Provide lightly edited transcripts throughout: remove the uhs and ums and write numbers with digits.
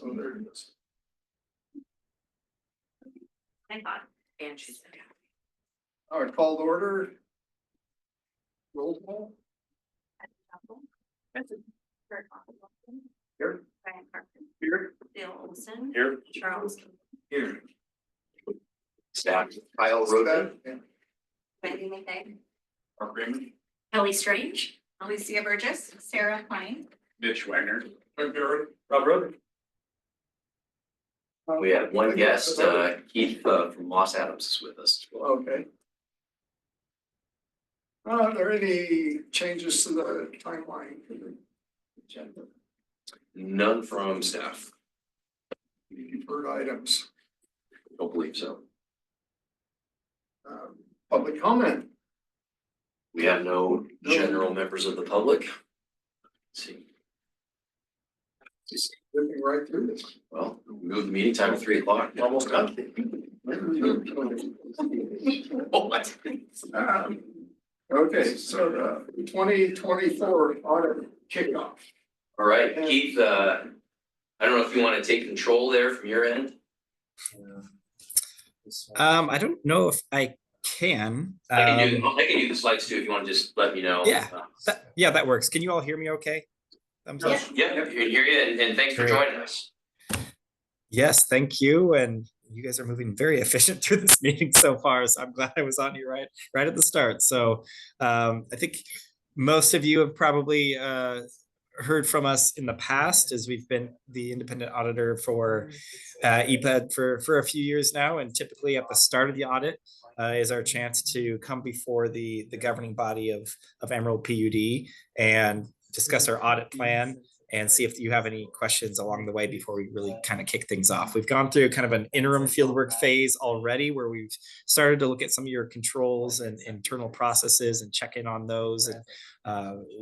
So there it is. I thought, and she said, All right, call to order. Roll call. Here. Brian Parker, Here. Dale Olson, Here. Charles, Here. Staff, Kyle Roden, Wendy McKay, Mark Raymond. Kelly Strange, Alicia Burgess, Sarah Klein. Mitch Wagner. Rob Roden. we have one guest, Keith from Los Adams is with us as well. Okay. Are there any changes to the timeline for the agenda? None from staff, Deferred items, don't believe so. public comment. We have no general members of the public. Let's see, Just looking right through this. well, we moved the meeting time to 3 o'clock, almost done. Oh, what? Okay, so the 2024 audit kickoff. All right, Keith, I don't know if you want to take control there from your end. I don't know if I can. I can do the slides too if you want to just let me know. Yeah. Yeah, that works. Can you all hear me okay? Thumbs up? Yeah, we can hear you, and thanks for Great. joining us. Yes, thank you. And you guys are moving very efficient through this meeting so far. So I'm glad I was on here right at the start. So I think most of you have probably heard from us in the past, as we've been the independent auditor for EPED for a few years now. And typically at the start of the audit is our chance to come before the governing body of Emerald PUD and discuss our audit plan and see if you have any questions along the way before we really kind of kick things off. We've gone through kind of an interim fieldwork phase already where we've started to look at some of your controls and internal processes and check in on those, and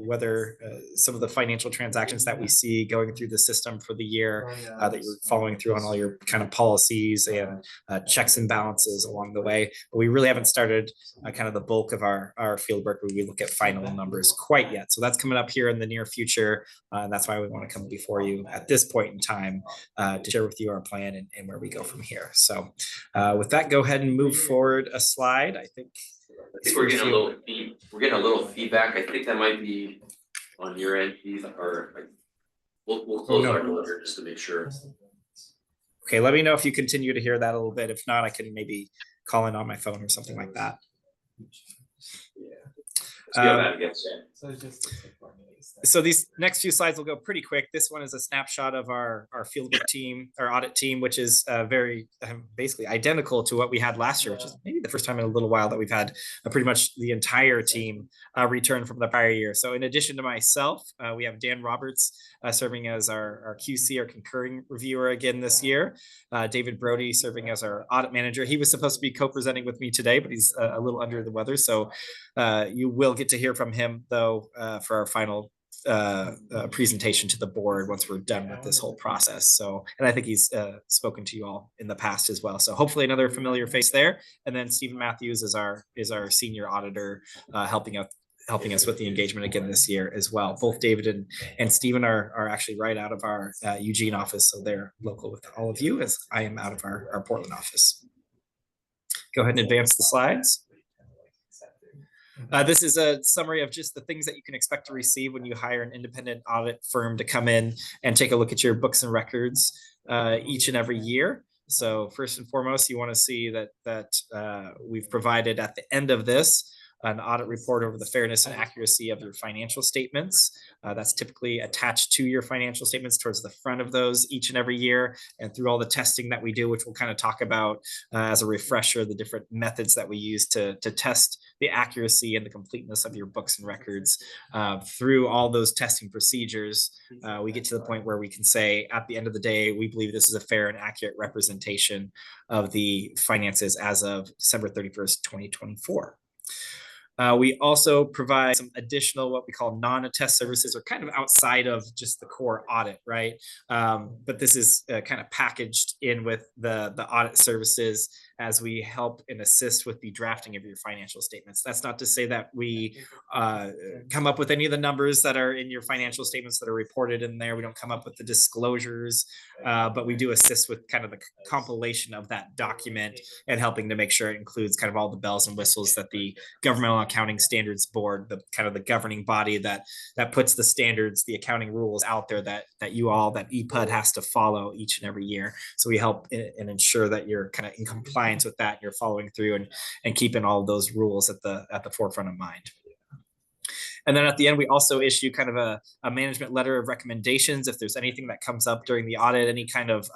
whether some of the financial transactions that we see going through the system for the year, that you're following through on all your kind of policies and checks and balances along the way. But we really haven't started kind of the bulk of our fieldwork where we look at final numbers quite yet. So that's coming up here in the near future. And that's why we want to come before you at this point in time to share with you our plan and where we go from here. So with that, go ahead and move forward a slide. I think We're getting a little feedback. I think that might be on your end, Keith, or we'll close our door here just to make sure. Okay, let me know if you continue to hear that a little bit. If not, I can maybe call in on my phone or something like that. See how that gets in. So these next few slides will go pretty quick. This one is a snapshot of our fieldwork team, our audit team, which is very basically identical to what we had last year, which is maybe the first time in a little while that we've had pretty much the entire team return from the prior year. So in addition to myself, we have Dan Roberts serving as our QC, our concurring reviewer again this year. David Brody serving as our audit manager. He was supposed to be co-presenting with me today, but he's a little under the weather. So you will get to hear from him though for our final presentation to the board once we're done with this whole process. So, and I think he's spoken to you all in the past as well. So hopefully another familiar face there. And then Stephen Matthews is our senior auditor, helping us with the engagement again this year as well. Both David and Stephen are actually right out of our Eugene office, so they're local with all of you, as I am out of our Portland office. Go ahead and advance the slides. This is a summary of just the things that you can expect to receive when you hire an independent audit firm to come in and take a look at your books and records each and every year. So first and foremost, you want to see that we've provided at the end of this an audit report over the fairness and accuracy of your financial statements. That's typically attached to your financial statements towards the front of those each and every year, and through all the testing that we do, which we'll kind of talk about as a refresher, the different methods that we use to test the accuracy and the completeness of your books and records. Through all those testing procedures, we get to the point where we can say at the end of the day, we believe this is a fair and accurate representation of the finances as of December 31st, 2024. We also provide some additional what we call non-attest services, or kind of outside of just the core audit, right? But this is kind of packaged in with the audit services as we help and assist with the drafting of your financial statements. That's not to say that we come up with any of the numbers that are in your financial statements that are reported in there. We don't come up with the disclosures, but we do assist with kind of the compilation of that document and helping to make sure it includes kind of all the bells and whistles that the Governmental Accounting Standards Board, the kind of the governing body that puts the standards, the accounting rules out there that EPUD has to follow each and every year. So we help and ensure that you're kind of in compliance with that, you're following through and keeping all of those rules at the forefront of mind. And then at the end, we also issue kind of a management letter of recommendations. If there's anything that comes up during the audit, any kind of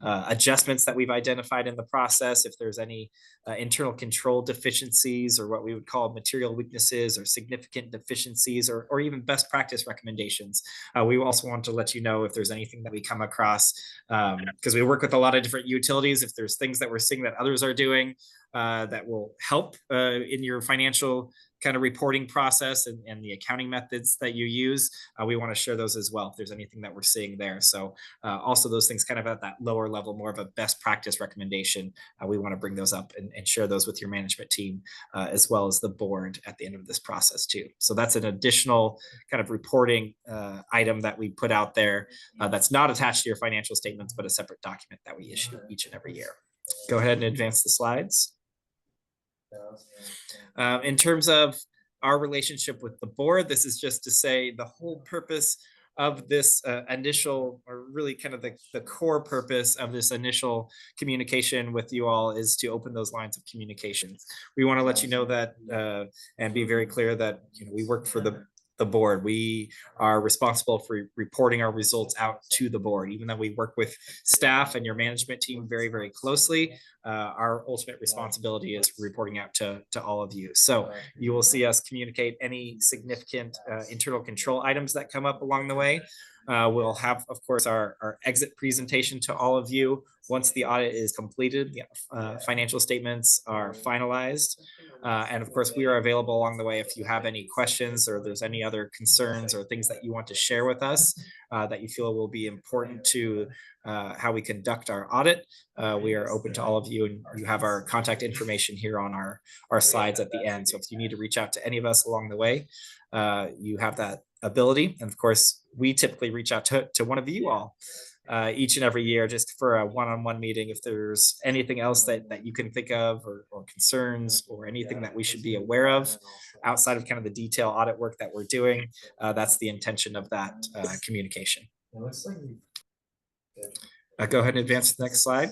adjustments that we've identified in the process, if there's any internal control deficiencies or what we would call material weaknesses or significant deficiencies or even best practice recommendations. We also want to let you know if there's anything that we come across, because we work with a lot of different utilities. If there's things that we're seeing that others are doing that will help in your financial kind of reporting process and the accounting methods that you use, we want to share those as well if there's anything that we're seeing there. So also those things kind of at that lower level, more of a best practice recommendation, we want to bring those up and share those with your management team as well as the board at the end of this process too. So that's an additional kind of reporting item that we put out there that's not attached to your financial statements, but a separate document that we issue each and every year. Go ahead and advance the slides. In terms of our relationship with the board, this is just to say the whole purpose of this initial, or really kind of the core purpose of this initial communication with you all is to open those lines of communication. We want to let you know that and be very clear that we work for the board. We are responsible for reporting our results out to the board. Even though we work with staff and your management team very, very closely, our ultimate responsibility is reporting out to all of you. So you will see us communicate any significant internal control items that come up along the way. We'll have, of course, our exit presentation to all of you once the audit is completed, the financial statements are finalized. And of course, we are available along the way if you have any questions or there's any other concerns or things that you want to share with us that you feel will be important to how we conduct our audit. We are open to all of you, and you have our contact information here on our slides at the end. So if you need to reach out to any of us along the way, you have that ability. And of course, we typically reach out to one of you all each and every year just for a one-on-one meeting. If there's anything else that you can think of or concerns or anything that we should be aware of outside of kind of the detail audit work that we're doing, that's the intention of that communication. Go ahead and advance to the next slide.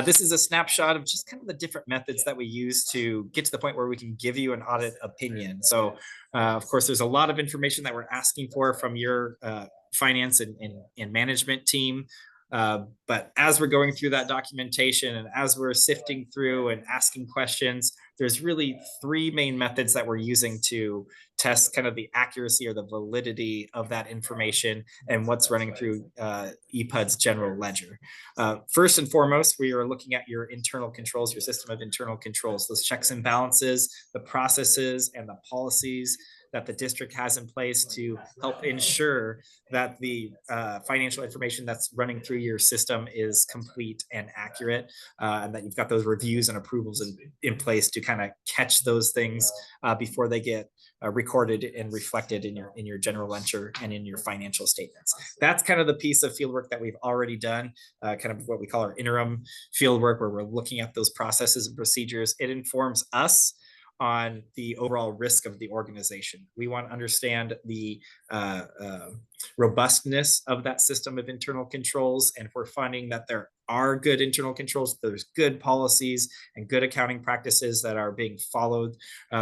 This is a snapshot of just kind of the different methods that we use to get to the point where we can give you an audit opinion. So, of course, there's a lot of information that we're asking for from your finance and management team. But as we're going through that documentation and as we're sifting through and asking questions, there's really three main methods that we're using to test kind of the accuracy or the validity of that information and what's running through EPUD's general ledger. First and foremost, we are looking at your internal controls, your system of internal controls, those checks and balances, the processes and the policies that the district has in place to help ensure that the financial information that's running through your system is complete and accurate, and that you've got those reviews and approvals in place to kind of catch those things before they get recorded and reflected in your general ledger and in your financial statements. That's kind of the piece of fieldwork that we've already done, kind of what we call our interim fieldwork, where we're looking at those processes and procedures. It informs us on the overall risk of the organization. We want to understand the robustness of that system of internal controls. And if we're finding that there are good internal controls, there's good policies and good accounting practices that are being followed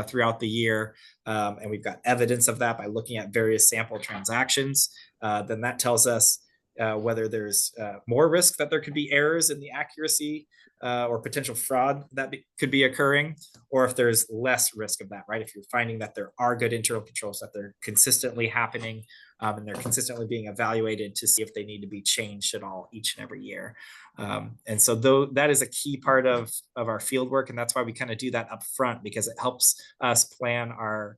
throughout the year, and we've got evidence of that by looking at various sample transactions, then that tells us whether there's more risk that there could be errors in the accuracy or potential fraud that could be occurring, or if there's less risk of that, right? If you're finding that there are good internal controls, that they're consistently happening And they're consistently being evaluated to see if they need to be changed at all each and every year. And so though that is a key part of our field work, and that's why we kind of do that up front, because it helps us plan our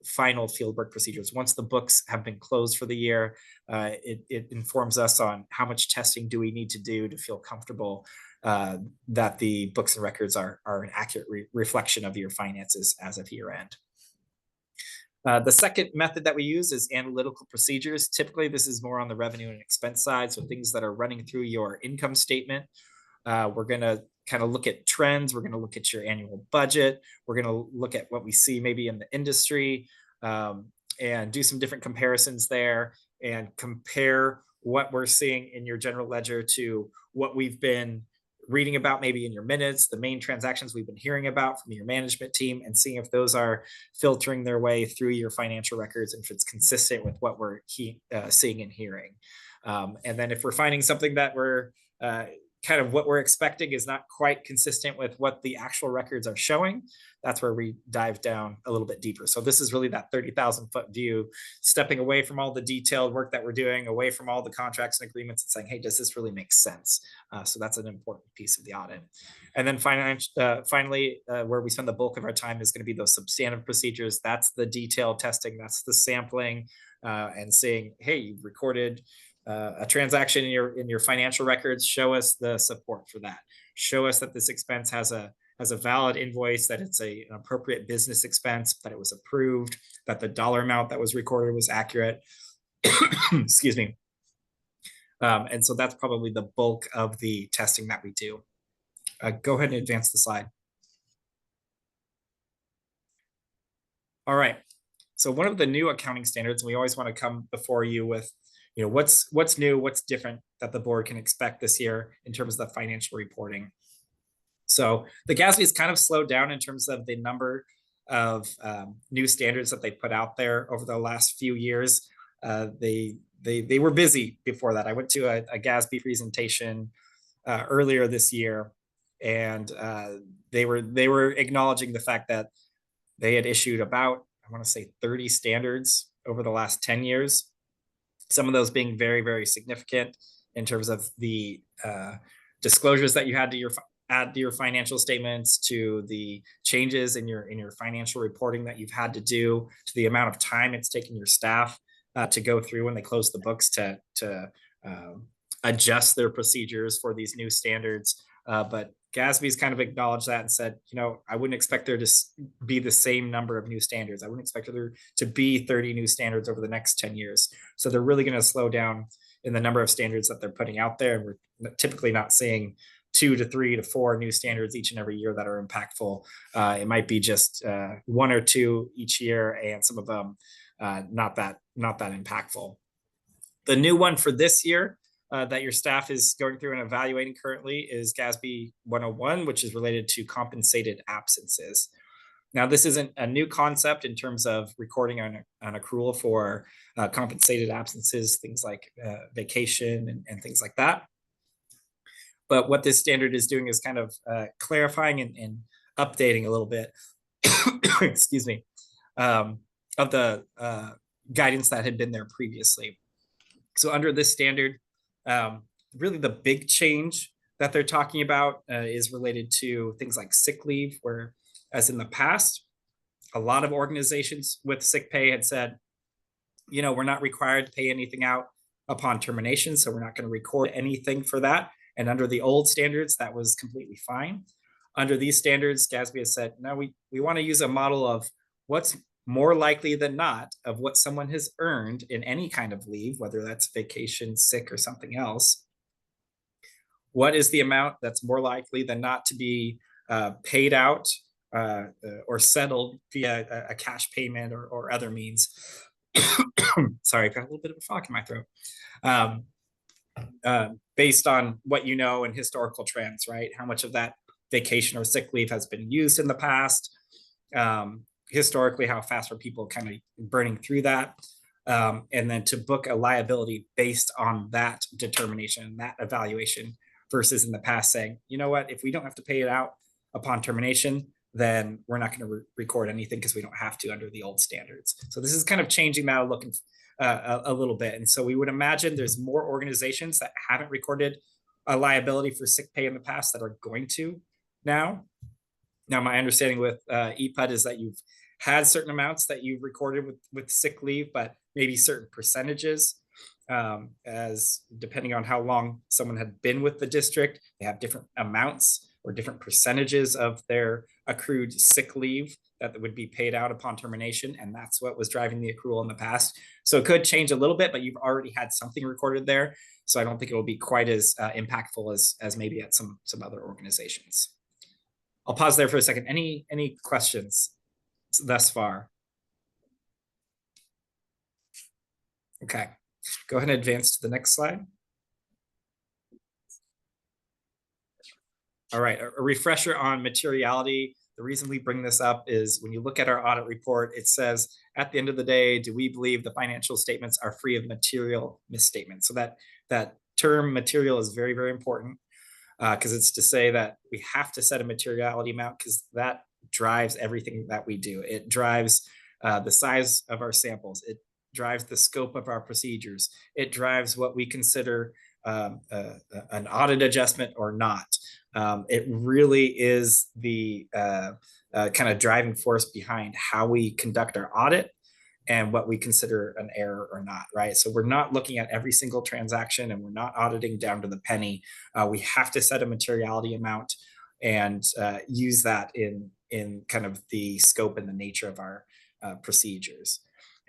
final fieldwork procedures. Once the books have been closed for the year, it informs us on how much testing do we need to do to feel comfortable that the books and records are an accurate reflection of your finances as of year end. The second method that we use is analytical procedures. Typically, this is more on the revenue and expense side, so things that are running through your income statement. We're going to kind of look at trends. We're going to look at your annual budget. We're going to look at what we see maybe in the industry and do some different comparisons there and compare what we're seeing in your general ledger to what we've been reading about maybe in your minutes, the main transactions we've been hearing about from your management team, and seeing if those are filtering their way through your financial records and if it's consistent with what we're seeing and hearing. And then if we're finding something that we're kind of what we're expecting is not quite consistent with what the actual records are showing, that's where we dive down a little bit deeper. So this is really that 30,000-foot view, stepping away from all the detailed work that we're doing, away from all the contracts and agreements, and saying, hey, does this really make sense? So that's an important piece of the audit. And then finally, where we spend the bulk of our time is going to be those substantive procedures. That's the detailed testing, that's the sampling, and saying, hey, you've recorded a transaction in your financial records. Show us the support for that. Show us that this expense has a valid invoice, that it's an appropriate business expense, that it was approved, that the dollar amount that was recorded was accurate. Excuse me. And so that's probably the bulk of the testing that we do. Go ahead and advance the slide. All right. So one of the new accounting standards, we always want to come before you with, what's new, what's different that the board can expect this year in terms of the financial reporting. So the GASB has kind of slowed down in terms of the number of new standards that they put out there over the last few years. They were busy before that. I went to a GASB presentation earlier this year, and they were acknowledging the fact that they had issued about, I want to say 30 standards over the last 10 years. Some of those being very, very significant in terms of the disclosures that you had to add to your financial statements, to the changes in your financial reporting that you've had to do, to the amount of time it's taken your staff to go through when they close the books to adjust their procedures for these new standards. But GASB's kind of acknowledged that and said, I wouldn't expect there to be the same number of new standards. I wouldn't expect there to be 30 new standards over the next 10 years. So they're really going to slow down in the number of standards that they're putting out there. And we're typically not seeing 2 to 3 to 4 new standards each and every year that are impactful. It might be just 1 or 2 each year, and some of them not that impactful. The new one for this year that your staff is going through and evaluating currently is GASB 101, which is related to compensated absences. Now, this isn't a new concept in terms of recording an accrual for compensated absences, things like vacation and things like that. But what this standard is doing is kind of clarifying and updating a little bit, excuse me, of the guidance that had been there previously. So under this standard, really the big change that they're talking about is related to things like sick leave, where as in the past, a lot of organizations with sick pay had said, we're not required to pay anything out upon termination, so we're not going to record anything for that. And under the old standards, that was completely fine. Under these standards, GASB has said, no, we want to use a model of what's more likely than not of what someone has earned in any kind of leave, whether that's vacation, sick, or something else. What is the amount that's more likely than not to be paid out or settled via a cash payment or other means? Sorry, I've got a little bit of a frog in my throat. Based on what and historical trends, right? How much of that vacation or sick leave has been used in the past? Historically, how fast are people kind of burning through that? And then to book a liability based on that determination, that evaluation, versus in the past saying, if we don't have to pay it out upon termination, then we're not going to record anything because we don't have to under the old standards. So this is kind of changing that, looking a little bit. And so we would imagine there's more organizations that haven't recorded a liability for sick pay in the past that are going to now. Now, my understanding with EPUD is that you've had certain amounts that you've recorded with sick leave, but maybe certain percentages, as depending on how long someone had been with the district, they have different amounts or different percentages of their accrued sick leave that would be paid out upon termination. And that's what was driving the accrual in the past. So it could change a little bit, but you've already had something recorded there. So I don't think it will be quite as impactful as maybe at some other organizations. I'll pause there for a second. Any questions thus far? Okay, go ahead and advance to the next slide. All right, a refresher on materiality. The reason we bring this up is when you look at our audit report, it says at the end of the day, do we believe the financial statements are free of material misstatements? So that term material is very, very important because it's to say that we have to set a materiality amount because that drives everything that we do. It drives the size of our samples. It drives the scope of our procedures. It drives what we consider an audit adjustment or not. It really is the kind of driving force behind how we conduct our audit and what we consider an error or not, right? So we're not looking at every single transaction and we're not auditing down to the penny. We have to set a materiality amount and use that in kind of the scope and the nature of our procedures.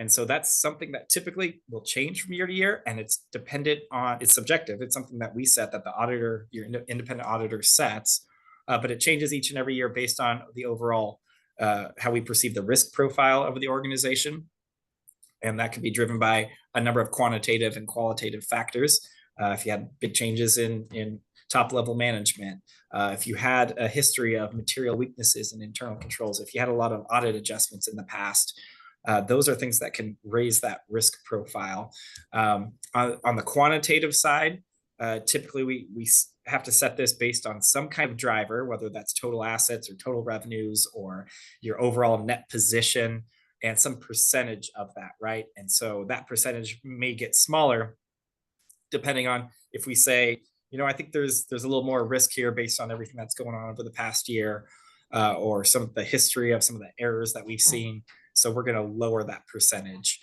And so that's something that typically will change from year to year, and it's dependent on, it's subjective. It's something that we set, that the auditor, your independent auditor sets, but it changes each and every year based on the overall, how we perceive the risk profile of the organization. And that can be driven by a number of quantitative and qualitative factors. If you had big changes in top level management, if you had a history of material weaknesses and internal controls, if you had a lot of audit adjustments in the past, those are things that can raise that risk profile. On the quantitative side, typically we have to set this based on some kind of driver, whether that's total assets or total revenues or your overall net position and some percentage of that, right? And so that percentage may get smaller depending on if we say, you know, I think there's a little more risk here based on everything that's going on over the past year, or some of the history of some of the errors that we've seen. So we're going to lower that percentage.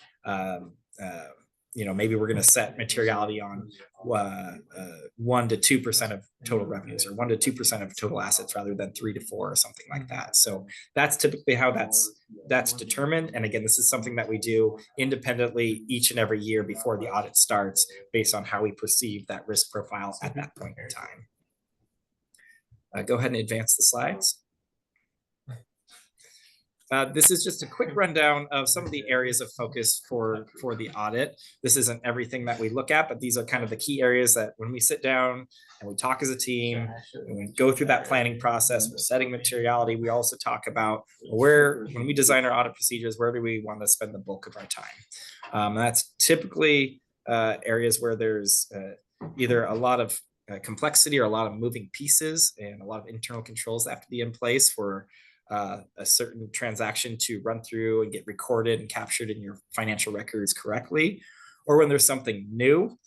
You know, maybe we're going to set materiality on 1 to 2% of total revenues, or 1 to 2% of total assets, rather than 3 to 4 or something like that. So that's typically how that's determined. And again, this is something that we do independently each and every year before the audit starts, based on how we perceive that risk profile at that point in time. Go ahead and advance the slides. This is just a quick rundown of some of the areas of focus for the audit. This isn't everything that we look at, but these are kind of the key areas that when we sit down and we talk as a team, and we go through that planning process, we're setting materiality, we also talk about when we design our audit procedures, where do we want to spend the bulk of our time? And that's typically areas where there's either a lot of complexity or a lot of moving pieces and a lot of internal controls that have to be in place for a certain transaction to run through and get recorded and captured in your financial records correctly, or when there's something new,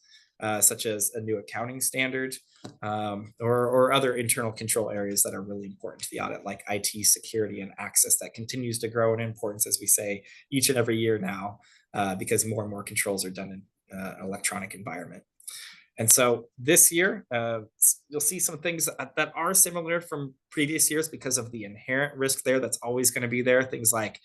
such as a new accounting standard, or other internal control areas that are really important to the audit, like IT security and access, that continues to grow in importance, as we say, each and every year now, because more and more controls are done in electronic environment. And so this year, you'll see some things that are similar from previous years because of the inherent risk there that's always going to be there. Things like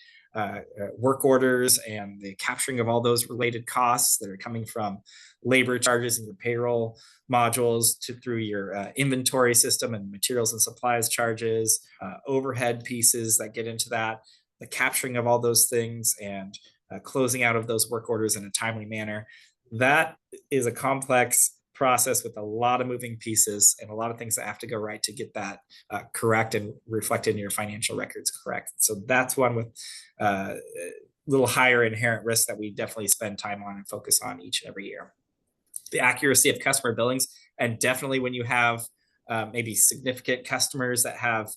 work orders and the capturing of all those related costs that are coming from labor charges and your payroll modules through your inventory system and materials and supplies charges, overhead pieces that get into that, the capturing of all those things and closing out of those work orders in a timely manner. That is a complex process with a lot of moving pieces and a lot of things that have to go right to get that correct and reflected in your financial records correct. So that's one with a little higher inherent risk that we definitely spend time on and focus on each and every year. The accuracy of customer billings, and definitely when you have maybe significant customers that have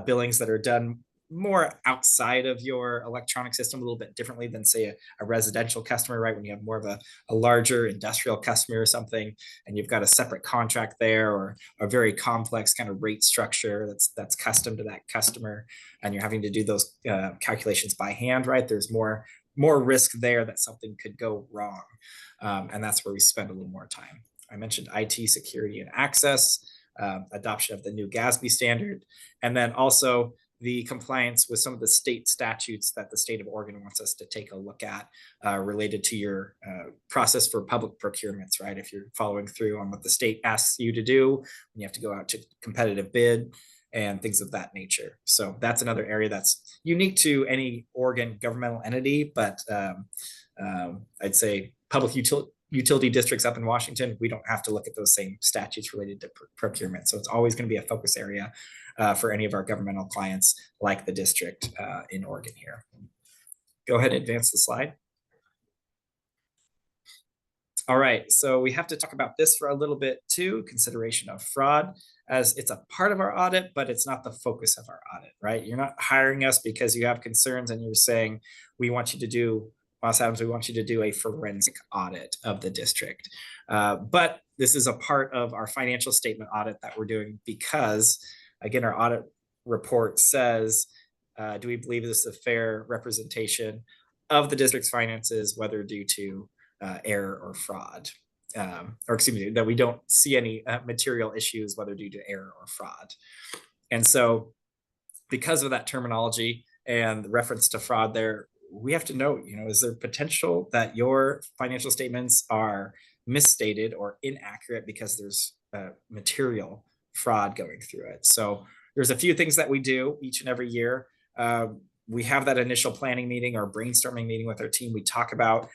billings that are done more outside of your electronic system a little bit differently than say a residential customer, right? When you have more of a larger industrial customer or something, and you've got a separate contract there or a very complex kind of rate structure that's custom to that customer, and you're having to do those calculations by hand, right? There's more risk there that something could go wrong. And that's where we spend a little more time. I mentioned IT security and access, adoption of the new GASB standard, and then also the compliance with some of the state statutes that the state of Oregon wants us to take a look at related to your process for public procurements, right? If you're following through on what the state asks you to do, when you have to go out to competitive bid and things of that nature. So that's another area that's unique to any Oregon governmental entity, but I'd say public utility districts up in Washington, we don't have to look at those same statutes related to procurement. So it's always going to be a focus area for any of our governmental clients like the district in Oregon here. Go ahead and advance the slide. All right, so we have to talk about this for a little bit too, consideration of fraud, as it's a part of our audit, but it's not the focus of our audit, right? You're not hiring us because you have concerns and you're saying, we want you to do, Moss Adams, we want you to do a forensic audit of the district. But this is a part of our financial statement audit that we're doing because, again, our audit report says, do we believe this is a fair representation of the district's finances, whether due to error or fraud, or excuse me, that we don't see any material issues, whether due to error or fraud. And so because of that terminology and the reference to fraud there, we have to note, is there potential that your financial statements are misstated or inaccurate because there's material fraud going through it? So there's a few things that we do each and every year. We have that initial planning meeting or brainstorming meeting with our team. We talk about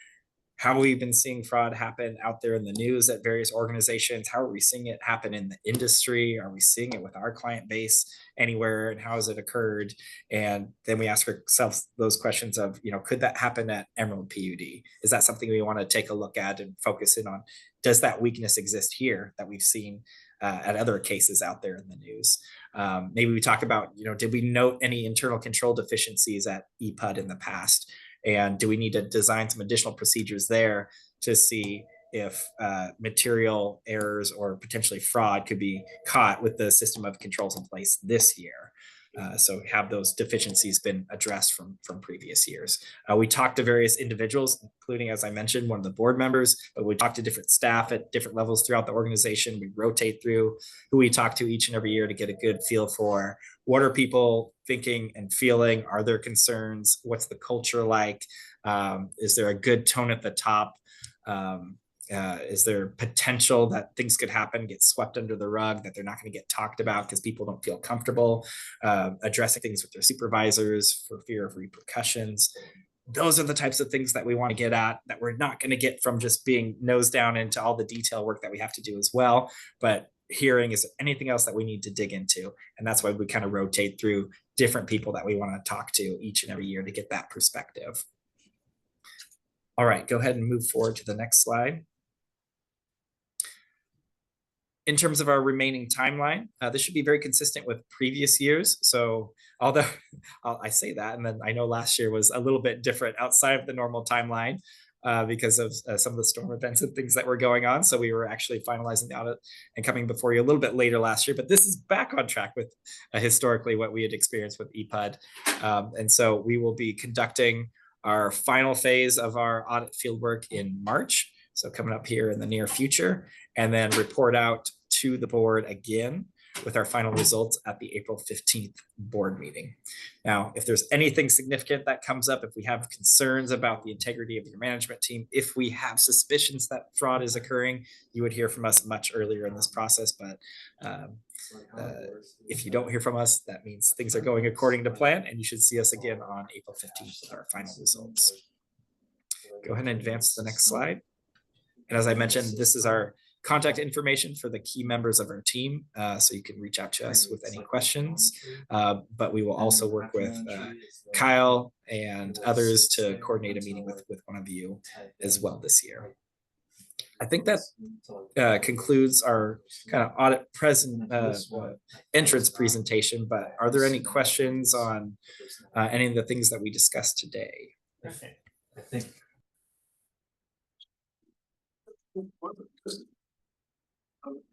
how we've been seeing fraud happen out there in the news at various organizations. How are we seeing it happen in the industry? Are we seeing it with our client base anywhere, and how has it occurred? And then we ask ourselves those questions of, could that happen at Emerald PUD? Is that something we want to take a look at and focus in on? Does that weakness exist here that we've seen at other cases out there in the news? Maybe we talk about, did we note any internal control deficiencies at EPUD in the past? And do we need to design some additional procedures there to see if material errors or potentially fraud could be caught with the system of controls in place this year? So have those deficiencies been addressed from previous years? We talked to various individuals, including, as I mentioned, one of the board members, but we talked to different staff at different levels throughout the organization. We rotate through who we talk to each and every year to get a good feel for what are people thinking and feeling? Are there concerns? What's the culture like? Is there a good tone at the top? Is there potential that things could happen, get swept under the rug, that they're not going to get talked about because people don't feel comfortable addressing things with their supervisors for fear of repercussions? Those are the types of things that we want to get at, that we're not going to get from just being nose down into all the detail work that we have to do as well, but hearing, is there anything else that we need to dig into? And that's why we kind of rotate through different people that we want to talk to each and every year to get that perspective. All right, go ahead and move forward to the next slide. In terms of our remaining timeline, this should be very consistent with previous years. So although I say that, and then I know last year was a little bit different outside of the normal timeline because of some of the storm events and things that were going on. So we were actually finalizing the audit and coming before you a little bit later last year, but this is back on track with historically what we had experienced with EPUD. And so we will be conducting our final phase of our audit fieldwork in March. So coming up here in the near future, and then report out to the board again with our final results at the April 15th board meeting. Now, if there's anything significant that comes up, if we have concerns about the integrity of your management team, if we have suspicions that fraud is occurring, you would hear from us much earlier in this process. But if you don't hear from us, that means things are going according to plan, and you should see us again on April 15th with our final results. Go ahead and advance to the next slide. And as I mentioned, this is our contact information for the key members of our team, so you can reach out to us with any questions. But we will also work with Kyle and others to coordinate a meeting with one of you as well this year. I think that concludes our kind of audit present entrance presentation, but are there any questions on any of the things that we discussed today? I think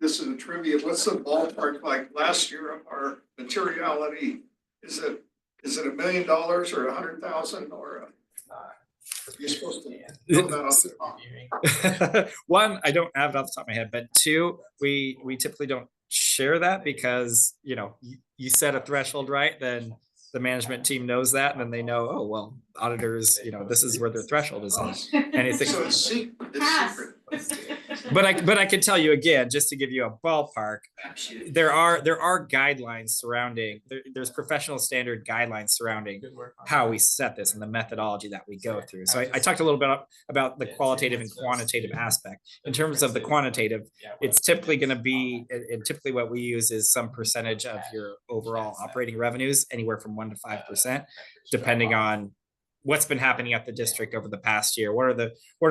This is a trivia. What's the ballpark like last year of our materiality? Is it $1 million or 100,000 or? You're supposed to know that off the top. One, I don't have it off the top of my head, but two, we typically don't share that because, you know, you set a threshold, right? Then the management team knows that, and then they know, oh, well, auditors, you know, this is where their threshold is. And anything. So it's secret. Pass. But I can tell you again, just to give you a ballpark, there are guidelines surrounding, there's professional standard guidelines surrounding how we set this and the methodology that we go through. So I talked a little bit about the qualitative and quantitative aspect. In terms of the quantitative, it's typically going to be, and typically what we use is some percentage of your overall operating revenues, anywhere from 1 to 5%, depending on what's been happening at the district over the past year. What are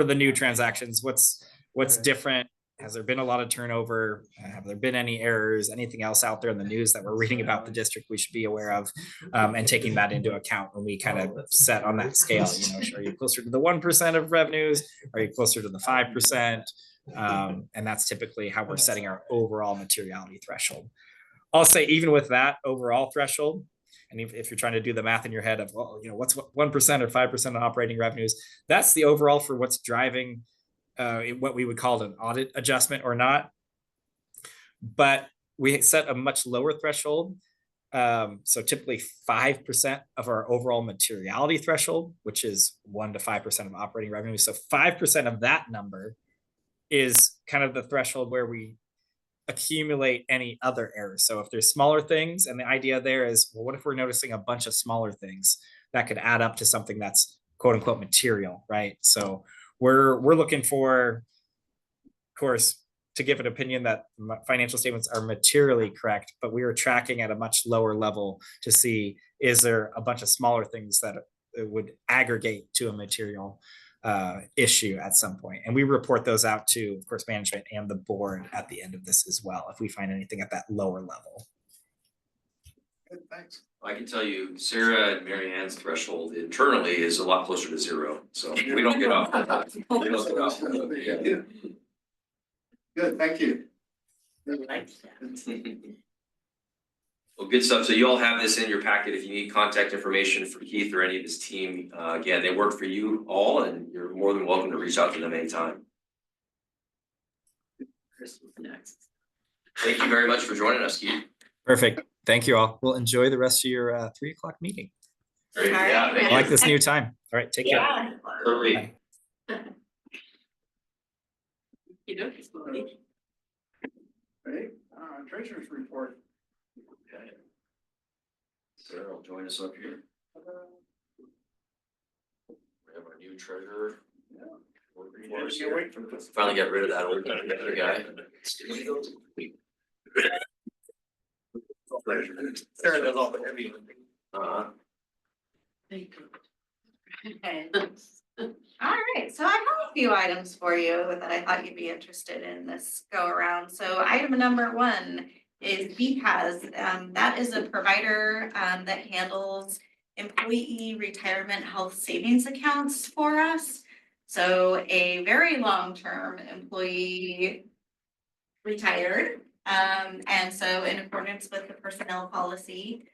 the new transactions? What's different? Has there been a lot of turnover? Have there been any errors? Anything else out there in the news that we're reading about the district we should be aware of, and taking that into account when we kind of set on that scale? You know, are you closer to the 1% of revenues? Are you closer to the 5%? And that's typically how we're setting our overall materiality threshold. I'll say even with that overall threshold, and if you're trying to do the math in your head of, well, you know, what's 1% or 5% of operating revenues, that's the overall for what's driving what we would call an audit adjustment or not. But we set a much lower threshold. So typically 5% of our overall materiality threshold, which is 1 to 5% of operating revenue. So 5% of that number is kind of the threshold where we accumulate any other errors. So if there's smaller things, and the idea there is, well, what if we're noticing a bunch of smaller things that could add up to something that's quote unquote material, right? So we're looking for, of course, to give an opinion that financial statements are materially correct, but we are tracking at a much lower level to see, is there a bunch of smaller things that would aggregate to a material issue at some point. And we report those out to, of course, management and the board at the end of this as well, if we find anything at that lower level. Good, thanks. I can tell you, Sarah and Mary Ann's threshold internally is a lot closer to 0, so we don't get off. We don't get off. Yeah. Good, thank you. Well, good stuff. So you all have this in your packet. If you need contact information for Keith or any of his team, again, they work for you all, and you're more than welcome to reach out to them anytime. Thank you very much for joining us, Keith. Perfect. Thank you all. We'll enjoy the rest of your 3 o'clock meeting. Great. Yeah, thank I you. like this new time. All right, take care. Perfect. Bye. Right, treasurer's report. Okay. Sarah will join us up here. We have our new treasurer. Can't wait for this. Finally got rid of that old guy. Sarah does all the heavy. All right, so I have a few items for you that I thought you'd be interested in this go around. So item number 1 is BPAS. That is a provider that handles employee retirement health savings accounts for us. So a very long-term employee retired. And so in accordance with the personnel policy,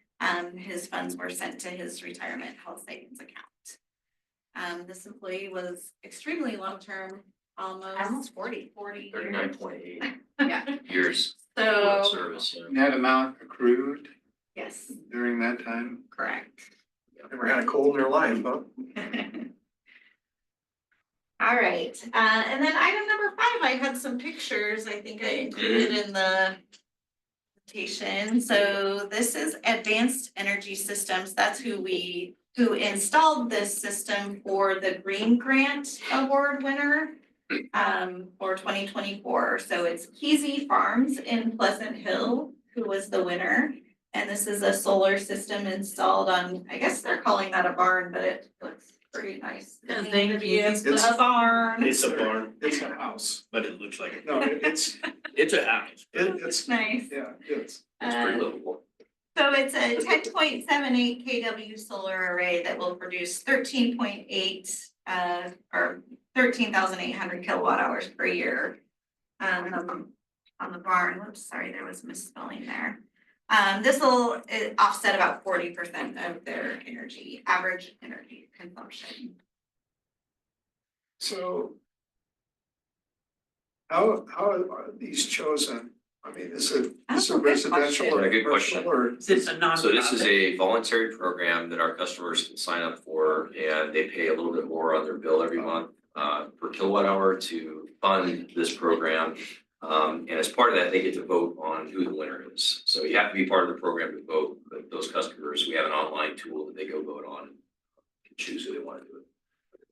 his funds were sent to his retirement health savings account. This employee was extremely long-term, almost 40. 39.8 Yeah, years so, of service. Yeah. that amount accrued yes, during that time. correct. Never had a cold in their life, huh? All right, and then item number 5, I had some pictures I think I included in the presentation. So this is Advanced Energy Systems. That's who installed this system for the Green Grant Award winner for 2024. So it's Keezy Farms in Pleasant Hill who was the winner. And this is a solar system installed on, I guess they're calling that a barn, but it looks Pretty nice. Yeah, thank you. It's It's- a barn. It's a barn, It's a house. but it looks like No, it's, it's a house. it's, Nice. yeah, it's. It's pretty Uh, livable. So it's a 10.78 kW solar array that will produce 13.8 or 13,800 kilowatt hours per year. On the barn, whoops, sorry, there was misspelling there. This will offset about 40% of their average energy consumption. So. How are these chosen? I mean, is it That's a good residential or question. Yeah, good question. commercial or? Is it a nonprofit? So this is a voluntary program that our customers can sign up for, and they pay a little bit more on their bill every month per kilowatt hour to fund this program. And as part of that, they get to vote on who the winner is. So you have to be part of the program to vote, but those customers, we have an online tool that they go vote on and can choose who they want to do it.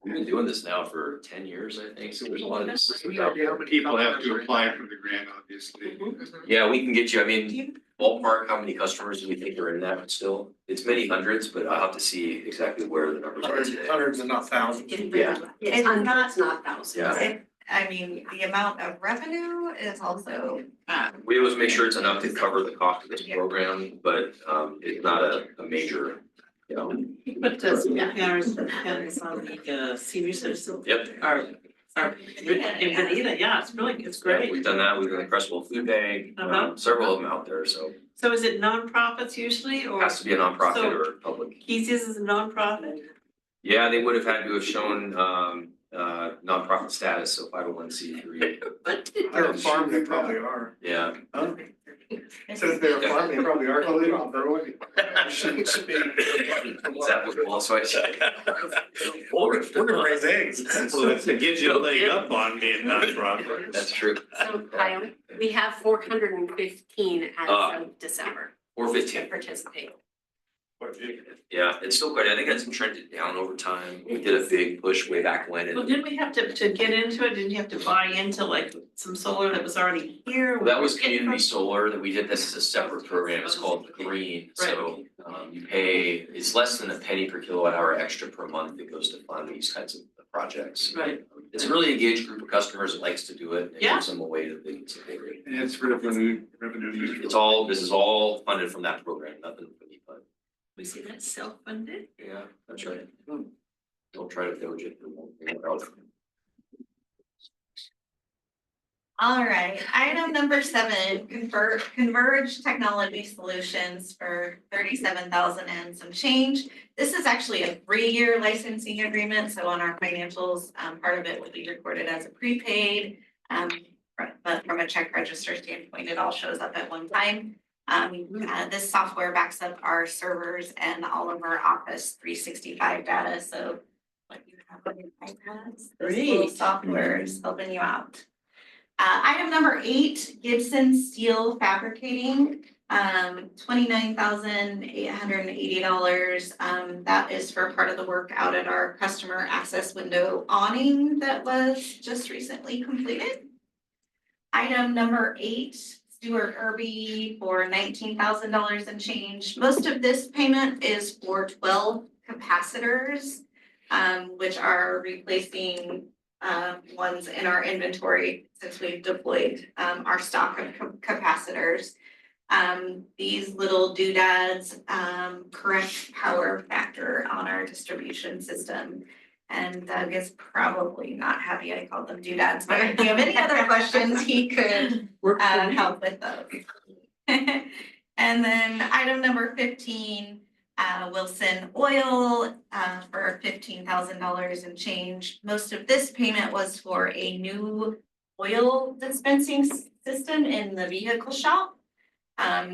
We've been doing this now for 10 years, I think, so there's a lot of this. People have to apply for the grant, obviously. Yeah, we can get you, I mean, ballpark, how many customers do we think are in that still? It's many hundreds, but I'll have to see exactly where the numbers are today. Hundreds and not thousands. Yeah. It's hundreds, not thousands. Yeah. I mean, the amount of revenue is also, We always make sure it's enough to cover the cost of this program, but it's not a major, you know. But does parents depends on the senior citizen? Yep. In Benita, yeah, it's Yeah, great. we've done that, we've done the Crestwell Food Bank, Uh-huh. several of them out there, so So is it nonprofits usually it or has to be a nonprofit So- or public. Kesey's is a nonprofit? Yeah, they would have had to have shown nonprofit status, so 501c3, But They're a farm, they probably are. yeah. Since they're a farm, they probably are. Well, they don't grow any. I shouldn't speak. Is that what also I said? We're gonna raise eggs. Well, it gives you a leg up on being nonprofit. That's true. So Kyle, we have 415 as of December to 415. participate. Yeah, it's still quite, I think that's trended down over time. We did a big push way back when Well, and didn't we have to get into it? Didn't you have to buy into like some solar that was already here? that was community solar that we did. This is a separate program. It's called Green. So you pay, it's less than a penny per kilowatt hour extra per month that goes to fund these kinds of projects. Right. It's a really engaged group of customers that likes to do it. It Yeah. gives them a way that they can support it. And it's revenue neutral. It's all, this is all funded from that program, nothing from the fund. We see that self-funded? Yeah, that's right. Don't try to doge it. It won't out. all right, item number 7, Converge Technology Solutions for 37,000 and some change. This is actually a 3-year licensing agreement, so on our financials, part of it will be recorded as a prepaid. But from a check register standpoint, it all shows up at one time. This software backs up our servers and all of our Office 365 data, so what you have on your iPads, this little Great. software is helping you out. Item number 8, Gibson Steel Fabricating, $29,880. That is for part of the work out at our customer access window awning that was just recently completed. Item number 8, Stuart Irby for $19,000 and change. Most of this payment is for 12 capacitors, which are replacing ones in our inventory since we've deployed our stock of capacitors. These little doodads correct power factor on our distribution system. And Doug is probably not happy I called them doodads, but if you have any other questions, he could help with those. And then item number 15, Wilson Oil for $15,000 and change. Most of this payment was for a new oil dispensing system in the vehicle shop.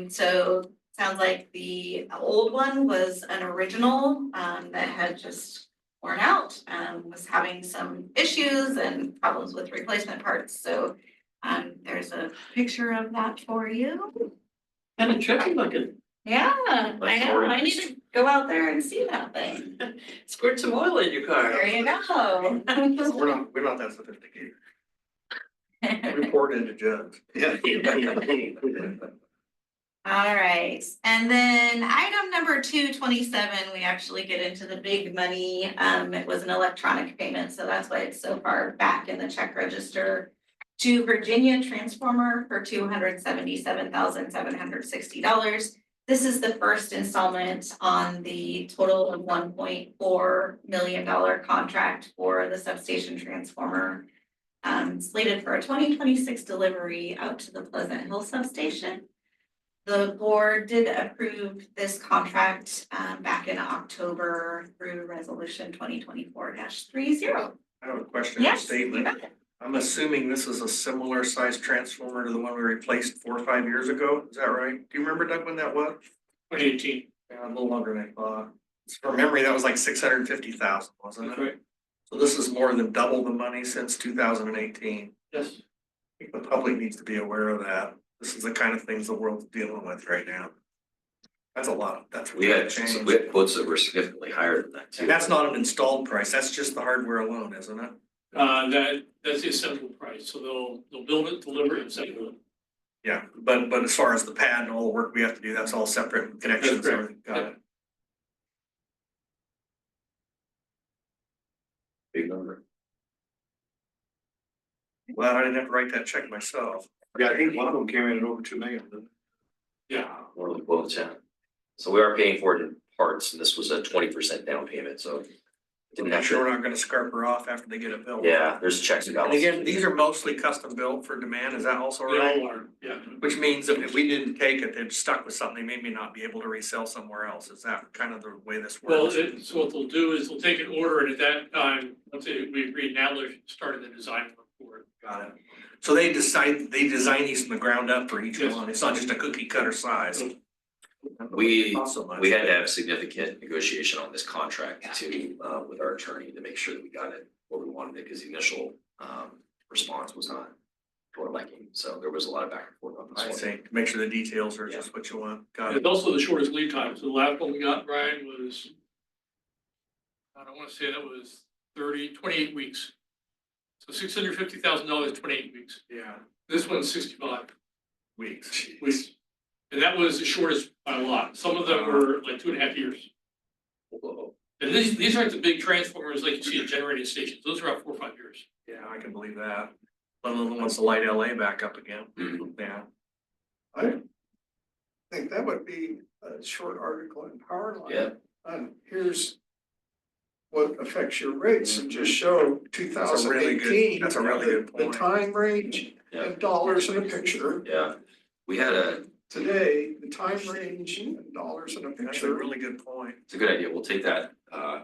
So sounds like the old one was an original that had just worn out, was having some issues and problems with replacement parts. So there's a picture of that for you. Kind of tricky looking. Yeah, I Like know, I orange. need to go out there and see that thing. Squirt some oil in your car. There you go. We're not that sophisticated. Report into judge. Yeah. All right, and then item number 227, we actually get into the big money. It was an electronic payment, so that's why it's so far back in the check register. To Virginia Transformer for $277,760. This is the first installment on the total of $1.4 million contract for the substation transformer. Slated for a 2026 delivery out to the Pleasant Hill substation. The board did approve this contract back in October through resolution 2024-30. I have a question or Yes, you statement. bet. I'm assuming this is a similar size transformer to the one we replaced 4 or 5 years ago. Is that right? Do you remember, Doug, when that was? 2018. Yeah, a little longer than I thought. From memory, that was like 650,000, wasn't That's it? right. So this is more than double the money since 2018. Yes. I think the public needs to be aware of that. This is the kind of things the world's dealing with right now. That's a lot. That's We had, change. we had quotes that were significantly higher than that too. And that's not an installed price. That's just the hardware alone, isn't it? That's the essential price, so they'll build it, deliver it, and send it. Yeah, but as far as the pad and all the work we have to do, that's all separate connections, That's correct. everything. Got it. Big number. Well, I didn't have to write that check myself. Yeah, I think one of them came in at over 2 million, didn't it? Yeah, One of the quotes, yeah. So we are paying for it in parts, and this was a 20% down payment, so. it Didn't I'm have sure to, we're not gonna scarp her off after they get it built. yeah, there's checks and And balances. again, these are mostly custom built for demand, is that also they right? all are, yeah. Which means that if we didn't take it, they'd stuck with something, they may not be able to resell somewhere else. Is that kind of the way this Well, works? so what they'll do is they'll take an order, and at that time, once we agreed, now they're starting the design work for it. Got it. So they design these from the ground up for each Yes. one. It's not just a cookie cutter size. We- Not so much. We had to have significant negotiation on this contract to, with our attorney to make sure that we got it where we wanted it, because the initial, response was not to our liking. So there was a lot of back and forth on this I one. see, make sure the details are just what you want. Got And it. it's also the shortest lead time, so the last one we got, Brian, was, I don't wanna say that was 28 weeks. So $650,000, 28 weeks. Yeah, This one's 65 weeks. weeks. And that was the shortest by a lot. Some of them were like 2.5 years. Whoa. And these aren't the big transformers like you see at generating stations. Those are about 4 or 5 years. Yeah, I can believe that. Let alone wants to light LA back up again. Mhm. Yeah. I think that would be a short article in Powerline. Yeah. Here's what affects your rates and just show two That's a thousand really good- eighteen. that's a really good The point. time range Yeah. and dollars in a picture. Yeah, we had Today, the time range and dollars in a That's a picture. really good point. it's a good idea, we'll take that,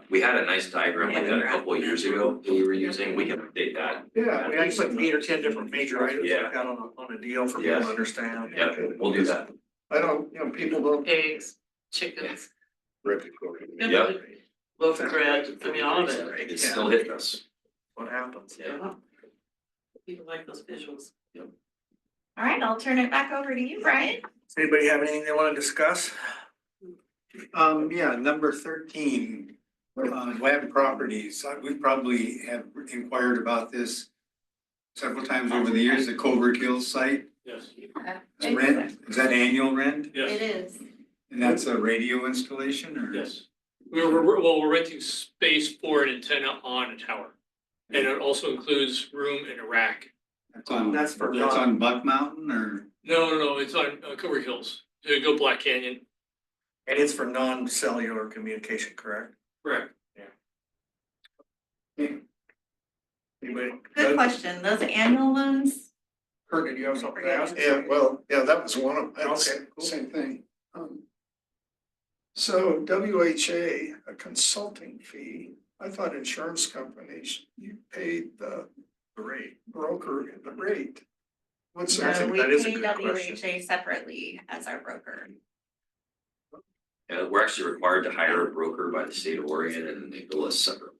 we had a nice diagram like that a couple of years ago that we were using, we can update that. Yeah. We actually put 8 or 10 different major items Yeah. like that on a deal for people Yes. to understand. Yeah, we'll do that. I don't, people don't. Eggs, chickens, Yeah. loaf of bread, I mean, all of it. It's still hitting us. What happens? Yeah. People like those visuals. All right, I'll turn it back over to you, Brian. Does anybody have anything they wanna discuss? Yeah, number 13, land properties. We probably have inquired about this several times over the years, the Covert Hills site. Yes, It's rent, is that annual rent? It yes, is. And that's a radio installation or? yes. We're renting space for an antenna on a tower. And it also includes room in a rack. That's on, That's for that's non- on Buck Mountain or? No, it's on Covert Hills. Go Black Canyon, And it's for non-cellular communication, correct? correct. Anybody? Good question. Those annual ones, Kurt, did you have something to ask? Yeah, well, yeah, that was one of, that's Okay, cool. same thing. So WHA, a consulting fee, I thought insurance companies, you paid the Great. broker the rate. What's I no, think we that is a pay good question. WHA separately as our broker. Yeah, we're actually required to hire a broker by the state of Oregon, and they bill us separately.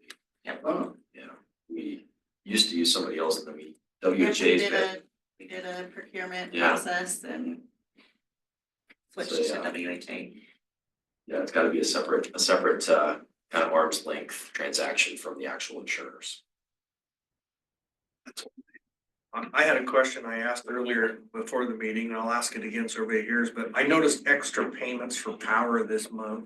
Oh, Yeah, we used to use somebody else, and then we, Yep, WHA's we did a procurement Yeah. process and switched So, to yeah. WHA. yeah, it's gotta be a separate, kind of arm's length transaction from the actual insurers. I had a question I asked earlier before the meeting, and I'll ask it again so everybody hears, but I noticed extra payments for power this month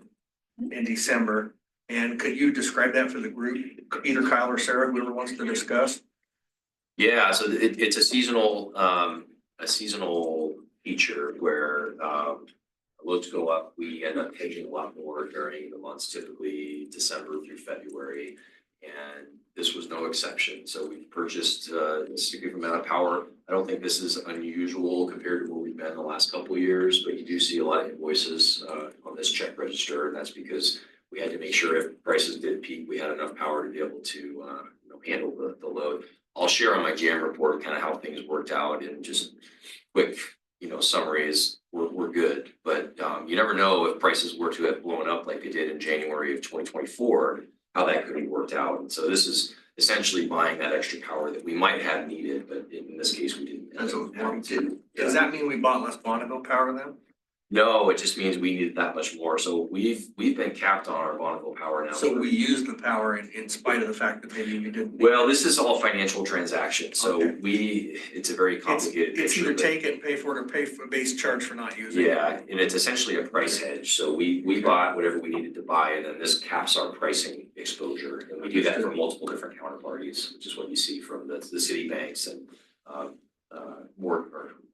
in December. And could you describe that for the group, either Kyle or Sarah, whoever wants to discuss? Yeah, so it's a seasonal feature where loads go up. We end up paying a lot more during the months, typically December through February. And this was no exception. So we purchased a significant amount of power. I don't think this is unusual compared to where we've been the last couple of years, but you do see a lot of invoices on this check register, and that's because we had to make sure if prices did peak, we had enough power to be able to handle the load. I'll share on my jam report kind of how things worked out, and just quick, summary is we're good. But you never know if prices were to have blown up like they did in January of 2024, how that could have worked out. And so this is essentially buying that extra power that we might have needed, but in this case, we didn't. That's what have to. Does that mean we bought less Bonneville power then? No, it just means we needed that much more. So we've been capped on our Bonneville power now. So we used the power in spite of the fact that maybe you didn't. Well, this is all financial transactions, so Okay. it's a very complicated It's picture, either but- take it and pay for it or pay for a base charge for not using it. Yeah, and it's essentially a price hedge, so we bought whatever we needed to buy, and then this caps our pricing exposure. And we do that for multiple different counterparties, which is what you see from the city banks and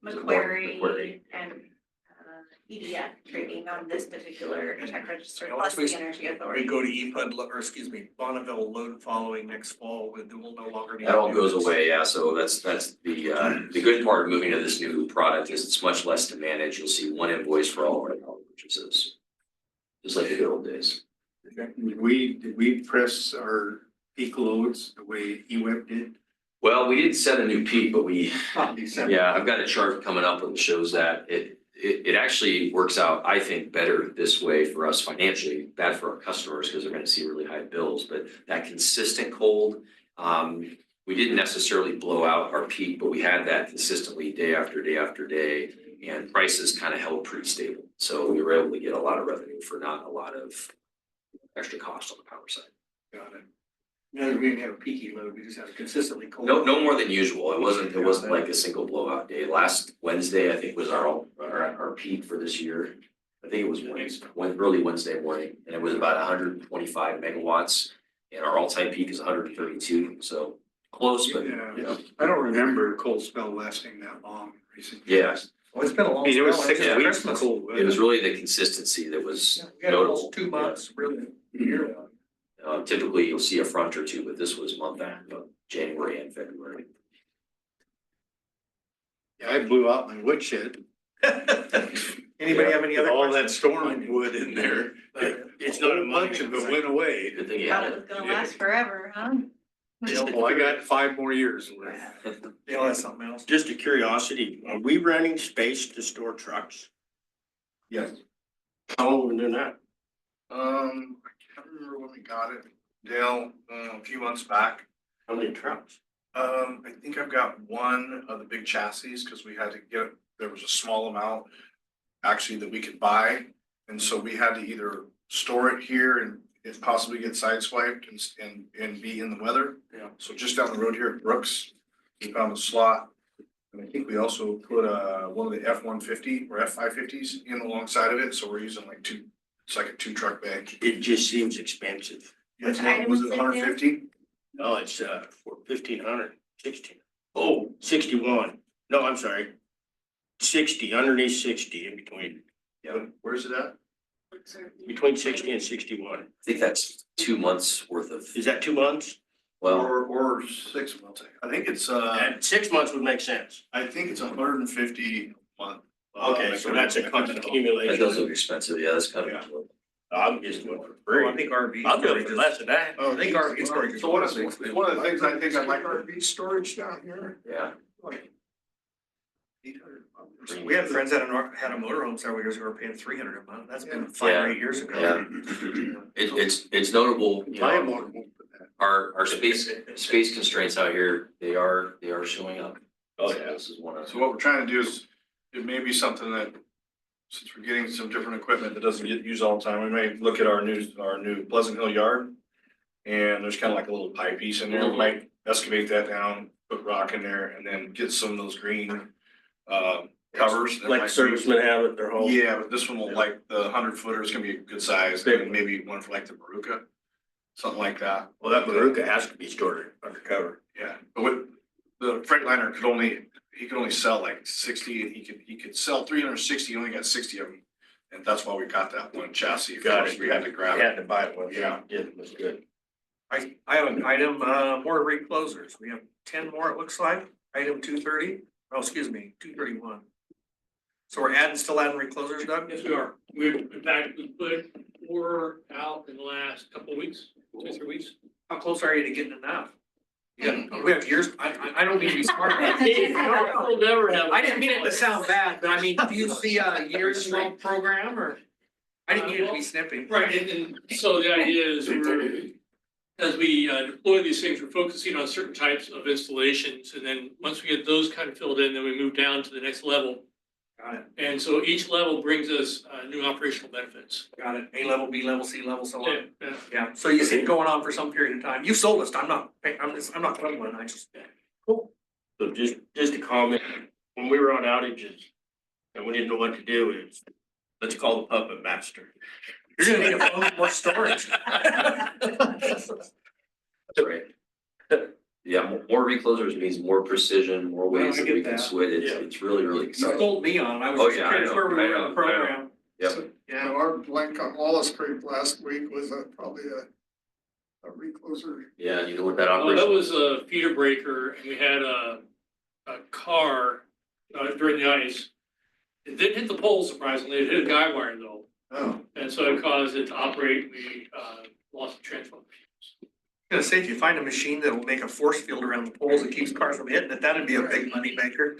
Macquarie and EDF trading on this particular check register, plus the Energy We Authority. go to Bonneville load following next fall, we'll no longer need. That all to do goes this. away, yeah, so that's the good part of moving to this new product is it's much less to manage. You'll see one invoice for all of our power purchases. Just like the good old days. Did we press our peak loads the way EWEB did? Well, we didn't set a new peak, but we, December. yeah, I've got a chart coming up that shows that it actually works out, I think, better this way for us financially, bad for our customers because they're gonna see really high bills, but that consistent cold, we didn't necessarily blow out our peak, but we had that consistently day after day after day, and prices kind of held pretty stable. So we were able to get a lot of revenue for not a lot of extra cost on the power side. Got it. No, we didn't have a peaky load, we just had a consistently cold. No more than usual. It wasn't like a single blowout day. Last Wednesday, I think, was our peak for this year. I think it was early Wednesday morning, and it was about 125 megawatts. And our all-time peak is 132, so close, but Yeah, I don't remember a cold spell lasting that long recently. yeah, Well, it's been a long. It was spell, 6 hasn't it? weeks Christmas. cold. it was really the consistency that was Yeah, we had notable. almost 2 months, really. Year. Typically, you'll see a front or two, but this was month after January and February. Yeah, I blew out my woodshed. Anybody have any other? All questions? that storm wood in there. It's not a bunch of it went away. Good thing you Thought had it was it. gonna last forever, huh? Well, I got 5 more years. Dale has something else. Just a curiosity, are we renting space to store trucks? Yes. How long have we been doing that? I can't remember when we got it, Dale, a few months back. How many trucks? I think I've got one of the big chassis, cause we had to get, there was a small amount actually that we could buy. And so we had to either store it here and if possibly get sideswiped and be in the weather. Yeah. So just down the road here at Brooks, we found a slot. And I think we also put one of the F-150 or F-550s in alongside of it, so we're using like it's like a 2 truck bank. It just seems expensive. Which item Was is it it, Dan? 150? No, it's for 1,500, 16. Oh, 61. No, I'm sorry. 60, underneath 60 in between, Where's it at? between 60 and 61. I think that's 2 months worth of, Is that 2 months? well, Or 6 months, I think it's And 6 months would make sense. I think it's 150 a month. Okay, so that's a that accumulation. does look expensive, yeah, that's kind of. I'm just going for Oh, I free. think RV. I'll do it storage for is- less than that. Oh, I think RV storage is. So one of the things I think I like RV storage down here. Yeah, Like 800 bucks. We had friends that had a motorhome several years ago, were paying 300 a month, that's been Yeah. 5 or Yeah. 8 years ago. yeah. It's notable, you I am know, one. our space constraints out here, they are showing up. Oh, So yeah. This is one of. So what we're trying to do is, it may be something that, since we're getting some different equipment that doesn't get used all the time, we may look at our new Pleasant Hill yard. And there's kind of like a little pie piece in there, we might excavate that down, put rock in there, and then get some of those green covers. that Like might be- servicemen have at their home. Yeah, but this one will, like, the 100-footer is gonna be a good size, and maybe one for like the Baruka, something like that. Well, that Maruka has to be stored undercover. Yeah, but with the Freightliner he could only sell like 60, and he could sell 360, he only got 60 of them. And that's why we got that one chassis. Of Got course, it. we had to grab We it. had to buy one. Yeah. It was good. I have an item, more reclosers. We have 10 more, it looks like. Item 230. Oh, excuse me, 231. So we're still adding reclosers, Doug? Yes, we are. In fact, we put 4 out in the last couple of weeks, 2, 3 weeks. How close are you to getting enough? Yeah, we have years, I don't mean to be smart. We'll never have. I didn't mean it to sound bad, but I mean, do you see a years long program or? I didn't mean it to be snippy. Right, and so the idea is as we deploy these things, we're focusing on certain types of installations. And then once we get those kind of filled in, then we move down to the next level. Got it, And so each level brings us new operational benefits. got it. A level, B level, C level, so on. Yeah. Yeah, so you see it going on for some period of time. You sold us, I'm not putting one, I just. Cool. So just a comment, when we were on outages and we didn't know what to do, it's, let's call the puppet master. You're gonna need a phone with more storage. That's right. Yeah, more reclosers means more precision, more ways I that get we can that. switch it. Yeah. It's really, really You exciting. sold me on, I was Oh, just yeah, I curious know, where we I were in know, the I know. program. Yep. So, Yeah. our blink on Wallace Creek last week was probably a recloser. Yeah, you know what that Well, that operation. was a feeder breaker and we had a car during the ice. It didn't hit the pole surprisingly, it hit a guy wire though. Oh. And so it caused it to operate, we lost the transformer. I'm gonna say, if you find a machine that'll make a force field around the poles that keeps cars from hitting it, that'd be a big money maker.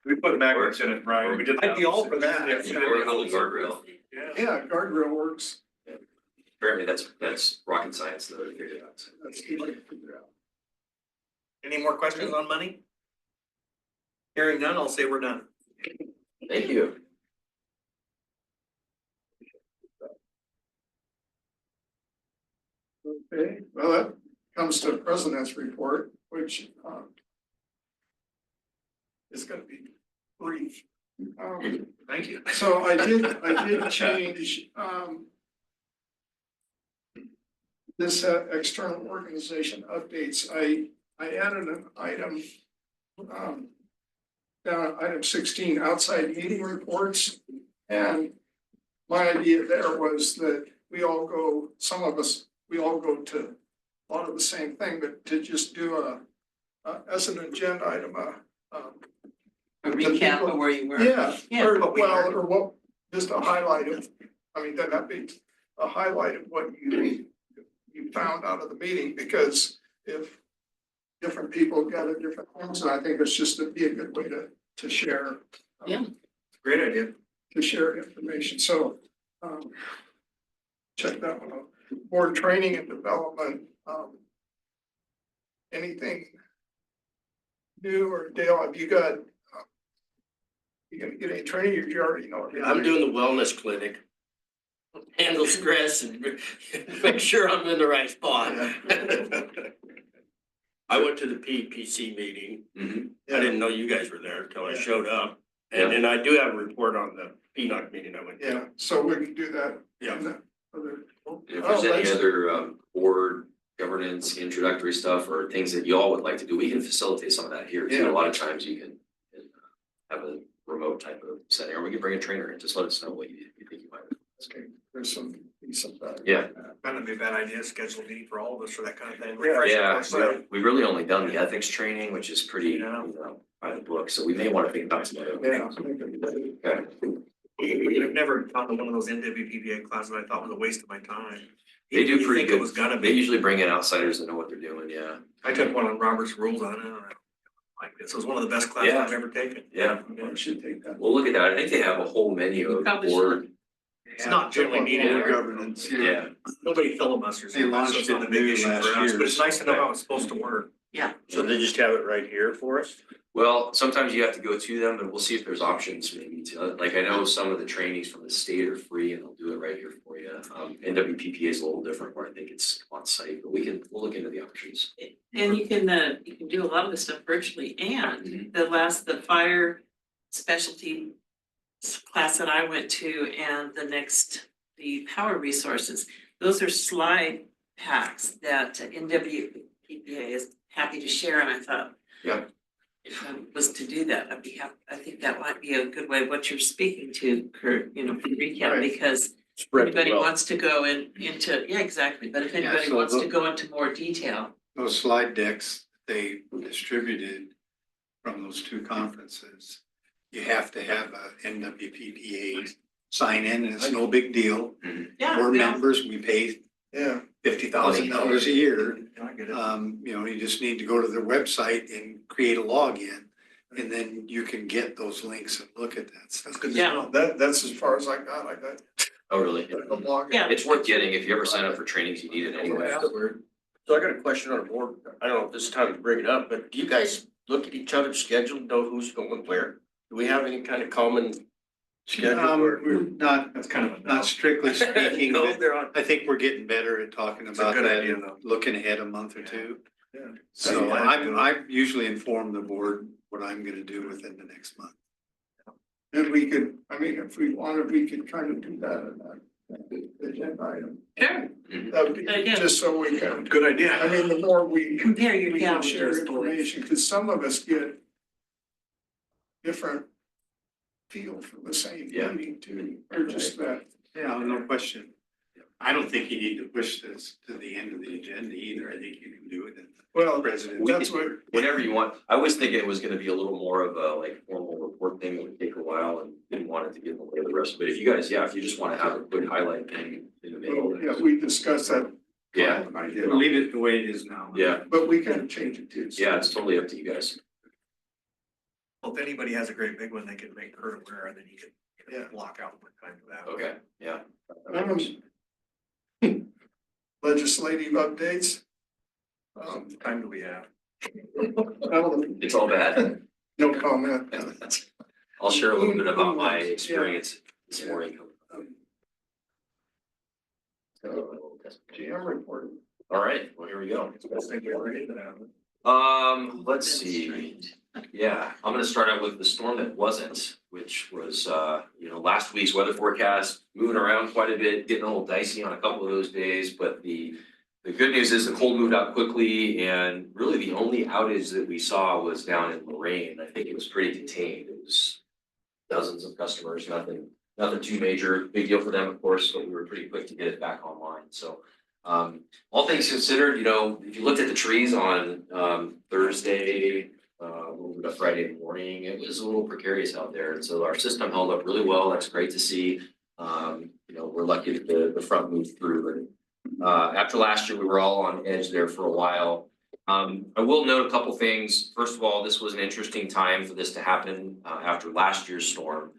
We put magnets in it, Brian. We did. I'd be all for that. Yeah. Or on the guardrail. Yeah, guardrail works. Apparently that's rocket science though, to figure it out. That's easy to figure out. Any more questions on money? Hearing none, I'll say we're done. Thank you. Okay, well, that comes to the president's report, which is gonna be brief. Thank you. So I did change this external organization updates. I added an item down at item 16, outside meeting reports. And my idea there was that we all go to a lot of the same thing, but to just do as an agenda item, A recap of where you were. yeah, Yeah. or well, or what, just a highlight of, I mean, doesn't that be a highlight of what you found out of the meeting, because if different people gather different things, and I think it's just to be a good way to share. Yeah. Great idea. To share information, so check that one out. Board training and development, anything new, or Dale, have you got you gonna get any training, or you already know? I'm doing the wellness clinic. Handle stress and make sure I'm in the right spot. I went to the PPC meeting. Mhm. I didn't know you guys were there until I showed up. And then I do have a report on the PNOC meeting I went to. Yeah, so we can do that. Yeah. in the other- If Oh, there's any that's- other board governance, introductory stuff or things that y'all would like to do, we can facilitate some of that here too. Yeah. A lot of times you can have a remote type of setting, or we can bring a trainer in, just let us know what you think you might. Okay, there's some. Yeah. That'd be a bad idea, schedule a meeting for all of us for that kind of thing. Yeah, we've really only done the ethics training, which is pretty, Yeah. by the book, so we may want to think about some other. Yeah. Okay. I've never gone to one of those NWPBA classes I thought was a waste of my time. They do You pretty think good. It was gonna They be. usually bring in outsiders that know what they're doing, yeah. I took one on Robert's Rules on it. Like, this was one of the best classes Yeah. I've ever taken. Yeah, We should take that. we'll look at that. I think they have a whole menu of Probably board, It's not generally needed. Board governance, yeah. Nobody filibusters. They launched so it's not it a big new issue last for us, year. but it's nice to know how it's supposed to work. So they just have it right here for us? Well, sometimes you have to go to them, but we'll see if there's options maybe to, like, I know some of the trainings from the state are free and they'll do it right here for you. NWPPA is a little different where I think it's on site, but we'll look into the options. And you can do a lot of this stuff virtually, and the fire specialty class that I went to and the power resources, those are slide packs that NWPPA is happy to share, and I thought. Yeah. If I was to do that, I'd be happy, I think that might be a good way, what you're speaking to, Kurt, for the recap, Right. because Spread the anybody wealth. wants to go into, yeah, exactly, but if anybody so wants the- to go into more detail. Those slide decks they distributed from those two conferences, you have to have a NWPPA sign in, and it's no big deal. Yeah, We're yeah. members, we pay Yeah, $50,000 a year. I get it. You just need to go to their website and create a login, and then you can get those links and look at that stuff. Yeah. that's as far as I got, Oh, really? the log. Yeah. It's worth getting. If you ever sign up for trainings, you need it anyway. So I got a question on the board. I don't know if this is time to bring it up, but do you guys look at each other's schedule, know who's going where? Do we have any kind of common schedule? or- We're not, That's kind of a. not strictly speaking, No, but they're on. I think we're getting better at talking It's a about good that, idea, and though. looking ahead a month or two. Yeah. So I usually inform the board what I'm gonna do within the next month. And we could, I mean, if we wanted, we could kind of do that in that agenda item. Sure, That would be, idea. just so we can, Good idea. I mean, the more we compare your we can share calendars, boys. information, because some of us get different feel for the same Yeah. meeting too, or just that. Yeah, no question. I don't think you need to push this to the end of the agenda either. I think you can do it in Well, President. that's what, Whenever you want. I was thinking it was gonna be a little more of a like formal report thing that would take a while and didn't want it to get in the way of the rest. But if you guys, if you just wanna have a quick highlight thing in the middle. yeah, we discussed that. Yeah, I did, Leave it the way it is now. yeah, but we can change it too. so- yeah, it's totally up to you guys. Well, if anybody has a great big one, they can make her aware, and then you can Yeah. block out more time for that. Okay, yeah. Legislative updates. What time do we have? It's all bad. No comment. I'll share a little bit about my experience this morning. GM report. All right, well, here we go. Thank you. Let's see. Yeah, I'm gonna start out with the storm that wasn't, which was, last week's weather forecast, moving around quite a bit, getting a little dicey on a couple of those days, but the good news is the cold moved out quickly, and really the only outage that we saw was down in Lorraine. I think it was pretty contained. It was dozens of customers, nothing too major, big deal for them, of course, but we were pretty quick to get it back online, so. All things considered, if you looked at the trees on Thursday, Friday morning, it was a little precarious out there, and so our system held up really well. That's great to see. We're lucky that the front moved through, but after last year, we were all on edge there for a while. I will note a couple things. First of all, this was an interesting time for this to happen after last year's storm.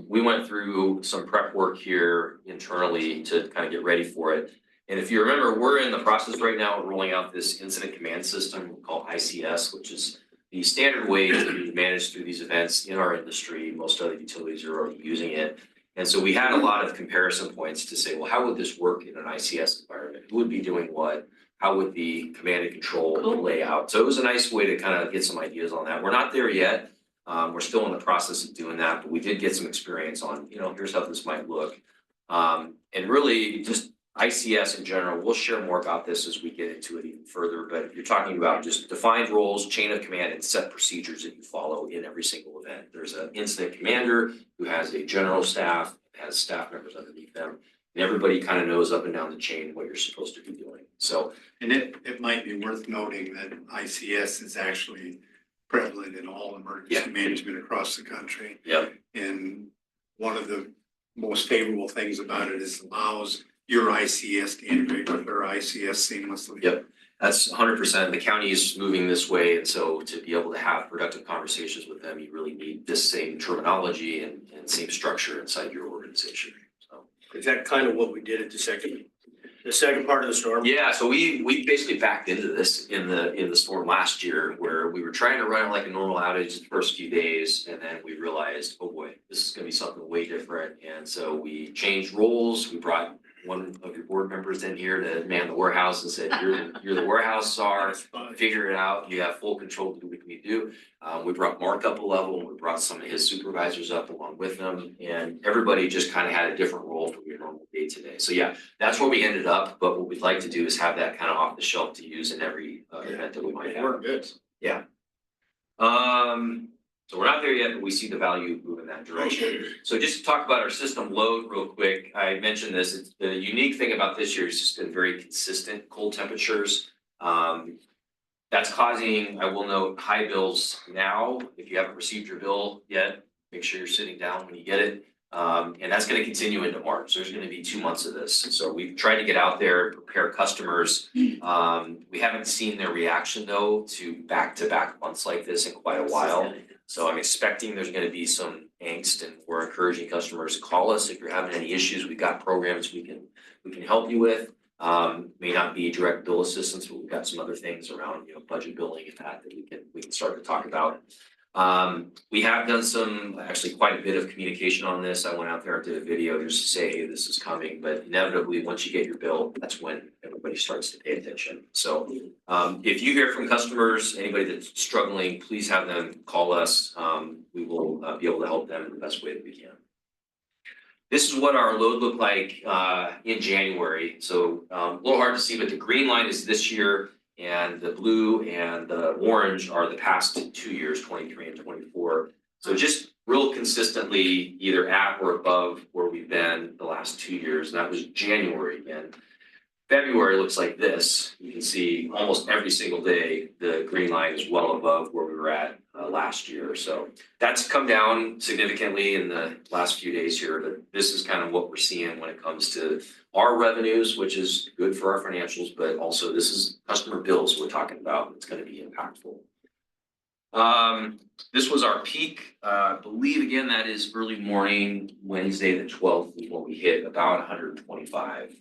We went through some prep work here internally to kind of get ready for it. And if you remember, we're in the process right now of rolling out this incident command system called ICS, which is the standard way to manage through these events in our industry. Most other utilities are already using it. And so we had a lot of comparison points to say, well, how would this work in an ICS environment? Who would be doing what? How would the command and control lay out? So it was a nice way to kind of get some ideas on that. We're not there yet. We're still in the process of doing that, but we did get some experience on, here's how this might look. And really just ICS in general, we'll share more about this as we get into it even further, but you're talking about just defined roles, chain of command, and set procedures that you follow in every single event. There's an incident commander who has a general staff, has staff members underneath them, and everybody kind of knows up and down the chain what you're supposed to be doing. So, And it might be worth noting that ICS is actually prevalent in all emergency management across the country. Yep. And one of the most favorable things about it is allows your ICS to integrate with their ICS seamlessly. Yep. That's 100%. The county is moving this way, and so to be able to have productive conversations with them, you really need this same terminology and same structure inside your organization. So Is that kind of what we did at the second The second part of the storm? Yeah, so we basically backed into this in the storm last year where we were trying to run it like a normal outage the first few days, and then we realized, oh boy, this is gonna be something way different. And so we changed roles. We brought one of your board members in here to man the warehouse and said, you're the warehouse czar, figure it out. You have full control to do what we do. We brought Mark up a level, and we brought some of his supervisors up along with them, and everybody just kind of had a different role for your normal day today. So yeah, that's where we ended up, but what we'd like to do is have that kind of off the shelf to use in every event that we might have. We're good. Yeah. So we're not there yet, but we see the value move in that direction. So just to talk about our system load real quick, I mentioned this, it's the unique thing about this year has just been very consistent cold temperatures. That's causing, I will note, high bills now. If you haven't received your bill yet, make sure you're sitting down when you get it. And that's gonna continue into March. There's gonna be 2 months of this. So we've tried to get out there and prepare customers. We haven't seen their reaction though to back-to-back months like this in quite a while. So I'm expecting there's gonna be some angst, and we're encouraging customers to call us if you're having any issues. We've got programs we can help you with. May not be direct bill assistance, but we've got some other things around, budget billing and that we can start to talk about. We have done actually quite a bit of communication on this. I went out there and did a video just to say, hey, this is coming, but inevitably, once you get your bill, that's when everybody starts to pay attention. So, if you hear from customers, anybody that's struggling, please have them call us. We will be able to help them in the best way that we can. This is what our load looked like in January. So a little hard to see, but the green line is this year, and the blue and the orange are the past 2 years, 23 and 24. So just real consistently either at or above where we've been the last 2 years. And that was January again. February looks like this. You can see almost every single day, the green line is well above where we were at last year. So that's come down significantly in the last few days here, but this is kind of what we're seeing when it comes to our revenues, which is good for our financials, but also this is customer bills we're talking about. It's going to be impactful. This was our peak. I believe again, that is early morning, Wednesday, the 12th, is when we hit about 125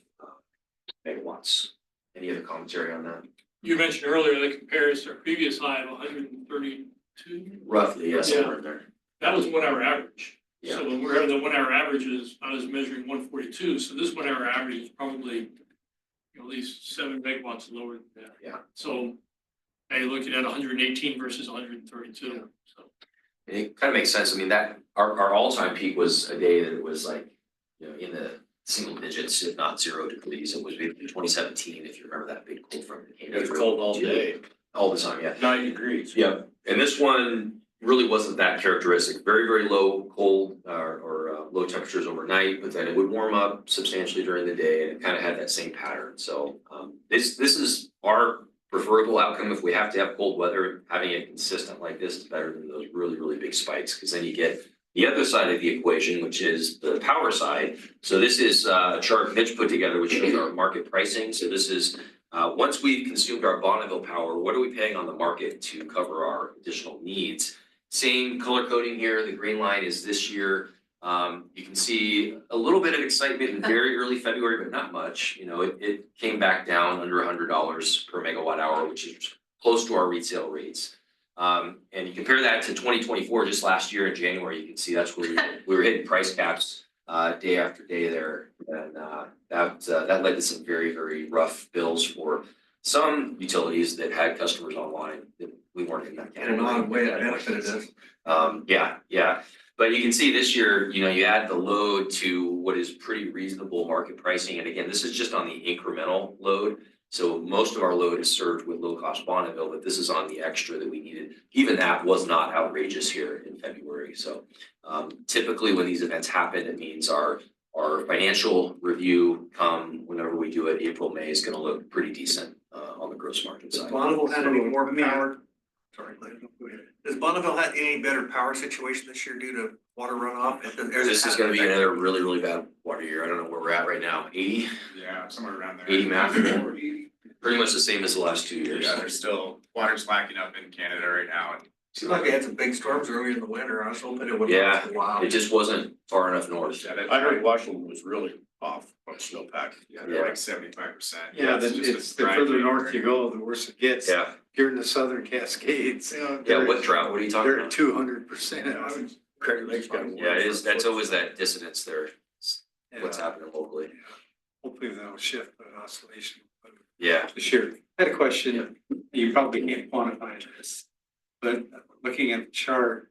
megawatts. Any other commentary on that? You mentioned earlier that compares to our previous high of 132. Roughly, yes, Yeah. somewhere in there. That was 1 hour average. Yeah. So when we're having the 1 hour averages, I was measuring 142, so this 1 hour average is probably at least 7 megawatts lower than that. Yeah. So now you're looking at 118 versus 132, so. It kind of makes sense. I mean, that our all-time peak was a day that it was like, in the single digits, if not 0 degrees. It was in 2017, if you remember that big cold front. It was cold all day, All the time, yeah. 9 degrees. Yeah, and this one really wasn't that characteristic. Very, very low cold or low temperatures overnight, but then it would warm up substantially during the day, and it kind of had that same pattern. So this is our preferable outcome. If we have to have cold weather, having it consistent like this is better than those really, really big spikes, because then you get the other side of the equation, which is the power side. So this is a chart Mitch put together, which shows our market pricing. So this is once we've consumed our Bonneville power, what are we paying on the market to cover our additional needs? Same color coding here. The green line is this year. You can see a little bit of excitement in very early February, but not much. It came back down under $100 per megawatt hour, which is close to our retail rates. And you compare that to 2024, just last year in January, you can see that's where we were hitting price caps day after day there. And that led to some very, very rough bills for some utilities that had customers online that we weren't in that category. In an odd way, it benefited us. Yeah. But you can see this year, you add the load to what is pretty reasonable market pricing. And again, this is just on the incremental load. So most of our load is served with low cost Bonneville, but this is on the extra that we needed. Even that was not outrageous here in February. So typically when these events happen, it means our financial review whenever we do it, April, May is going to look pretty decent on the gross margin Does side. Bonneville have any more power? Sorry, go ahead. Does Bonneville have any better power situation this year due to water runoff? This is going to be another really, really bad water year. I don't know where we're at right now. 80? Yeah, somewhere around there. 80 max. Pretty much the same as the last 2 years. Yeah, there's still water's lacking up in Canada right now. Seemed like they had some big storms early in the winter. I was hoping it would Yeah, last a while. It just wasn't far enough north. Yeah, I heard Washington was really off. snowpack, yeah, Yeah. they're like 75%. Yeah, it's just a it's the dry further north you January. go, the worse it gets. Yeah, Here in the southern Cascades. yeah, what drought, what are you talking They're about? at 200%. Crater Lake's got. Yeah, it is, that's always that dissonance there, what's Yeah. happening locally. Hopefully that'll shift the oscillation. Yeah, Sure. I had a question. You probably can't quantify this, but looking at the chart,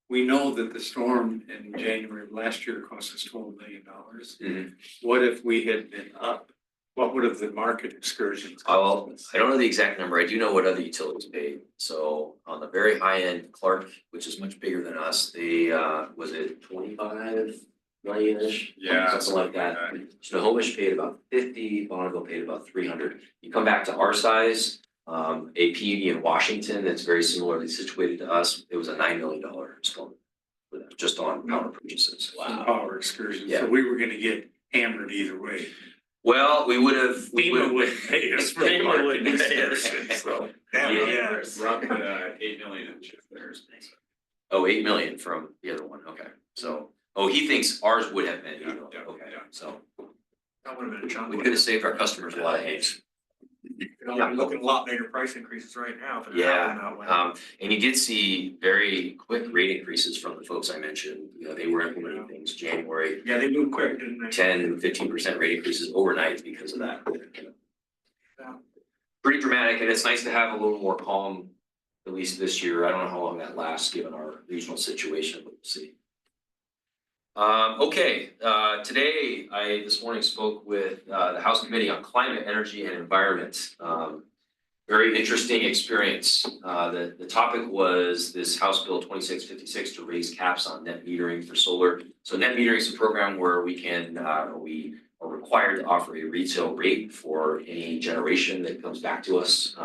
we know that the storm in January of last year cost us $12 million. Mhm. What if we had been up? What would have the market excursions? Well, cost us? I don't know the exact number, I do know what other utilities paid, so on the very high end, Clark, which is much bigger than us, they, was it 25 million-ish? Yeah, Something like that. Snohomish paid about 50, Bonneville paid about 300. You come back to our size, a PUD in Washington that's very similarly situated to us, it was a $9 million storm. Just on power purchases. Some power excursions, Yeah. so we were gonna get hammered either way. Well, we would have. FEMA wouldn't pay us for FEMA power wouldn't pay us. excursions, so. Yeah. Roughly 8 million in shift there. Oh, 8 million from the other one, okay, so, oh, he thinks ours would have been 8 million, Yeah, okay, yeah. so. That would have been a chunk. We could have saved our customers a lot of eggs. We're looking at a lot bigger price increases right now if it happened that way. And you did see very quick rate increases from the folks I mentioned, you know, they were implementing things January, Yeah, they moved quick, didn't they? 10-15% rate increases overnight because of that. Pretty dramatic, and it's nice to have a little more calm, at least this year, I don't know how long that lasts, given our regional situation, but we'll see. Okay, today, this morning spoke with, the House Committee on Climate, Energy and Environment. Very interesting experience. The topic was this House Bill 2656 to raise caps on net metering for solar. So net metering is a program where we are required to offer a retail rate for any generation that comes back to us,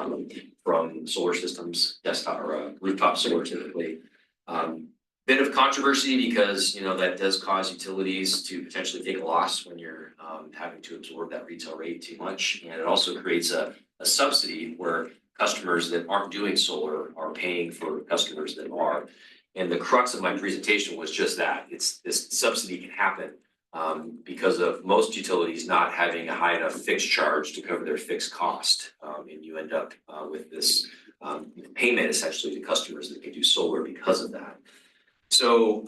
from solar systems, desktop or rooftop solar typically. Bit of controversy because, you know, that does cause utilities to potentially take a loss when you're having to absorb that retail rate too much. And it also creates a subsidy where customers that aren't doing solar are paying for customers that are. And the crux of my presentation was just that. It's this subsidy can happen because of most utilities not having a high enough fixed charge to cover their fixed cost. And you end up with this payment essentially to customers that can do solar because of that. So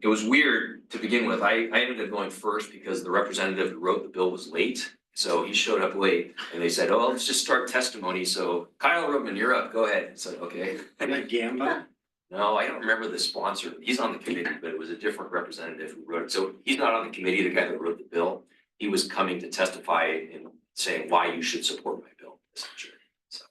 it was weird to begin with. I ended up going first because the representative who wrote the bill was late. So he showed up late and they said, oh, let's just start testimony. So Kyle Rubman, you're up, go ahead. I said, okay. Like Gamba? No, I don't remember the sponsor. He's on the committee, but it was a different representative who wrote it. So he's not on the committee, the guy that wrote the bill. He was coming to testify and saying why you should support my bill, essentially. So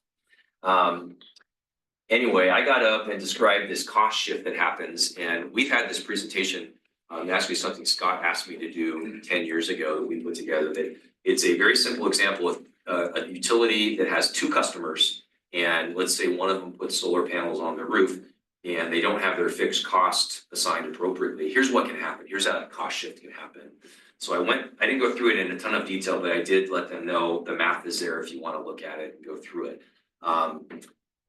anyway, I got up and described this cost shift that happens, and we've had this presentation. Actually, something Scott asked me to do 10 years ago that we put together. That it's a very simple example of a utility that has two customers, and let's say one of them puts solar panels on their roof, and they don't have their fixed cost assigned appropriately. Here's what can happen. Here's how that cost shift can happen. So I didn't go through it in a ton of detail, but I did let them know the math is there if you want to look at it and go through it.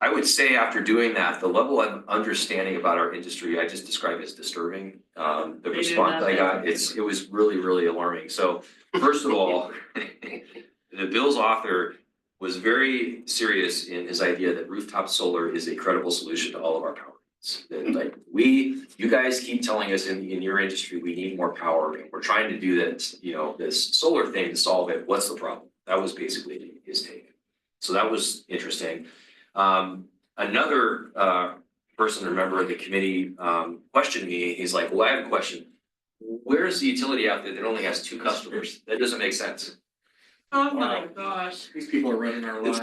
I would say after doing that, the level of understanding about our industry, I just describe as disturbing. The do response I got, it was really, really alarming. So first of all, the bill's author was very serious in his idea that rooftop solar is a credible solution to all of our power needs. That like you guys keep telling us in your industry, we need more power and we're trying to do this, you know, this solar thing to solve it. What's the problem? That was basically his take. So that was interesting. Another person, a member of the committee, questioned me. He's like, well, I have a question. Where's the utility out there that only has two customers? That doesn't make sense. Oh my gosh. These people are running our lives.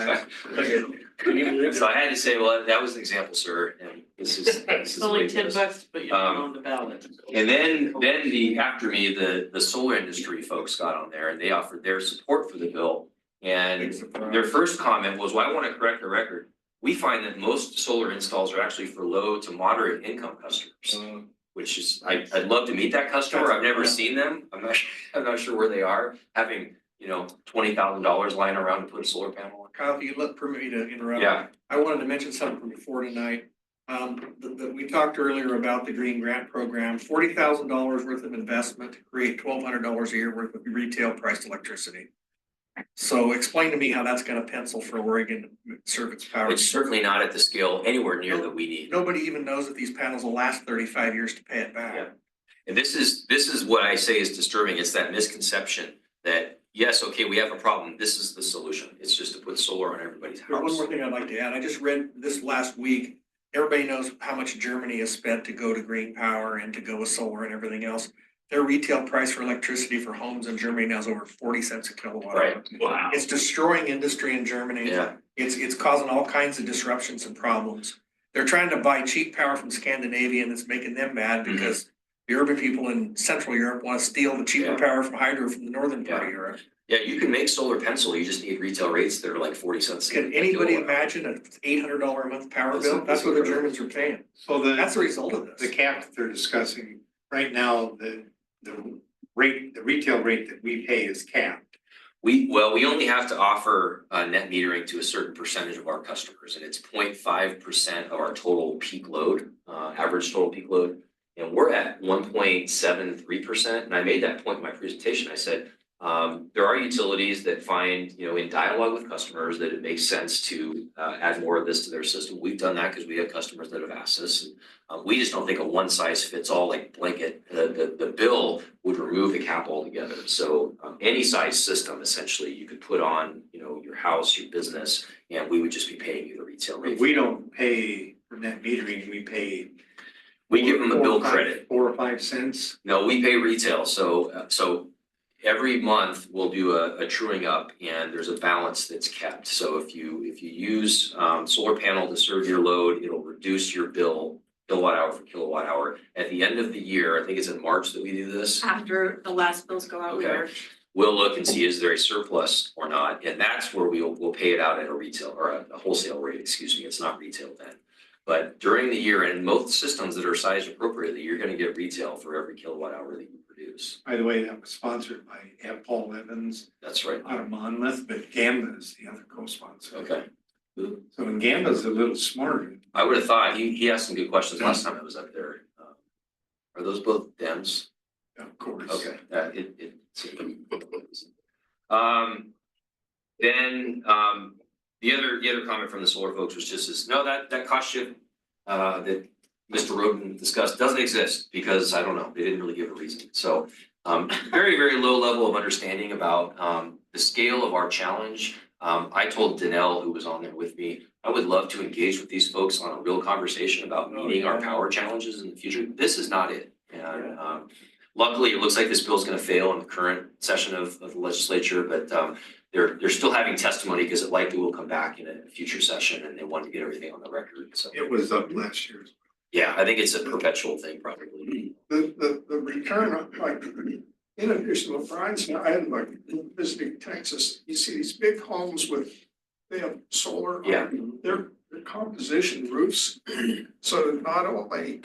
So I had to say, well, that was an example, sir, and this is. It's only $10 to put your name on the ballot. And then after me, the solar industry folks got on there and they offered their support for the bill. And their first comment was, well, I want to correct the record. We find that most solar installs are actually for low to moderate income customers, which is, I'd love to meet that customer. I've never seen them. I'm not sure where they are, having, you know, $20,000 lying around to put a solar panel on. Kyle, if you permit me to interrupt. Yeah. I wanted to mention something from before tonight. We talked earlier about the Green Grant Program, $40,000 worth of investment to create $1,200 a year worth of retail priced electricity. So explain to me how that's gonna pencil for Oregon to serve its power. It's certainly not at the scale anywhere near that we need. Nobody even knows that these panels will last 35 years to pay it back. Yeah. And this is what I say is disturbing. It's that misconception that, yes, okay, we have a problem. This is the solution. It's just to put solar on everybody's There's one house. more thing I'd like to add. I just read this last week. Everybody knows how much Germany has spent to go to green power and to go with solar and everything else. Their retail price for electricity for homes in Germany now is over 40 cents a kilowatt hour. Right. Wow. It's destroying industry in Germany. Yeah. It's causing all kinds of disruptions and problems. They're trying to buy cheap power from Scandinavia and it's making them mad Mhm. because the urban people in Central Europe want to steal the cheaper Yeah. power from hydro from the northern part of Yeah. Europe. Yeah, you can make solar pencil. You just need retail rates that are like 40 cents. Can anybody imagine an $800 a month power bill? That's what the Germans are paying. So That's the result of the this. cap that they're discussing, right now, the rate, the retail rate that we pay is capped. We only have to offer net metering to a certain percentage of our customers, and it's 0.5% of our total peak load, average total peak load. And we're at 1.73%, and I made that point in my presentation. I said, there are utilities that find, in dialogue with customers that it makes sense to add more of this to their system. We've done that because we have customers that have asked us. We just don't think a one size fits all like blanket. The bill would remove the cap altogether. So any size system essentially you could put on, your house, your business, and we would just be paying you the retail rate. We don't pay for net metering, we pay. We give them a bill 4 or 5 credit. 4 or 5 cents. No, we pay retail, so every month we'll do a truing up and there's a balance that's kept. So if you use solar panel to serve your load, it'll reduce your bill kilowatt hour for kilowatt hour. At the end of the year, I think it's in March that we do this. After the last bills go out, we Okay. were, We'll look and see is there a surplus or not, and that's where we'll pay it out at a retail or a wholesale rate, excuse me, it's not retail then. But during the year, and most systems that are sized appropriately, you're gonna get retail for every kilowatt hour that you produce. By the way, that was sponsored by Paul Evans That's right. out of Monmouth, but Gamba is the other co-sponsor. Okay. So and Gamba's a little smarter. I would have thought, he asked some good questions last time I was up there. Are those both Dems? Of course. Okay, it. Then, the other comment from the solar folks was just this, no, that cost shift, that Mr. Roden discussed doesn't exist because I don't know, they didn't really give a reason. So, very, very low level of understanding about, the scale of our challenge. I told Danelle, who was on there with me, I would love to engage with these folks on a real conversation about meeting our power challenges in the future. This is not it. And, luckily, it looks like this bill is going to fail in the current session of the legislature, but they're still having testimony because it likely will come back in a future session and they want to get everything on the record. So, It was up last year. yeah, I think it's a perpetual thing probably. The return on, like, in addition to what Brian said, I had like visiting Texas, you see these big homes with, they have solar. Yeah. They're composition roofs, so not only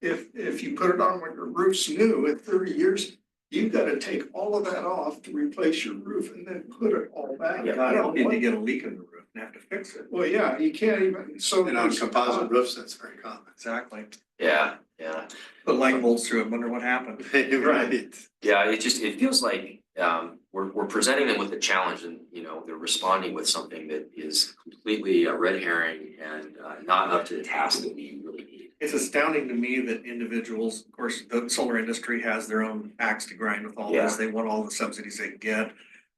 if you put it on when your roof's new at 30 years, you've got to take all of that off to replace your roof and then put it all back. God, I I don't don't know need to what- get a leak in the roof and have to fix it. Well, yeah, you can't even, so. And on composite roofs, that's very common. Exactly. Yeah. Put light bulbs through it, wonder what happened. Right. Yeah, it feels like we're presenting them with a challenge and, they're responding with something that is completely a red herring and not up to the task that we really need. It's astounding to me that individuals, of course, the solar industry has their own axe to grind with all this. Yeah. They want all the subsidies they can get.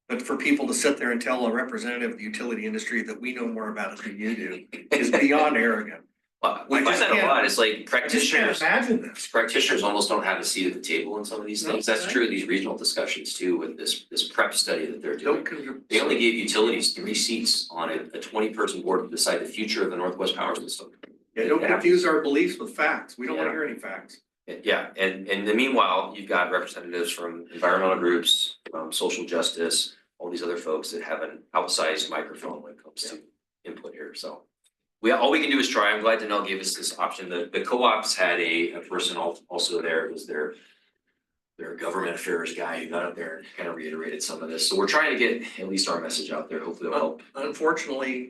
But for people to sit there and tell a representative of the utility industry that we know more about it than you do is beyond arrogant. Well, we I find just that a can't- lot. It's like I just can't practitioners. imagine this. Practitioners almost don't have a seat at the table in some of these things. That's true of these regional discussions too, with this prep study that they're doing. They only gave utilities 3 seats on a 20-person board to decide the future of the Northwest Power System. Yeah, don't confuse our beliefs with facts. We don't want to Yeah. hear any facts. Yeah, and in the meanwhile, you've got representatives from environmental groups, social justice, all these other folks that have an outsized microphone when it comes to input here, so. All we can do is try. I'm glad Danelle gave us this option. The co-ops had a person also there, it was their government affairs guy who got up there and kind of reiterated some of this. So we're trying to get at least our message out there. Hopefully it'll help. Unfortunately,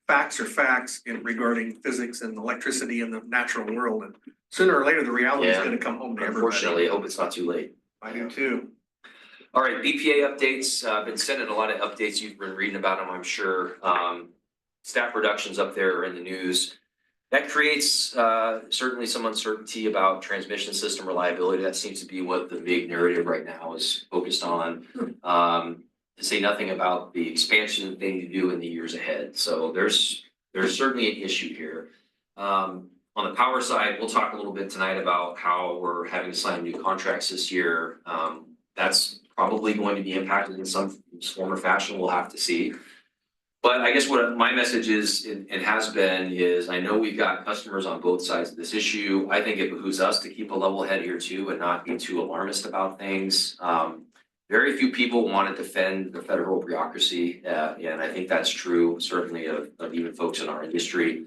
facts are facts in regarding physics and electricity in the natural world, and sooner or later, the reality is Yeah. gonna come home to everybody. Unfortunately, I hope it's not too late. I do too. All right, BPA updates, been sending a lot of updates, you've been reading about them, I'm sure. Staff reductions up there are in the news. That creates certainly some uncertainty about transmission system reliability. That seems to be what the big narrative right now is focused on. To say nothing about the expansion they need to do in the years ahead. So there's certainly an issue here. On the power side, we'll talk a little bit tonight about how we're having to sign new contracts this year. That's probably going to be impacted in some form or fashion. We'll have to see. But I guess what my message is and has been is I know we've got customers on both sides of this issue. I think it behooves us to keep a level head here too and not be too alarmist about things. Very few people want to defend the federal bureaucracy, and I think that's true certainly of even folks in our industry.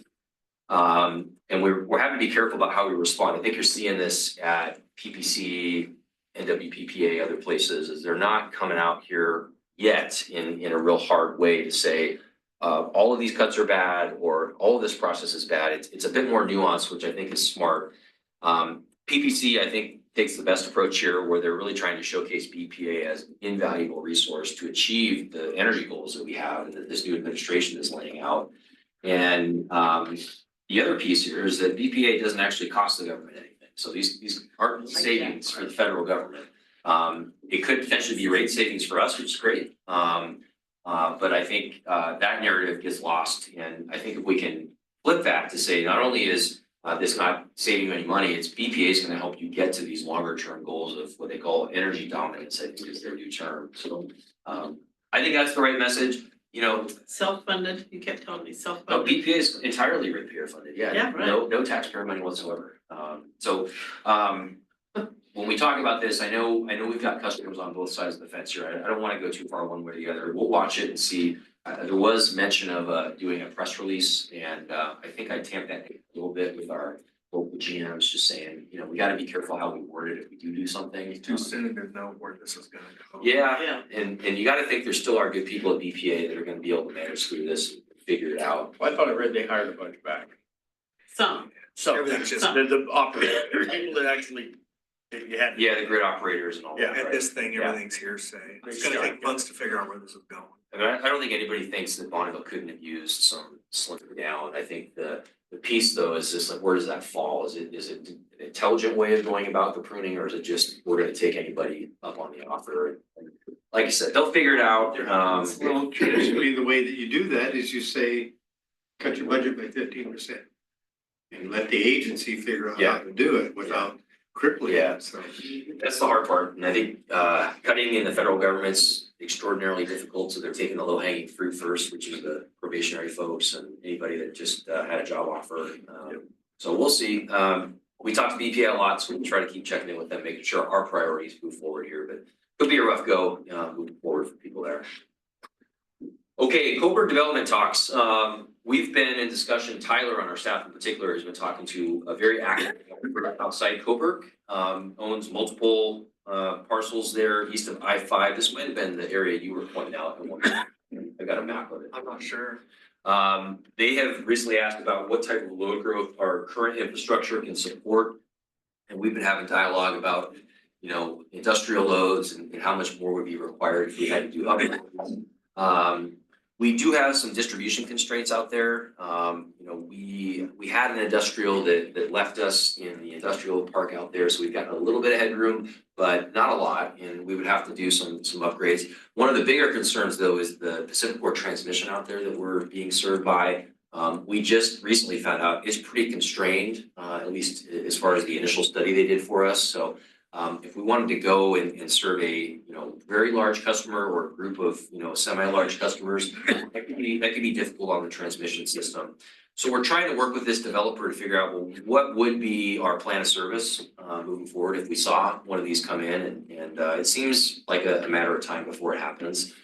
And we're having to be careful about how we respond. I think you're seeing this at PPC, NWPPA, other places, is they're not coming out here yet in a real hard way to say all of these cuts are bad or all of this process is bad. It's a bit more nuanced, which I think is smart. PPC, I think, takes the best approach here where they're really trying to showcase BPA as an invaluable resource to achieve the energy goals that we have and that this new administration is laying out. And the other piece here is that BPA doesn't actually cost the government anything. So these aren't savings for the federal government. It could potentially be rate savings for us, which is great. But I think that narrative gets lost. And I think if we can flip that to say, not only is this not saving any money, it's BPA is going to help you get to these longer term goals of what they call energy dominance, I think is their new term. So I think that's the right message. You know, Self-funded, you kept telling me no, self-funded. BPA is entirely ratepayer funded, yeah. Yeah, right. No taxpayer money whatsoever. When we talk about this, I know we've got customers on both sides of the fence here. I don't want to go too far one way or the other. We'll watch it and see. There was mention of doing a press release, and I think I tamped that a little bit with our local GMs, just saying, you know, we got to be careful how we word it if we do something. Too soon to know where this is gonna go. Yeah, and you got to think there still are good people at BPA that are going to be able to manage through this and figure it out. I thought I read they hired a bunch back. Some, So, Everything's just- the operator, people that actually, you had. Yeah, the grid operators and all Yeah, that. at right? this thing, Yeah. everything's hearsay. It's gonna take months to figure out where this is going. I mean, I don't think anybody thinks that Bonneville couldn't have used some slimming down. I think the piece though is just like, where does that fall? Is it an intelligent way of going about the pruning, or is it just, we're gonna take anybody up on the offer? And like I said, they'll figure it out. Well, traditionally, the way that you do that is you say, cut your budget by 15%. And let the agency figure out how to do it without crippling Yeah. it, so. That's the hard part, and I think cutting in the federal government's extraordinarily difficult, so they're taking the low hanging fruit first, which is the probationary folks and anybody that just had a job offer. So we'll see. We talk to BPA a lot, so we'll try to keep checking in with them, making sure our priorities move forward here, but could be a rough go moving forward for people there. Okay, Coburg development talks. We've been in discussion, Tyler on our staff in particular has been talking to a very active developer outside Coburg. Owns multiple parcels there east of I-5. This might have been the area you were pointing out. I got a map of it. I'm not sure. They have recently asked about what type of load growth our current infrastructure can support. And we've been having dialogue about, you know, industrial loads and how much more would be required if we had to do upgrades. We do have some distribution constraints out there. You know, we had an industrial that left us in the industrial park out there, so we've got a little bit of headroom, but not a lot, and we would have to do some upgrades. One of the bigger concerns though is the PacifiCorp transmission out there that we're being served by. We just recently found out it's pretty constrained, at least as far as the initial study they did for us. So if we wanted to go and serve a, you know, very large customer or a group of, you know, semi-large customers, that could be difficult on the transmission system. So we're trying to work with this developer to figure out, well, what would be our plan of service moving forward if we saw one of these come in, and it seems like a matter of time before it happens.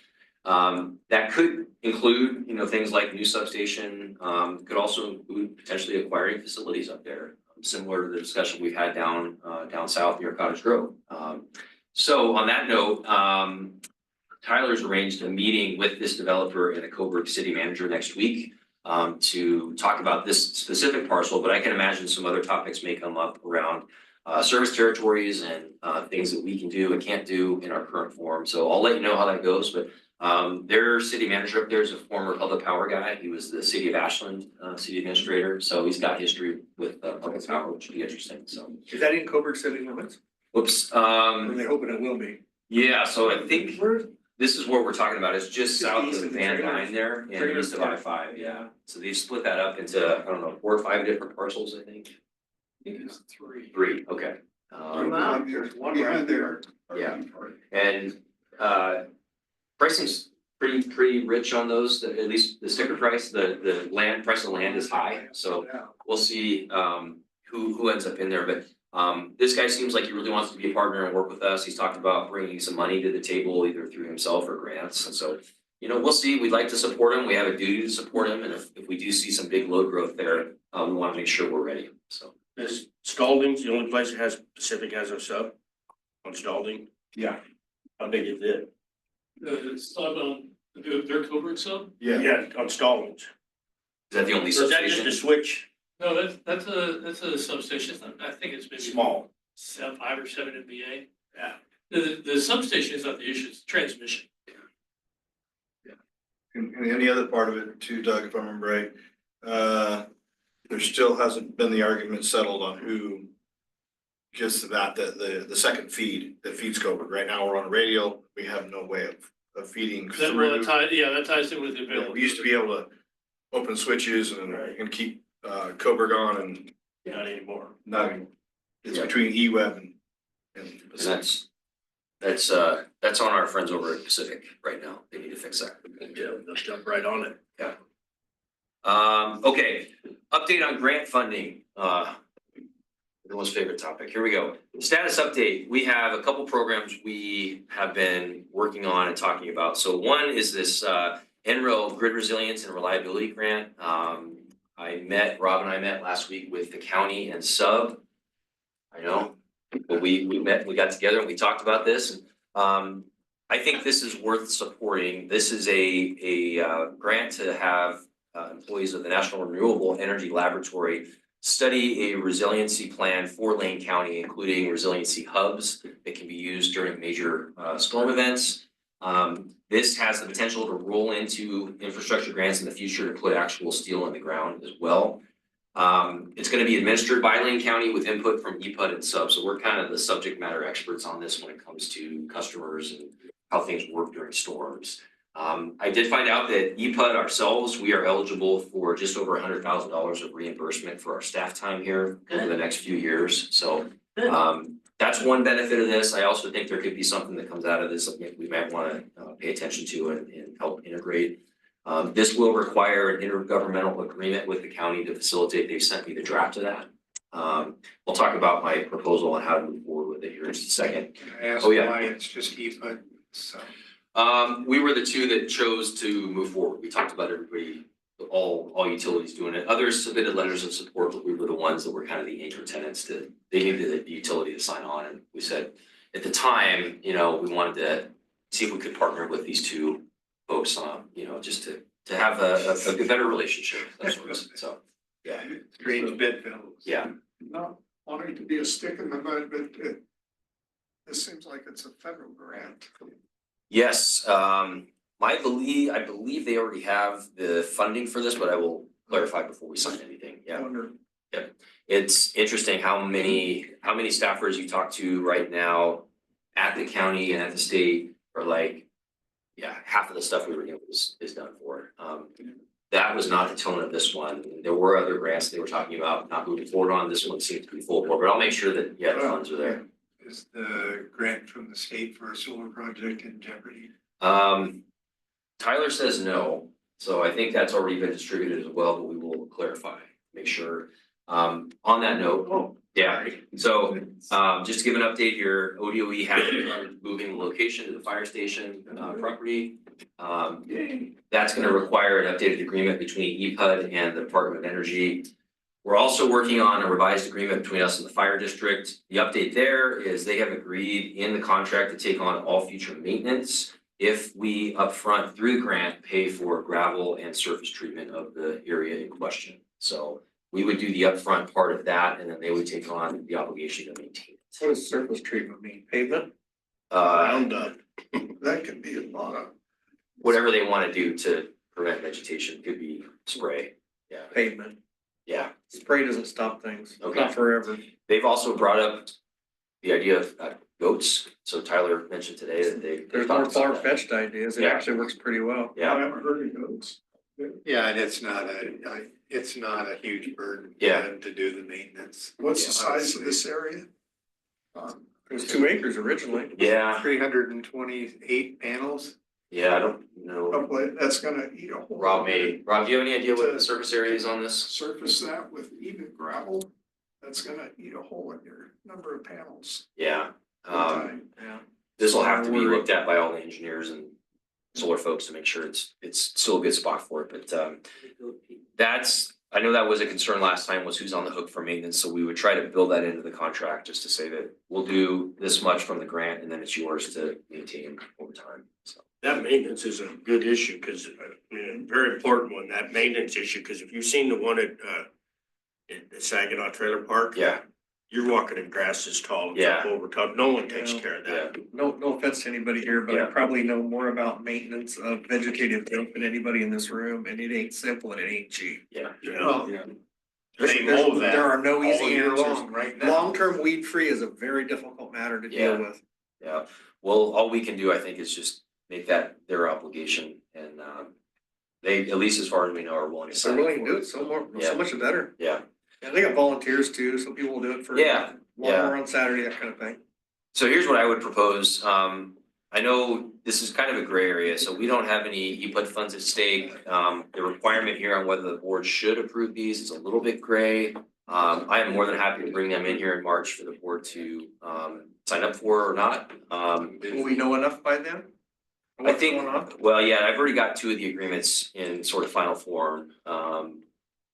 That could include, you know, things like new substation, could also include potentially acquiring facilities up there, similar to the discussion we've had down south near Cottage Grove. So on that note, Tyler's arranged a meeting with this developer and a Coburg city manager next week. to talk about this specific parcel, but I can imagine some other topics may come up around service territories and things that we can do and can't do in our current form. So I'll let you know how that goes, but their city manager up there is a former public power guy. He was the city of Ashland city administrator, so he's got history with public power, which would be interesting. So, Is that in Coburg city limits? whoops, Or they hoping it will be? yeah, so I think this is what we're talking about. It's just south east of of the Van trailer. Dyne there and Trailer east of park. I-5, yeah. So they've split that up into, I don't know, 4 or 5 different parcels, I think. I think it's 3. 3, okay. There's one right there. Yeah. And pricing's pretty rich on those, at least the sticker price, the land, price of land is high, so we'll see who ends up in there, but this guy seems like he really wants to be a partner and work with us. He's talked about bringing some money to the table, either through himself or grants, and so, you know, we'll see. We'd like to support him. We have a duty to support him, and if we do see some big load growth there, we want to make sure we're ready, so. Is Spalding's the only place that has Pacific has a sub on Spalding? Yeah. How big is it? The sub on, their Coburg sub? Yeah, on Spalding's. Is that the only Or is that just substation? a switch? No, that's a substation. I think it's maybe Small. 5 or 7 MVA. Yeah. The substation is not the issue, it's the transmission. And the other part of it too, Doug, if I remember right, there still hasn't been the argument settled on who gets the second feed that feeds Coburg. Right now, we're on a radial, we have no way of feeding That, well, through. that ties in with the Yeah, available. we used to be able to open switches and keep Coburg on and Not anymore. not, it's between E-Web and. And that's on our friends over at Pacific right now. They need to fix that. Yeah, they'll jump right on it. Okay, update on grant funding, everyone's favorite topic, here we go. Status update, we have a couple programs we have been working on and talking about. So one is this NREL Grid Resilience and Reliability Grant. Rob and I met last week with the county and sub. I know, but we got together and we talked about this. I think this is worth supporting. This is a grant to have employees of the National Renewable Energy Laboratory study a resiliency plan for Lane County, including resiliency hubs that can be used during major storm events. This has the potential to roll into infrastructure grants in the future to put actual steel in the ground as well. It's going to be administered by Lane County with input from EPUD and sub, so we're kind of the subject matter experts on this when it comes to customers and how things work during storms. I did find out that EPUD ourselves, we are eligible for just over $100,000 of reimbursement for our staff time here over the next few years. So that's one benefit of this. I also think there could be something that comes out of this that we might want to pay attention to and help integrate. This will require an intergovernmental agreement with the county to facilitate. They've sent me the draft of that. We'll talk about my proposal on how to move forward with it here in just a second. Can I ask Oh, yeah. why it's just EPUD? So. We were the two that chose to move forward. We talked about everybody, all utilities doing it. Others submitted letters of support, but we were the ones that were kind of the anchor tenants they needed the utility to sign on. And we said, at the time, we wanted to see if we could partner with these two folks, just to have a better relationship. That's what it is. So, yeah. Strange bedfellows. Yeah. Not wanting to be a stick in the mud, but this seems like it's a federal grant. Yes, I believe they already have the funding for this, but I will clarify before we sign anything, yeah. It's interesting how many staffers you talk to right now at the county and at the state are like, yeah, half of the stuff we were doing is done for. That was not the tone of this one. There were other grants they were talking about not moving forward on. This one seems to be full board, but I'll make sure that, the funds are there. Is the grant from the state for a solar project in jeopardy? Tyler says no, so I think that's already been distributed as well, but we will clarify, make sure. On that note, yeah, so just to give an update here, ODOE has been moving the location to the fire station property. That's gonna require an updated agreement between EPUD and the Department of Energy. We're also working on a revised agreement between us and the fire district. The update there is they have agreed in the contract to take on all future maintenance. if we upfront through the grant pay for gravel and surface treatment of the area in question. So we would do the upfront part of that, and then they would take on the obligation to maintain What it. does surface treatment mean? Pavement? Uh, That could be a lot of, whatever they want to do to prevent vegetation, could be spray, yeah, Pavement. yeah. Spray doesn't stop things, Okay. not forever. They've also brought up the idea of goats, so Tyler mentioned today that they. There's more thought about that. far-fetched ideas. It Yeah. actually works pretty well. I Yeah, haven't heard of goats. Yeah, and it's not a huge burden for Yeah. them to do the maintenance. What's the size of this area? It was 2 acres originally. yeah, 328 panels. yeah, I don't know. Probably, that's gonna eat a hole. Rob, do you have any idea what the surface area is on this? Surface that with even gravel, that's gonna eat a hole in your number of panels. Yeah, Yeah. this will have to be looked at by all the engineers and solar folks to make sure it's still a good spot for it, but that's, I know that was a concern last time, was who's on the hook for maintenance, so we would try to build that into the contract, just to say that we'll do this much from the grant and then it's yours to maintain over time, so. That maintenance is a good issue, cause very important one, that maintenance issue, cause if you've seen the one at Saginaw Trailer Park. Yeah, You're walking in grass this tall, it's up Yeah. over top, no one takes Yeah. care of yeah, that. No offense to anybody here, but I Yeah. probably know more about maintenance of vegetative growth than anybody in this room, and it ain't simple and it ain't cheap. yeah, Well, yeah. they mow that There are no easy all year answers. long right now. Long-term weed-free is a very difficult matter to deal Yeah. with. Yeah, well, all we can do, I think, is just make that their obligation and they, at least as far as we know, are willing to If they're sign willing up to for do it, so Yeah. much the better. Yeah, And they got volunteers too, so people will do it for. Yeah, yeah. Lawnmower on Saturday, that kind of thing. so here's what I would propose, I know this is kind of a gray area, so we don't have any EPUD funds at stake. The requirement here on whether the board should approve these is a little bit gray. I am more than happy to bring them in here in March for the board to sign up for or not. Will we know enough by then? I What's think, going on? well, yeah, I've already got 2 of the agreements in sort of final form.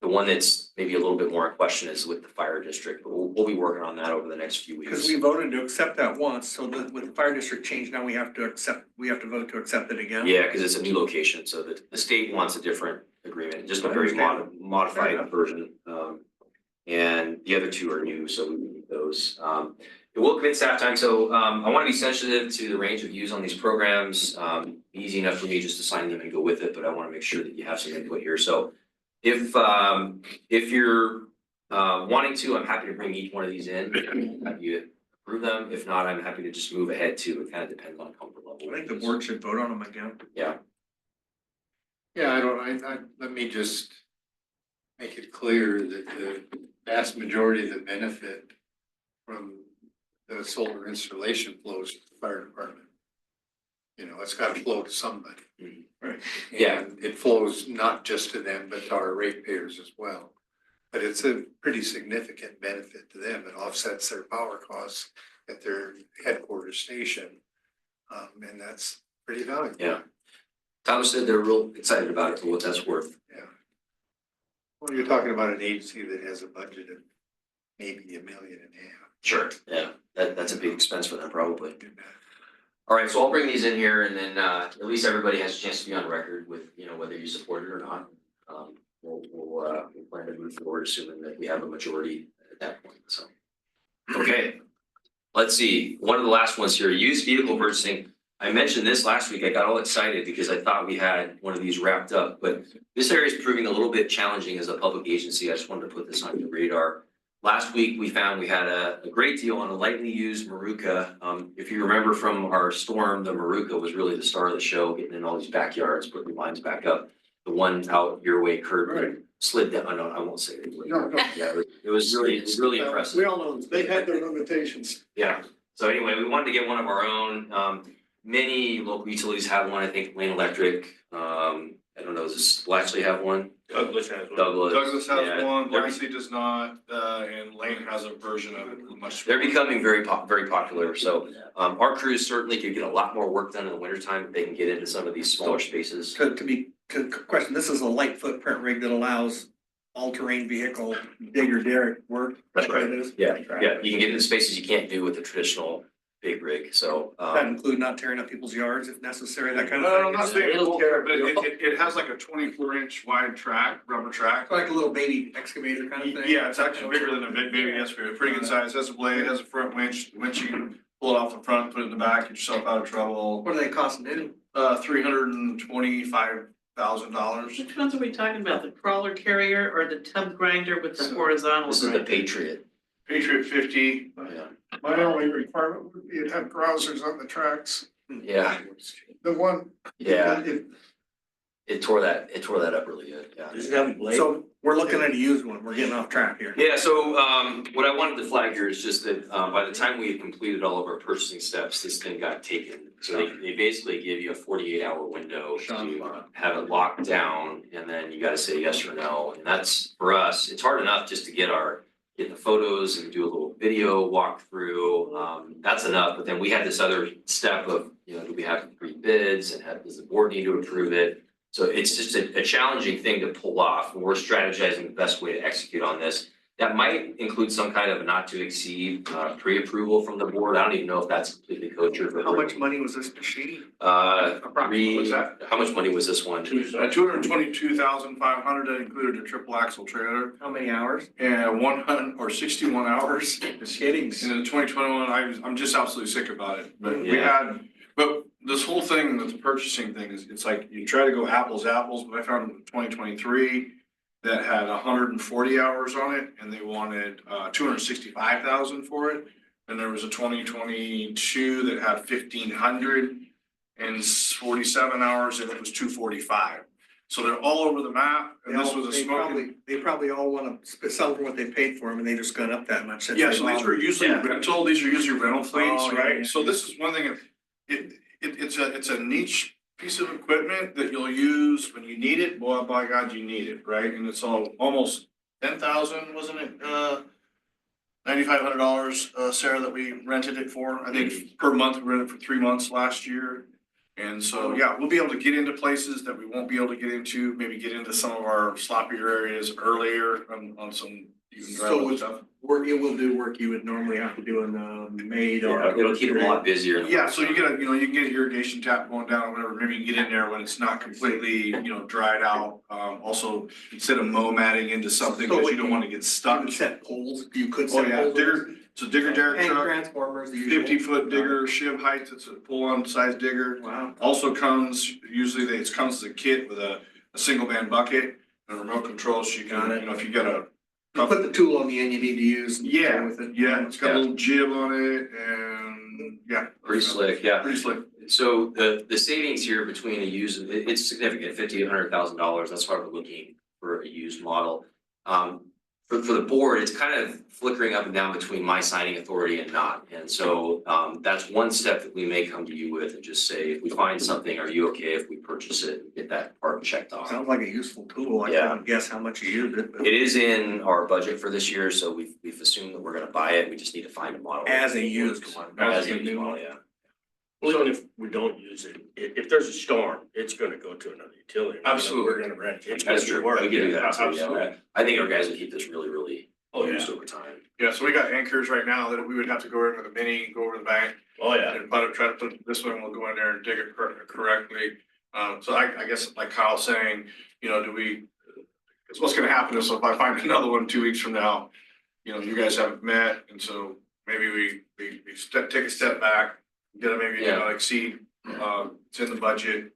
The one that's maybe a little bit more in question is with the fire district, but we'll be working on that over the next few weeks. Because we voted to accept that once, so with the fire district change, now we have to vote to accept it again. Yeah, because it's a new location, so the state wants a different agreement, just a very Fair modified enough. version. And the other 2 are new, so we need those. It will commit staff time, so I want to be sensitive to the range of views on these programs. Easy enough for me just to sign them and go with it, but I want to make sure that you have some input here. So if you're wanting to, I'm happy to bring each one of these in, have you approve them. If not, I'm happy to just move ahead too. It kind of depends on comfort level. I think the board should vote on them again. Yeah, Yeah, let me just make it clear that the vast majority of the benefit from the solar installation flows to the fire department. You know, it's gotta flow to somebody. Right. Yeah. And it flows not just to them, but to our ratepayers as well. But it's a pretty significant benefit to them. It offsets their power costs at their headquarters station. And that's pretty valuable. yeah. Thomas said they're real excited about it for what that's worth. Yeah. Well, you're talking about an agency that has a budget of maybe $1.5 million. Sure. Yeah, that's a big expense for them probably. All right, so I'll bring these in here and then at least everybody has a chance to be on record with, you know, whether you support it or not. We'll plan to move forward assuming that we have a majority at that point, so. Okay, let's see, one of the last ones here, used vehicle purchasing. I mentioned this last week, I got all excited because I thought we had one of these wrapped up, but this area is proving a little bit challenging as a public agency. I just wanted to put this on your radar. Last week, we found we had a great deal on a lightly used Maruka. If you remember from our storm, the Maruka was really the star of the show, getting in all these backyards, putting the lines back up. The one out your way curb slid down, I won't say it. No. Yeah, it was really impressive. We all know, they had their limitations. Yeah, so anyway, we wanted to get one of our own. Many local utilities have one, I think Lane Electric, I don't know, does this actually have one? Douglas has one. Douglas yeah, has one, they're- Lassie does not, and Lane has a version of it much. They're becoming very popular, so our crews certainly could get a lot more work done in the wintertime if they can get into some of these smaller spaces. Question, this is a light footprint rig that allows all-terrain vehicle digger derrick work. That's right. It is? Yeah, you can get into spaces you can't do with the traditional big rig, so. That include not tearing up people's yards if necessary, that kind of No, thing? not big, but it has like a 24-inch wide track, rubber track. Like a little baby excavator kind of thing? Yeah, it's actually bigger than a big baby excavator, pretty good size, has a blade, has a front winch, the winch you can pull it off the front, put it in the back, get yourself out of trouble. What do they cost new? $325,000. Which ones are we talking about? The crawler carrier or the tub grinder with the horizontal? This is the grinder? Patriot. Patriot 50. Yeah. My only requirement would be it have browsers on the tracks. Yeah, The one. yeah, it- it tore that up really good, yeah. Does it have a blade? So we're looking at a used one, we're getting off track here. Yeah, so what I wanted to flag here is just that by the time we had completed all of our purchasing steps, this thing got taken. So they basically give you a 48-hour window to have it locked down, and then you gotta say yes or no. And that's, for us, it's hard enough just to get the photos and do a little video walkthrough. That's enough, but then we had this other step of, do we have 3 bids and does the board need to approve it? So it's just a challenging thing to pull off, and we're strategizing the best way to execute on this. That might include some kind of not to exceed pre-approval from the board. I don't even know if that's completely kosher, but. How much money was this machine? What's that? How much money was this one? 222,500, that included a triple axle trailer, How many hours? and 61 hours. Just kidding. In the 2021, I'm just absolutely sick about it, but Yeah. but this whole thing with the purchasing thing is, it's like, you try to go apples to apples, but I found in 2023 that had 140 hours on it, and they wanted 265,000 for it. And there was a 2022 that had 1,547 hours, and it was 245. So they're all over the map, and this was a smoking. They probably all wanna sell for what they paid for them, and they just got up that much. since Yeah, they so these bought are them. usually rental, these are usually rental fleets, Oh, yeah, right? yeah, So yeah. this is one thing, it's a niche piece of equipment that you'll use when you need it, boy, by God, you need it, right? And it's all almost 10,000, wasn't it, $9,500, Sarah, that we rented it for, I think per month, we rented it for 3 months last year. And so, yeah, we'll be able to get into places that we won't be able to get into, maybe get into some of our sloppier areas earlier on some even So gravel it's stuff. it will do work you would normally have to do in Maid or. It'll keep it a lot busier. Yeah, so you get you can get an irrigation tap going down or whatever, maybe you can get in there when it's not completely, dried out. Also, instead of mow matting into something So that you don't wanna get You stuck. could set poles, you could Oh, set yeah, poles. digger, it's a digger derrick And truck, transformers, the usual. 50-foot digger, shiv height, it's a pull-on size digger. Wow. Also comes, usually it comes as a kit with a single man bucket and a remote control, so you Got can, it. if you got a. You put the tool on the end you need to use. and Yeah, go with it. yeah, it's got a little jib on it and, yeah. Pretty slick, yeah. Pretty slick. So the savings here between a used, it's significant, $1,500, that's why we're looking for a used model. For the board, it's kind of flickering up and down between my signing authority and not. And so that's one step that we may come to you with and just say, if we find something, are you okay if we purchase it and get that part checked off? Sounds like a useful tool. I Yeah. couldn't guess how much you used it, but It is in our budget for this year, so we've assumed that we're gonna buy it, we just need to find a model. as a used one. As a used model, yeah. Well, even if we don't use it, if there's a storm, it's gonna go to another utility. Absolutely. We're gonna rent it. It's gonna That's be true, work. we can do that too, Absolutely. yeah. I think our guys will keep this really Oh, yeah. used over time. Yeah, so we got anchors right now that we would have to go in with a mini, go over the bank Oh, yeah. and try to put this one, we'll go in there and dig it correctly. So I guess like Kyle's saying, because what's gonna happen is if I find another one 2 weeks from now, you guys haven't met, and so maybe we take a step back, get a maybe Yeah. not exceed, it's in the budget.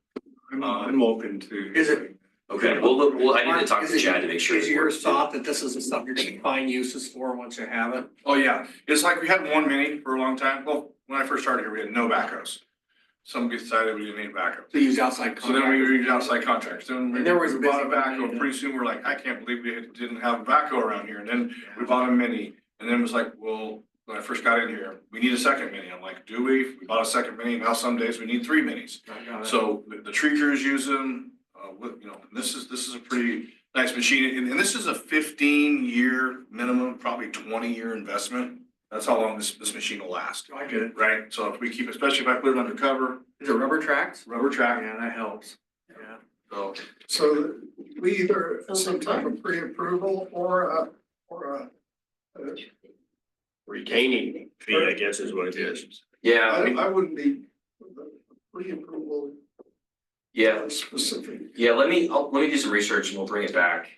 I'm open to. Is it? Okay, I need to talk to Chad to make sure. Is it your works, too. thought that this is something you're gonna find uses for once you have it? Oh, yeah, it's like we had one mini for a long time, well, when I first started here, we had no backhoes. Some decided we didn't need backup. To use outside So then we contractors? reached outside contracts, then we And there was a bought a busy backhoe, money, pretty soon we're like, I can't believe we didn't have a backhoe around here, and then we bought a mini. And then it was like, well, when I first got in here, we need a second mini, I'm like, do we? We bought a second mini, now some days we need 3 minis. I got it. So the tree crews use them, this is a pretty nice machine, and this is a 15-year minimum, probably 20-year investment. That's how long this machine will last, I get it. right? So if we keep, especially if I put it under cover, Is it rubber tracks? rubber track, Yeah, that helps. Yeah. so. So we either some type of pre-approval or a Retaining fee, I guess is what it is. Yeah, I wouldn't be pre-approval. Specific. Yeah, let me do some research and we'll bring it back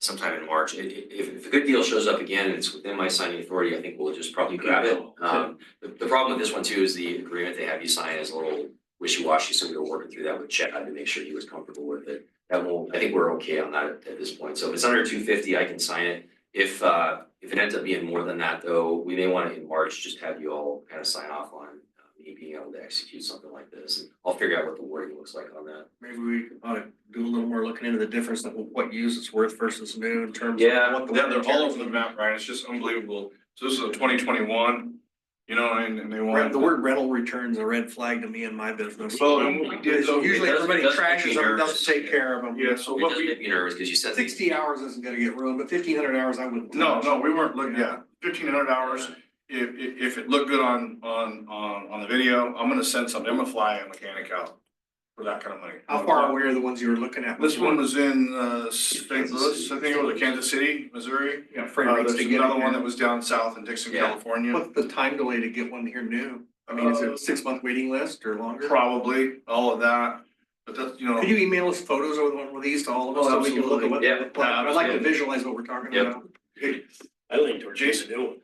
sometime in March. If a good deal shows up again and it's within my signing authority, I think we'll just probably grab it. The problem with this one too is the agreement they have you sign is a little wishy-washy, so we were working through that with Chad to make sure he was comfortable with it. I think we're okay on that at this point. So if it's under 250, I can sign it. If it ends up being more than that though, we may want to in March just have you all kind of sign off on me being able to execute something like this. And I'll figure out what the wording looks like on that. Maybe we ought to do a little more looking into the difference of what use it's worth versus new in terms of Yeah. what the. Yeah, they're all over the map, Ryan. It's just unbelievable. So this is a 2021, you know, and they want. The word rental return's a red flag to me in my business. Well, and what we did, so Usually it everybody does make trashes me them, nervous. doesn't take care of them. Yeah, so It what does we, make me nervous because you said. 60 hours isn't gonna get ruined, but 1,500 hours I wouldn't. no, touch. we weren't looking, yeah, 1,500 hours. If it looked good on the video, I'm gonna send something. I'm gonna fly a mechanic out for that kind of money. How far away are the ones you were looking at? This one was in St. Louis, I think it was Kansas City, Missouri. Yeah, freight rates There's to get another it one here. that was down south in Dixon, Yeah. California. What's the time delay to get one here new? I mean, is it a 6-month waiting list or longer? Probably, all of that, but that's, you know. Could you email us photos of one of these to all of us? Oh, so we can look at what they absolutely. look like? I'd like to absolutely. visualize what we're talking Yep. about. I lean towards Jason doing.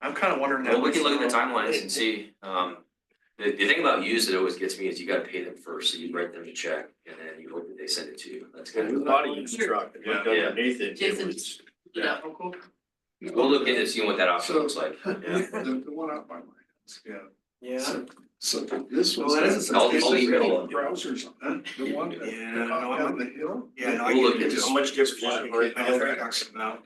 I'm kind of wondering that. Well, we can look at the myself. timelines and see, the thing about used that always gets me is you gotta pay them first, so you write them a check and then you hope that they send it to you, that's kind of. Body use truck, and like Yeah. underneath it, it Jason. was. Yeah. We'll look into seeing what that option looks like, yeah. The one out by my house, yeah. Yeah. So this Well, was. that is a I'll substantial email bill. Browsers, the one that. Yeah, no, Down the hill. Yeah, no, I We'll get look it. into Just- How much gets flat? I know what you're talking about.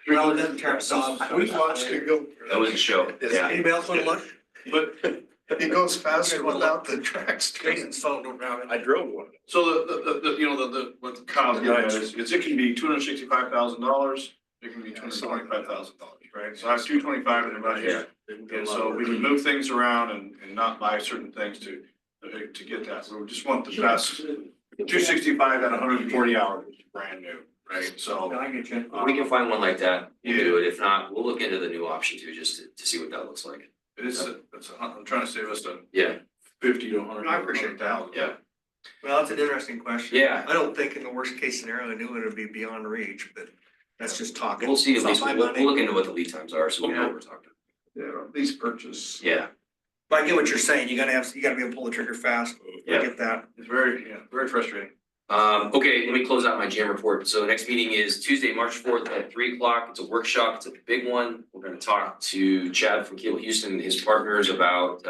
Well, it doesn't turn soft. We watched it go. That was a show, yeah. Anybody else want to look? But, It goes faster without the tracks. Jason's phone, don't grab it. I drove one. so the, you know, what Kyle's getting at is, it can be $265,000, it can be $225,000, right? So I have 225 in the budget. And so we would move things around and not buy certain things to get that. So we just want the best, 265 at 140 hours, brand new, right? So. I get you. If we can find one like that, we'll do it, if not, we'll look into the new option too, just to see what that looks like, I'm trying to save us a yeah, 50 to 100. I appreciate that. yeah. Well, that's an interesting question. Yeah. I don't think in the worst case scenario, I knew it would be beyond reach, but that's just talking. We'll see, at It's not least, my we'll money. look into what the lead times are, so we know what we're talking, Yeah, lease purchase. yeah, But I get what you're saying. You gotta be able to pull the trigger fast. I Yeah. get that. It's very frustrating. Okay, let me close out my jam report. So the next meeting is Tuesday, March 4th at 3 o'clock. It's a workshop. It's a big one. We're gonna talk to Chad from Cable Houston and his partners about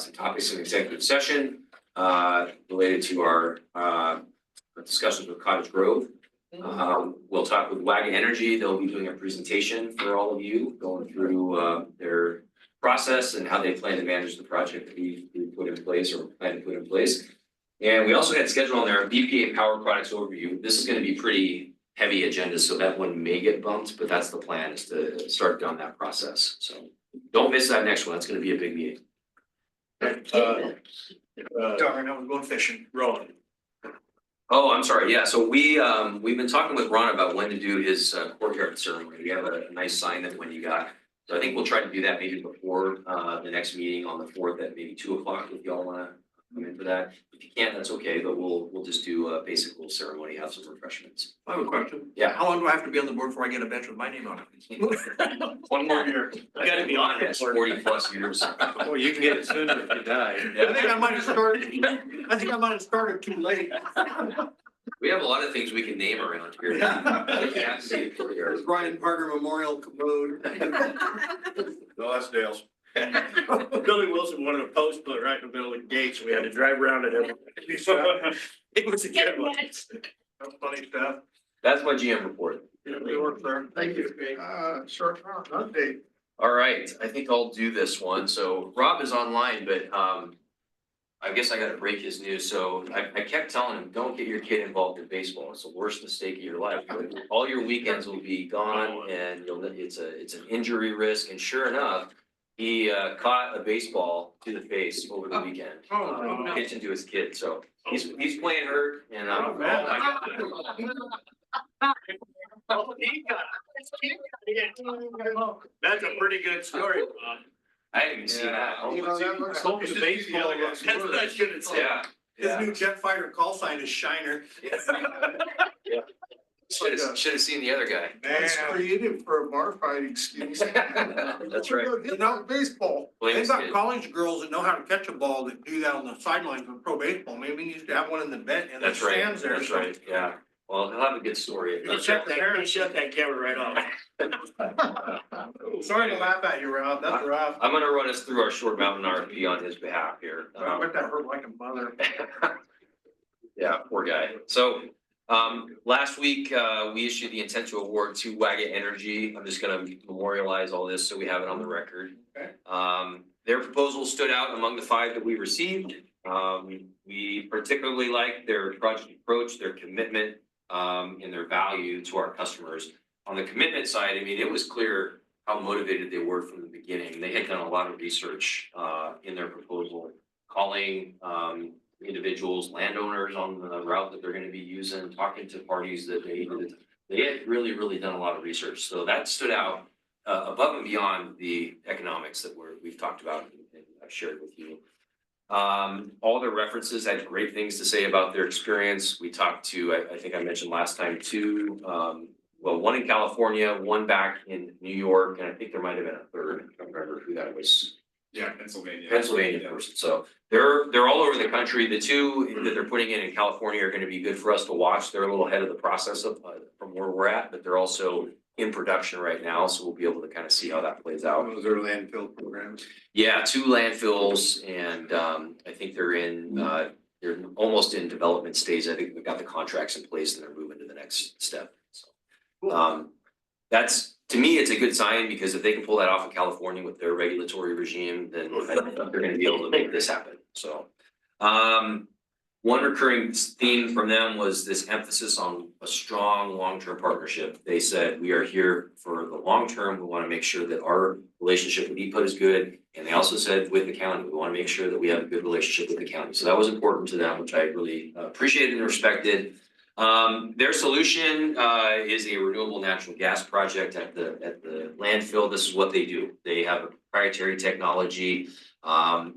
some topics in executive session related to our discussions with Cottage Grove. We'll talk with Wagon Energy. They'll be doing a presentation for all of you, going through their process and how they plan to manage the project that we put in place or plan to put in place. And we also had scheduled on there a BPA Power Products Overview. This is gonna be pretty heavy agenda, so that one may get bumped, but that's the plan, is to start down that process. So don't miss that next one. That's gonna be a big meeting. Darn, I was going fishing. Ron, Oh, I'm sorry. Yeah, so we've been talking with Ron about when to do his courtyard ceremony. We have a nice sign that Wendy got. So I think we'll try to do that maybe before the next meeting on the 4th at maybe 2 o'clock if y'all wanna come in for that. If you can't, that's okay, but we'll just do a basic little ceremony, have some refreshments. I have a question. Yeah. How long do I have to be on the board before I get a bench with my name on it? One more year. You gotta be honest. 40+ years. well, you can get it sooner if you die. I think I might have started too late. We have a lot of things we can name around here. Yeah. Yeah. Brian Parker Memorial Road. No, that's Dale's. Billy Wilson wanted a post put right in the middle of the gate, so we had to drive around it every. It was a good one. That's funny stuff. That's my GM report. Good work, sir. Thank you. Short update. All right, I think I'll do this one. So Rob is online, but I guess I gotta break his news. So I kept telling him, don't get your kid involved in baseball. It's the worst mistake of your life. All your weekends will be gone and it's an injury risk. And sure enough, he caught a baseball to the face over the weekend. Oh, no. Pitching to his kid. So he's playing hurt and Oh, man. That's a pretty good story, Ron. I didn't even see that. You know, that looks- Hope the baseball looks That's what I worse. should have said. Yeah. His new jet fighter call sign is Shiner. Should have seen the other guy. That's Man. creative for a bar fighting excuse. That's right. Hit out baseball. Blame They've his got kid. college girls that know how to catch a ball that do that on the sidelines for pro baseball. Maybe you should have one in the bench in the That's right, stands there. that's right, yeah. Well, he'll have a good story. Shut that camera right off. Sorry to laugh at you, Rob. That's rough. I'm gonna run us through our short mountain RFP on his behalf here. I bet that hurt like a mother. Yeah, poor guy. So, last week, we issued the intent to award to Waga Energy. I'm just gonna memorialize all this so we have it on the record. Okay. Their proposal stood out among the 5 that we received. We particularly liked their project approach, their commitment, and their value to our customers. On the commitment side, I mean, it was clear how motivated they were from the beginning. They had done a lot of research, in their proposal, calling, individuals, landowners on the route that they're gonna be using, talking to parties that they had really done a lot of research. So that stood out, above and beyond the economics that we've talked about and I've shared with you. All their references had great things to say about their experience. We talked to, I think I mentioned last time, 2, one in California, 1 back in New York, and I think there might have been a 3rd. I don't remember who that was. Yeah, Pennsylvania. Pennsylvania person. So they're all over the country. The 2 that they're putting in California are gonna be good for us to watch. They're a little ahead of the process of, from where we're at, but they're also in production right now, so we'll be able to kind of see how that plays out. Those are landfill programs. Yeah, 2 landfills and I think they're almost in development stage. I think we've got the contracts in place and they're moving to the next step. So that's, to me, it's a good sign because if they can pull that off in California with their regulatory regime, then I think they're gonna be able to make this happen. So one recurring theme from them was this emphasis on a strong long-term partnership. They said, we are here for the long term. We want to make sure that our relationship with EPA is good. And they also said with the county, we want to make sure that we have a good relationship with the county. So that was important to them, which I really appreciated and respected. Their solution is a renewable natural gas project at the landfill. This is what they do. They have a proprietary technology.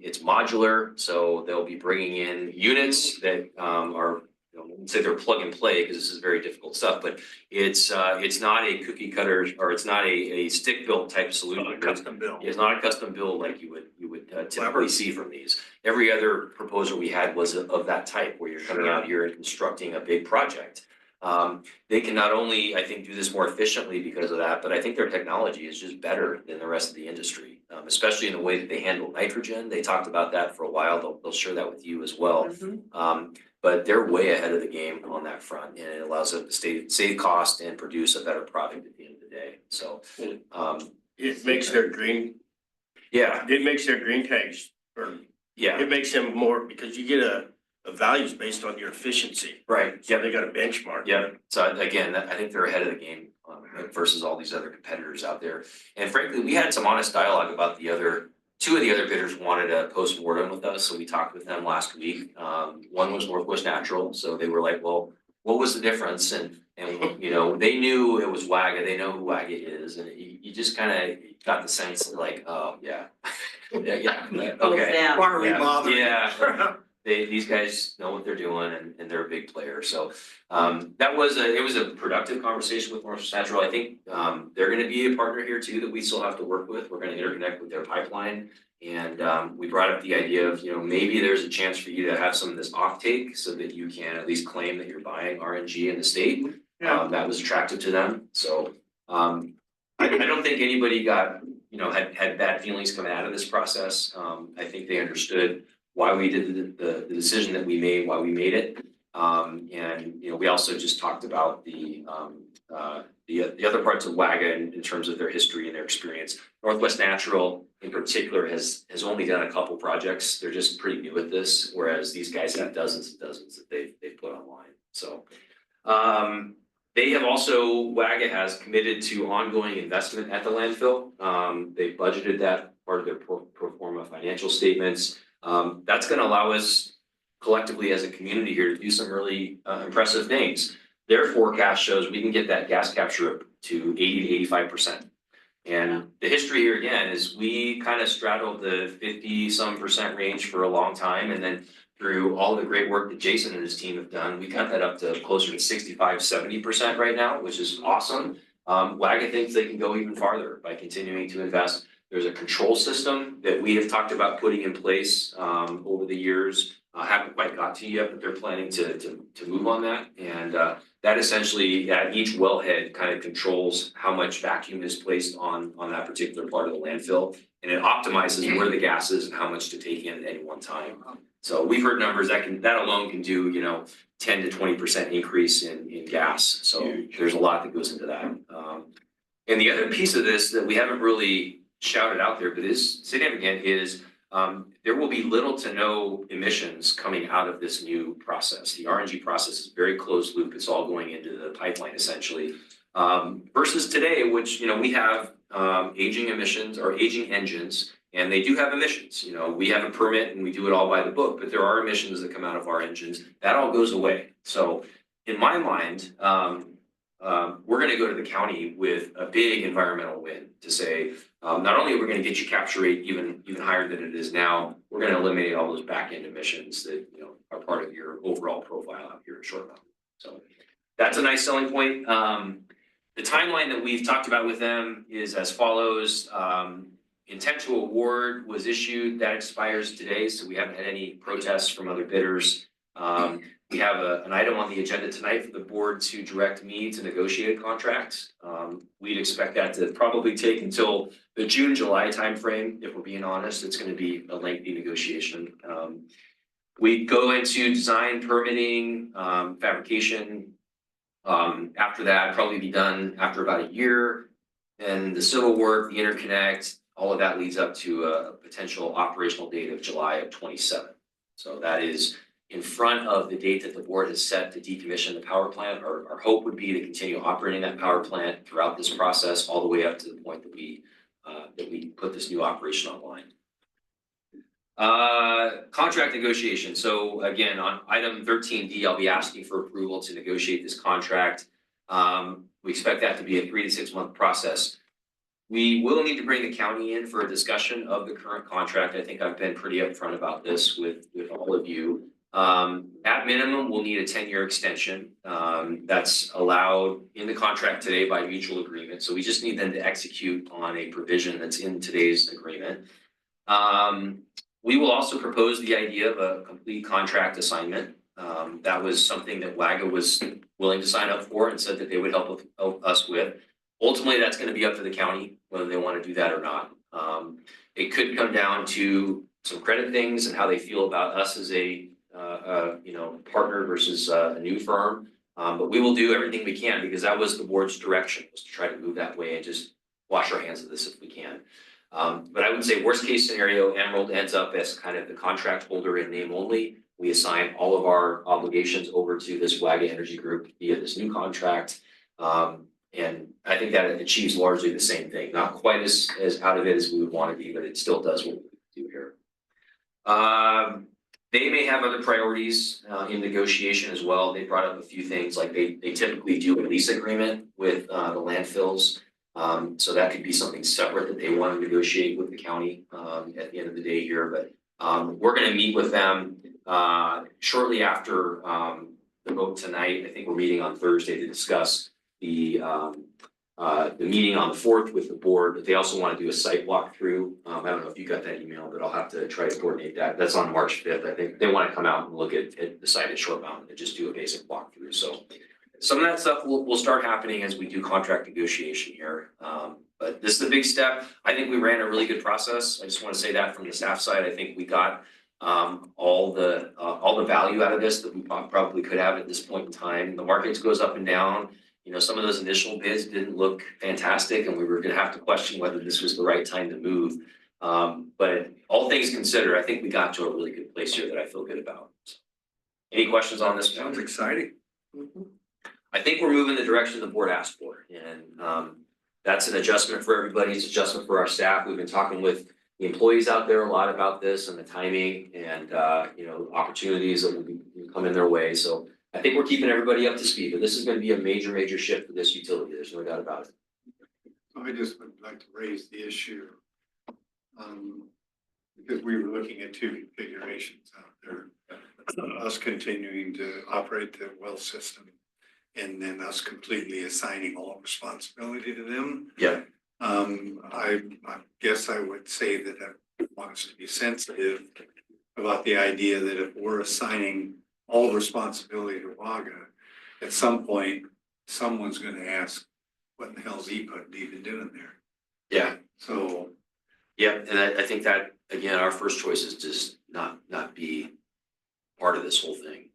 It's modular, so they'll be bringing in units that are, I wouldn't say they're plug and play because this is very difficult stuff, but it's not a cookie cutter or it's not a stick built type solution. Custom build. It's not a custom build like you would typically see from these. Every other proposal we had was of that type where you're coming out here and constructing a big project. They can not only, I think, do this more efficiently because of that, but I think their technology is just better than the rest of the industry, especially in the way that they handle nitrogen. They talked about that for a while. They'll share that with you as well. But they're way ahead of the game on that front, and it allows them to save cost and produce a better product at the end of the day. So, It makes their green, yeah, it makes their green tags, or yeah, it makes them more, because you get a values based on your efficiency. right, So yeah, they got a benchmark. yeah. So again, I think they're ahead of the game versus all these other competitors out there. And frankly, we had some honest dialogue about 2 of the other bidders wanted a postmortem with us, so we talked with them last week. One was Northwest Natural, so they were like, well, what was the difference? And you know, they knew it was Waga, they know who Waga is, and you just kind of got the sense of like, oh, yeah. Yeah, okay. Why are we Yeah, bothering? yeah. These guys know what they're doing and they're a big player, so it was a productive conversation with Northwest Natural. I think they're gonna be a partner here too that we still have to work with. We're gonna interconnect with their pipeline. And we brought up the idea of, you know, maybe there's a chance for you to have some of this offtake so that you can at least claim that you're buying RNG in the state. That was attractive to them, so I don't think anybody got, you know, had bad feelings coming out of this process. I think they understood why we did the decision that we made, why we made it. And, you know, we also just talked about the other parts of Waga in terms of their history and their experience. Northwest Natural in particular has only done a couple projects. They're just pretty new at this, whereas these guys have dozens and dozens that they've put online. So they have also, Waga has committed to ongoing investment at the landfill. They budgeted that part of their pro forma financial statements. That's gonna allow us collectively as a community here to do some really impressive things. Their forecast shows we can get that gas capture up to 80 to 85%. And the history here again is we kind of straddled the 50-some% range for a long time, and then through all the great work that Jason and his team have done, we got that up to closer to 65-70% right now, which is awesome. WAGA thinks they can go even farther by continuing to invest. There's a control system that we have talked about putting in place over the years. Haven't quite got to yet, but they're planning to move on that. And that essentially at each wellhead kind of controls how much vacuum is placed on that particular part of the landfill. And it optimizes where the gas is and how much to take in at any one time. So we've heard numbers that alone can do, 10 to 20% increase in gas. So there's a lot that goes into that. And the other piece of this that we haven't really shouted out there, but is significant, is there will be little to no emissions coming out of this new process. The RNG process is very closed loop. It's all going into the pipeline essentially. Versus today, which, we have aging emissions or aging engines, and they do have emissions. We have a permit and we do it all by the book, but there are emissions that come out of our engines. That all goes away. So in my mind, we're gonna go to the county with a big environmental win to say, not only are we gonna get you capture rate even higher than it is now, we're gonna eliminate all those back end emissions that, are part of your overall profile out here at Short Mountain. So that's a nice selling point. The timeline that we've talked about with them is as follows. Intent to award was issued, that expires today, so we haven't had any protests from other bidders. We have an item on the agenda tonight for the board to direct me to negotiate a contract. We'd expect that to probably take until the June, July timeframe. If we're being honest, it's gonna be a lengthy negotiation. We go into design, permitting, fabrication. After that, probably be done after about a year. Then the civil work, the interconnect, all of that leads up to a potential operational date of July of 27. So that is in front of the date that the board has set to decommission the power plant. Our hope would be to continue operating that power plant throughout this process, all the way up to the point that we put this new operation online. Contract negotiation. So again, on item 13D, I'll be asking for approval to negotiate this contract. We expect that to be a 3 to 6 month process. We will need to bring the county in for a discussion of the current contract. I think I've been pretty upfront about this with all of you. At minimum, we'll need a 10-year extension. That's allowed in the contract today by mutual agreement. So we just need them to execute on a provision that's in today's agreement. We will also propose the idea of a complete contract assignment. That was something that WAGA was willing to sign up for and said that they would help us with. Ultimately, that's going to be up to the county whether they want to do that or not. It could come down to some credit things and how they feel about us as a partner versus a new firm. But we will do everything we can because that was the board's direction, was to try to move that way and just wash our hands of this if we can. But I would say worst case scenario, Emerald ends up as kind of the contract holder in name only. We assign all of our obligations over to this WAGA Energy Group via this new contract. And I think that it achieves largely the same thing, not quite as out of it as we would want to be, but it still does what we do here. They may have other priorities in negotiation as well. They brought up a few things like they typically do a lease agreement with the landfills. So that could be something separate that they want to negotiate with the county at the end of the day here. But we're going to meet with them shortly after the vote tonight. I think we're meeting on Thursday to discuss the meeting on the 4th with the board, but they also want to do a site walkthrough. I don't know if you got that email, but I'll have to try to coordinate that. That's on March 5th. I think they want to come out and look at the site at Short Mountain and just do a basic walkthrough. So some of that stuff will start happening as we do contract negotiation here. But this is a big step. I think we ran a really good process. I just want to say that from the staff side. I think we got all the value out of this that we probably could have at this point in time. The market goes up and down. Some of those initial bids didn't look fantastic and we were gonna have to question whether this was the right time to move. But all things considered, I think we got to a really good place here that I feel good about. Any questions on this? Sounds exciting. I think we're moving the direction the board asked for, and that's an adjustment for everybody. It's an adjustment for our staff. We've been talking with the employees out there a lot about this and the timing and opportunities that will be coming their way. So I think we're keeping everybody up to speed, but this is going to be a major shift for this utility. There's no doubt about it. I just would like to raise the issue. Because we were looking at two configurations out there. Us continuing to operate the well system and then us completely assigning all responsibility to them. Yeah. I guess I would say that I want us to be sensitive about the idea that if we're assigning all responsibility to WAGA, at some point, someone's gonna ask, what in the hell's EPUD even doing there? Yeah, So, yeah, and I think that, again, our first choice is just not be part of this whole thing.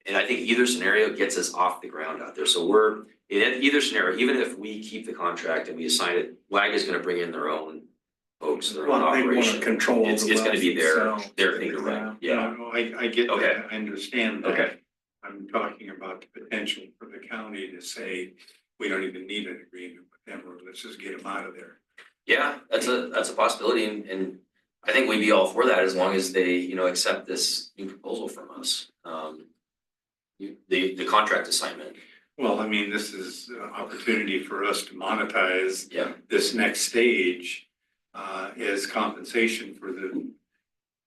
And I think either scenario gets us off the ground out there. So we're, in either scenario, even if we keep the contract and we assign it, WAG is gonna bring in their own folks, their own Well, they wanna operation. control It's the gonna be their, wells their themselves. thing to run, yeah, no, I get Okay. that, I understand that. okay, I'm talking about the potential for the county to say, we don't even need an agreement with them, or let's just get them out of there. yeah, that's a possibility, and I think we'd be all for that as long as they, accept this new proposal from us. The contract assignment, Well, I mean, this is an opportunity for us to monetize yeah, this next stage as compensation for the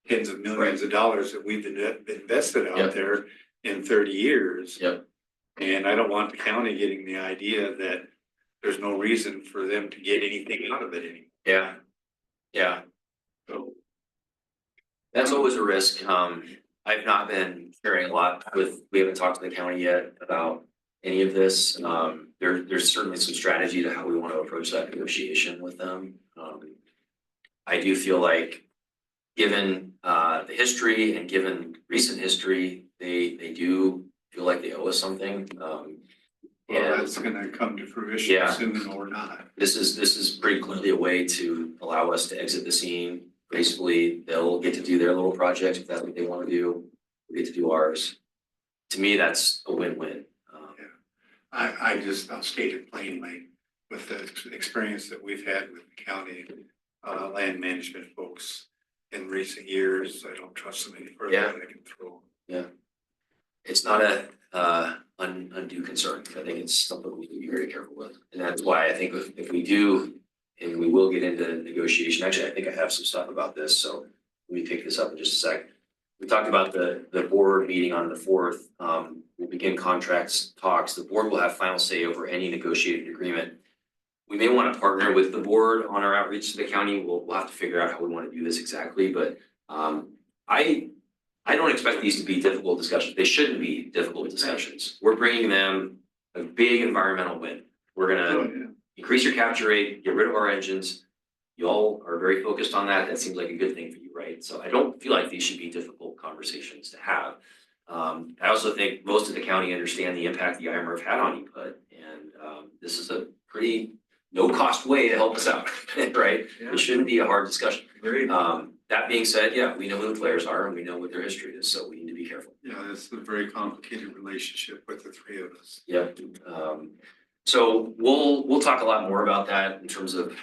tens of millions of dollars that we've invested Yep. out there in 30 years. Yep. And I don't want the county getting the idea that there's no reason for them to get anything out of it anymore. yeah, yeah. So, That's always a risk. I've not been sharing a lot we haven't talked to the county yet about any of this. There's certainly some strategy to how we want to approach that negotiation with them. I do feel like, given the history and given recent history, they do feel like they owe us something. well, And that's gonna come to fruition Yeah. soon or not. this is pretty clearly a way to allow us to exit the scene gracefully. They'll get to do their little projects if that's what they want to do. We get to do ours. To me, that's a win-win. I'll state it plainly, with the experience that we've had with the county land management folks in recent years, I don't trust them any further Yeah. than I can throw. It's not a undue concern. I think it's something we need to be very careful with. And that's why I think if we do, and we will get into negotiation, actually, I think I have some stuff about this, so let me pick this up in just a sec. We talked about the board meeting on the 4th. We'll begin contracts talks. The board will have final say over any negotiated agreement. We may want to partner with the board on our outreach to the county. We'll have to figure out how we want to do this exactly, but I don't expect these to be difficult discussions. They shouldn't be difficult discussions. We're bringing them a big environmental win. We're gonna increase your capture rate, get rid of our engines. Y'all are very focused on that. That seems like a good thing for you, right? So I don't feel like these should be difficult conversations to have. I also think most of the county understand the impact the IMRF had on EPUD, and this is a pretty no-cost way to help us out, right? It shouldn't be a hard discussion. Agreed. That being said, yeah, we know who the players are and we know what their history is, so we need to be careful. Yeah, it's a very complicated relationship with the three of us. Yeah, so we'll talk a lot more about that in terms of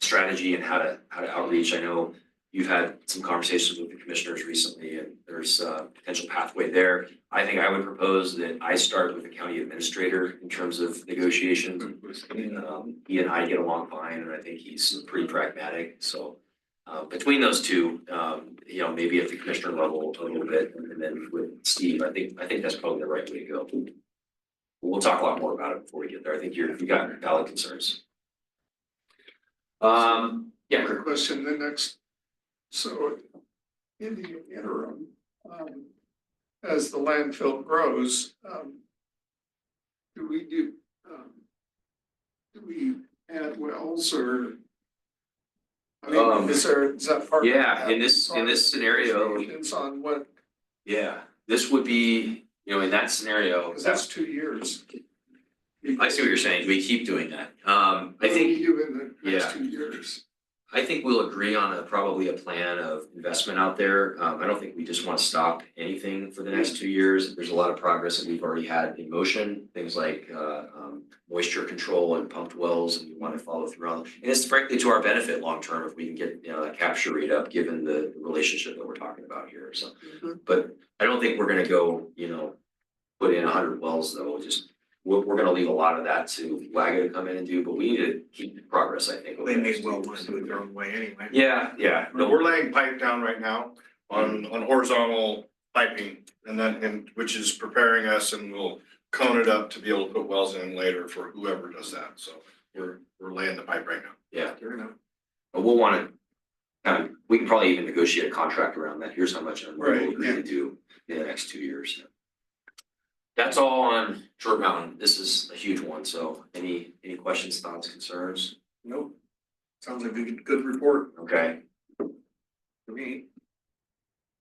strategy and how to outreach. I know you've had some conversations with the commissioners recently, and there's a potential pathway there. I think I would propose that I start with the county administrator in terms of negotiations. He and I get along fine, and I think he's pretty pragmatic, so between those two, maybe at the commissioner level a little bit, and then with Steve, I think that's probably the right way to go. We'll talk a lot more about it before we get there. I think you got valid concerns. Yeah, Quick question, the next, so in the interim, as the landfill grows, do we add wells or? I mean, is that part? of yeah, that? in this scenario, Negotiations on what, yeah, this would be, in that scenario, because that's 2 years. I see what you're saying. We keep doing that. I What do we think, do in the next yeah. 2 years? I think we'll agree on probably a plan of investment out there. I don't think we just want to stop anything for the next 2 years. There's a lot of progress that we've already had in motion, things like moisture control and pumped wells, and we want to follow through on. And it's frankly to our benefit long term if we can get that capture rate up, given the relationship that we're talking about here. So, but I don't think we're gonna go, put in 100 wells though. we're gonna leave a lot of that to WAGA to come in and do, but we need to keep progress, I think. over They the may next well 2 want years. to do it their own way anyway. Yeah. But we're laying pipe down right now on horizontal piping and which is preparing us and we'll cone it up to be able to put wells in later for whoever does that. So we're laying the pipe right now. Yeah, Fair enough. but we'll wanna, we can probably even negotiate a contract around that. Here's how much we'll Right, agree yeah. to do in the next 2 years. That's all on Short Mountain. This is a huge one, so any questions, thoughts, concerns? Nope. Sounds like a good report Okay, for me.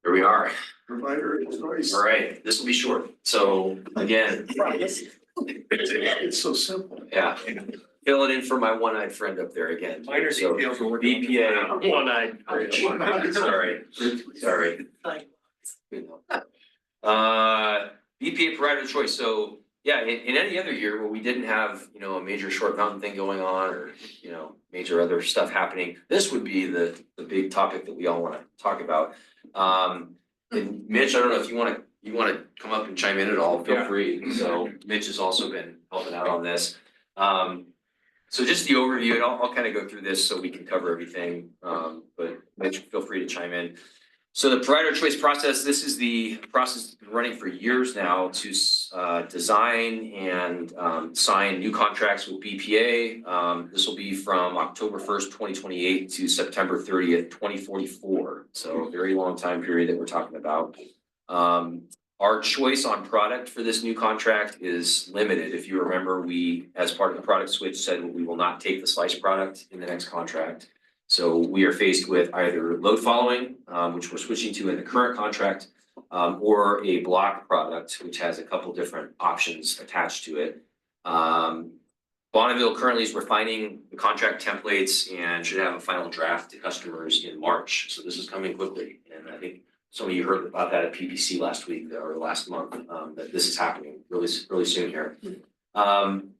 here we are. Provider of choice. All right, this will be short. So again, It's so simple. yeah, fill it in for my one-eyed friend up there again. Minor So, details are working. BPA. One-eyed. Sorry. Like, BPA provider of choice, so, yeah, in any other year where we didn't have, a major Short Mountain thing going on or, major other stuff happening, this would be the big topic that we all wanna talk about. And Mitch, I don't know if you wanna come up and chime in at all, feel Yeah. free, so Mitch has also been helping out on this. So just the overview, and I'll kind of go through this so we can cover everything, but Mitch, feel free to chime in. So the provider of choice process, this is the process that's been running for years now to design and sign new contracts with BPA. This will be from October 1st, 2028 to September 30th, 2044. So a very long time period that we're talking about. Our choice on product for this new contract is limited. If you remember, we, as part of the product switch, said we will not take the slice product in the next contract. So we are faced with either load following, which we're switching to in the current contract, or a block product, which has a couple different options attached to it. Bonneville currently is refining the contract templates and should have a final draft to customers in March. So this is coming quickly. And I think some of you heard about that at PPC last week or last month, that this is happening really soon here.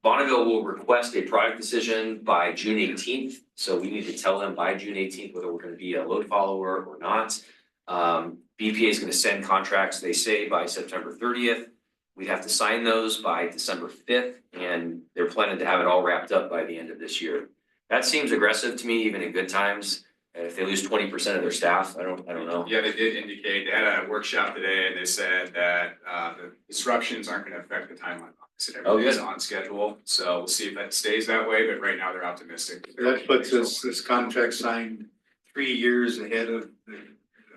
Bonneville will request a product decision by June 18th. So we need to tell them by June 18th whether we're gonna be a load follower or not. BPA is gonna send contracts, they say, by September 30th. We'd have to sign those by December 5th, and they're planning to have it all wrapped up by the end of this year. That seems aggressive to me, even in good times. If they lose 20% of their staff, I don't know. Yeah, they did indicate, they had a workshop today and they said that the disruptions aren't gonna affect the timeline. They said Oh, good. everything's on schedule, so we'll see if that stays that way, but right now they're optimistic. That puts this contract signed 3 years ahead of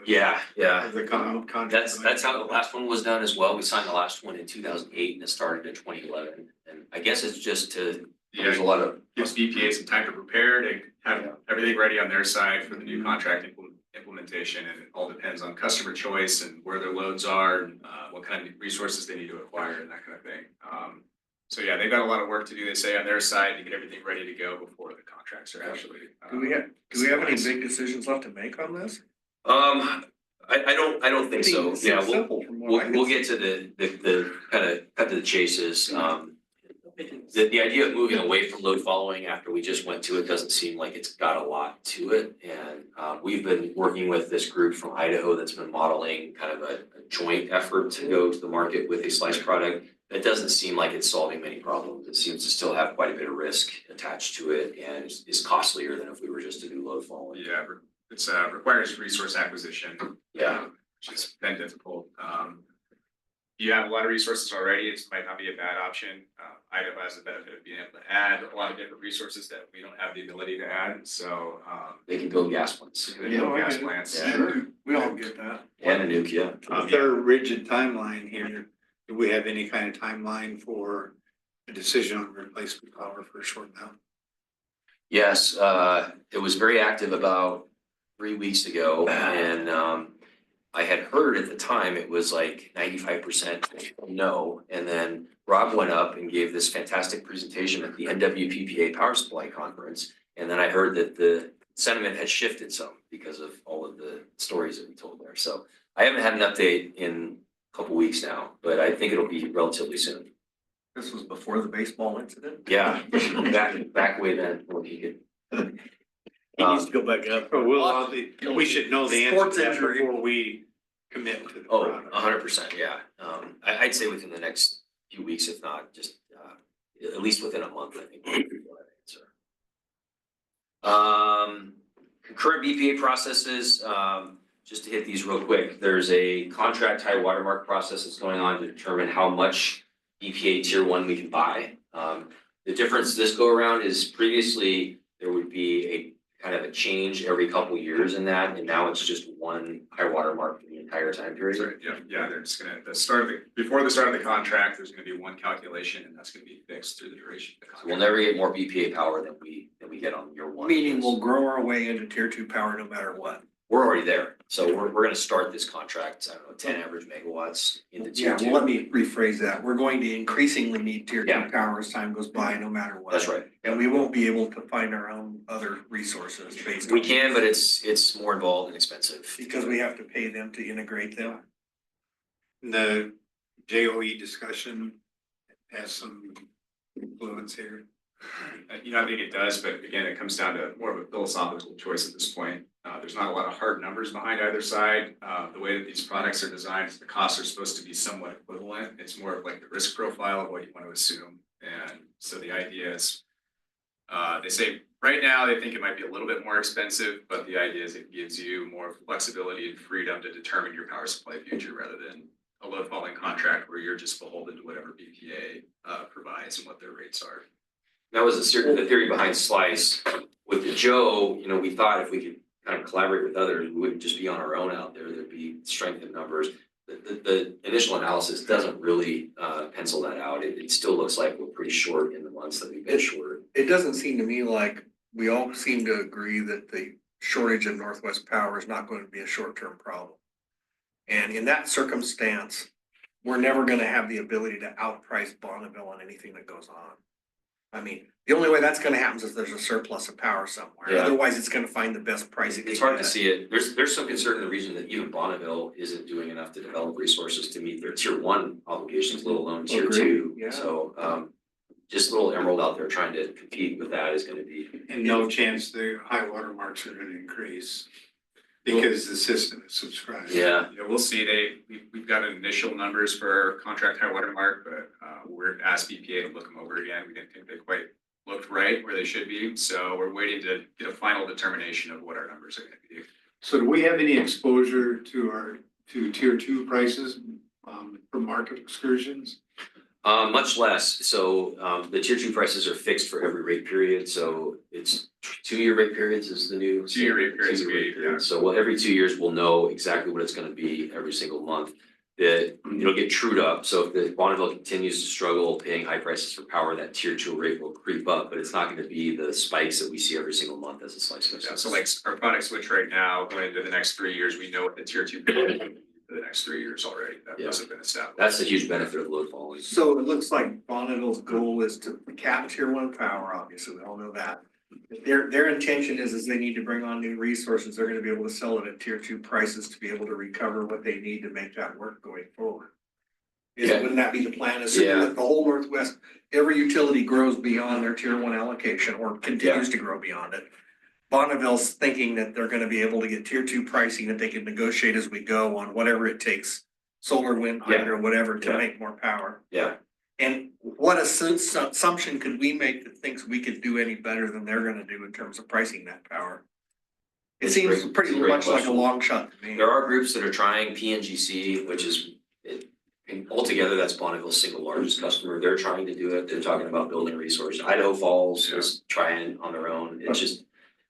Yeah. the contract. That's how the last one was done as well. We signed the last one in 2008 and it started in 2011. And I guess it's just there's a lot of, Gives BPA some time to prepare, to have everything ready on their side for the new contract implementation, and it all depends on customer choice and where their loads are, and what kind of resources they need to acquire and that kind of thing. So yeah, they've got a lot of work to do, they say, on their side to get everything ready to go before the contracts are actually. Do we have any big decisions left to make on this? I don't think so. Seems Yeah, simple from what I can we'll see. get to the kind of cut to the chases. The idea of moving away from load following after we just went to it doesn't seem like it's got a lot to it. And we've been working with this group from Idaho that's been modeling kind of a joint effort to go to the market with a slice product. It doesn't seem like it's solving many problems. It seems to still have quite a bit of risk attached to it and is costlier than if we were just to do load following. Yeah, it's requires resource acquisition. Yeah. Which has been difficult. You have a lot of resources already, it might not be a bad option. Idaho has the benefit of being able to add a lot of different resources that we don't have the ability to add, so. They can build gas plants. They build gas plants. Yeah. We all get that. And a nuke, yeah. With our rigid timeline here, do we have any kind of timeline for a decision on replacement power for Short Mountain? Yes, it was very active about 3 weeks ago, and I had heard at the time it was like 95% no. And then Rob went up and gave this fantastic presentation at the NWPPA Power Supply Conference. And then I heard that the sentiment had shifted some because of all of the stories that we told there. So I haven't had an update in a couple weeks now, but I think it'll be relatively soon. This was before the baseball incident? Yeah, back way then when he could. He needs to go back up. But we should know the answer Sports to that injury. before we commit to the Oh, product. 100%, yeah. I'd say within the next few weeks, if not just at least within a month, I think. We'll be able to answer. Concurrent BPA processes, just to hit these real quick, there's a contract high watermark process that's going on to determine how much BPA tier 1 we can buy. The difference this go around is previously there would be a kind of a change every couple years in that, and now it's just one high watermark for the entire time period. Sorry, yeah, they're just gonna, before the start of the contract, there's gonna be one calculation and that's gonna be fixed through the duration of the So contract. we'll never get more BPA power than we get on year 1. Meaning we'll grow our way into tier 2 power no matter what. We're already there, so we're gonna start this contract, I don't know, 10 average megawatts into tier Yeah, 2. well, let me rephrase that. We're going to increasingly need tier 2 Yeah. power as time goes by, no matter what. That's right. And we won't be able to find our own other resources based on. We can, but it's more involved and expensive. Because we have to pay them to integrate them. The JOE discussion has some influence here. You know, I think it does, but again, it comes down to more of a philosophical choice at this point. There's not a lot of hard numbers behind either side. The way that these products are designed, the costs are supposed to be somewhat equivalent. It's more of like the risk profile of what you want to assume. And so the idea is, they say right now they think it might be a little bit more expensive, but the idea is it gives you more flexibility and freedom to determine your power supply future rather than a load following contract where you're just beholden to whatever BPA provides and what their rates are. That was the theory behind Slice. With the Joe, you know, we thought if we could kind of collaborate with others, we wouldn't just be on our own out there, there'd be strength in numbers. The initial analysis doesn't really pencil that out. It still looks like we're pretty short in the months that we've been short. It doesn't seem to me like we all seem to agree that the shortage of Northwest power is not going to be a short-term problem. And in that circumstance, we're never gonna have the ability to outprice Bonneville on anything that goes on. I mean, the only way that's gonna happen is if there's a surplus of power somewhere. Yeah. Otherwise, it's gonna find the best price it can It's hard to get. see it. There's some concern in the region that even Bonneville isn't doing enough to develop resources to meet their tier 1 obligations, let alone tier Agreed, 2. yeah. So just little Emerald out there trying to compete with that is gonna be. And no chance the high water marks are gonna increase because the system is subscribed. Yeah, Yeah, we'll see. We've got initial numbers for contract high water mark, but we're asked BPA to look them over again. We didn't think they quite looked right where they should be. So we're waiting to get a final determination of what our numbers are gonna be. So do we have any exposure to tier 2 prices from market excursions? much less. So the tier 2 prices are fixed for every rate period. So it's 2-year rate periods is the new. 2-year rate periods, 2-year rate yeah. periods. So every 2 years, we'll know exactly what it's gonna be every single month. It'll get trued up. So if the Bonneville continues to struggle paying high prices for power, that tier 2 rate will creep up, but it's not gonna be the spikes that we see every single month as a slice goes Yeah, up. so like our product switch right now, going into the next 3 years, we know what the tier 2 bill is for the next 3 years already. That must have been established. That's a huge benefit of load following. So it looks like Bonneville's goal is to cap tier 1 power, obviously, we all know that. Their intention is they need to bring on new resources, they're gonna be able to sell it at tier 2 prices to be able to recover what they need to make that work going forward. Yeah. Wouldn't that be the plan, assuming that the whole Northwest, every utility grows beyond their tier 1 allocation or continues to grow beyond it? Bonneville's thinking that they're gonna be able to get tier 2 pricing that they can negotiate as we go on whatever it takes. Solar, wind, hydro, whatever, to Yeah. make more power. Yeah, And what assumption could we make that thinks we could do any better than they're gonna do in terms of pricing that power? It It's seems great. pretty It's a great much like a question. long shot to me. there are groups that are trying PNGC, which is, and altogether, that's Bonneville's single largest customer. They're trying to do it. They're talking about building a resource. Idaho Falls is trying on their own. It's just,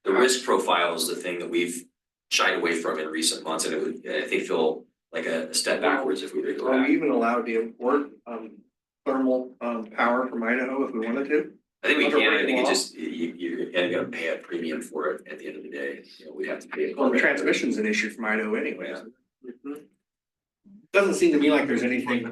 the risk profile is the thing that we've shied away from in recent months, and it would, I think, feel like a step backwards if we were to go Are back. we even allowed to import thermal power from Idaho if we wanted to? I think we under can, I rate think it law? just, you're gonna pay a premium for it at the end of the day, you know, we'd have to pay. Well, the transmission's an issue from Idaho anyways. Doesn't seem to me like there's anything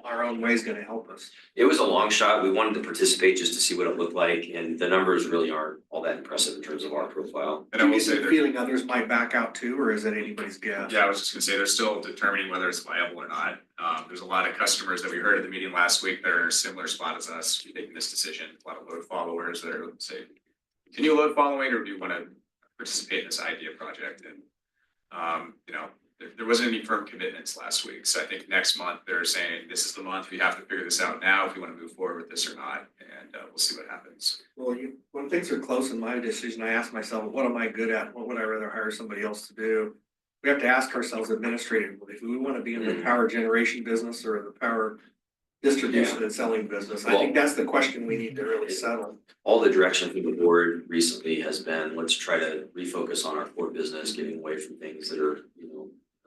our own way is gonna help us. It was a long shot, we wanted to participate just to see what it looked like, and the numbers really aren't all that impressive in terms of our profile. And I Do will you say get the that, feeling others might back out too, or is it anybody's guess? yeah, I was just gonna say, they're still determining whether it's viable or not. There's a lot of customers that we heard at the meeting last week that are in a similar spot as us, making this decision. A lot of load followers that are say, continue load following, or do you wanna participate in this idea project? And, you know, there wasn't any firm commitments last week, so I think next month they're saying, this is the month, we have to figure this out now if we wanna move forward with this or not, and we'll see what happens. Well, when things are close in my decision, I ask myself, what am I good at? What would I rather hire somebody else to do? We have to ask ourselves administratively, if we want to be in the power generation business or the power distribution and selling business. I think that's the question we need to really settle. All the direction from the board recently has been, let's try to refocus on our core business, getting away from things that are,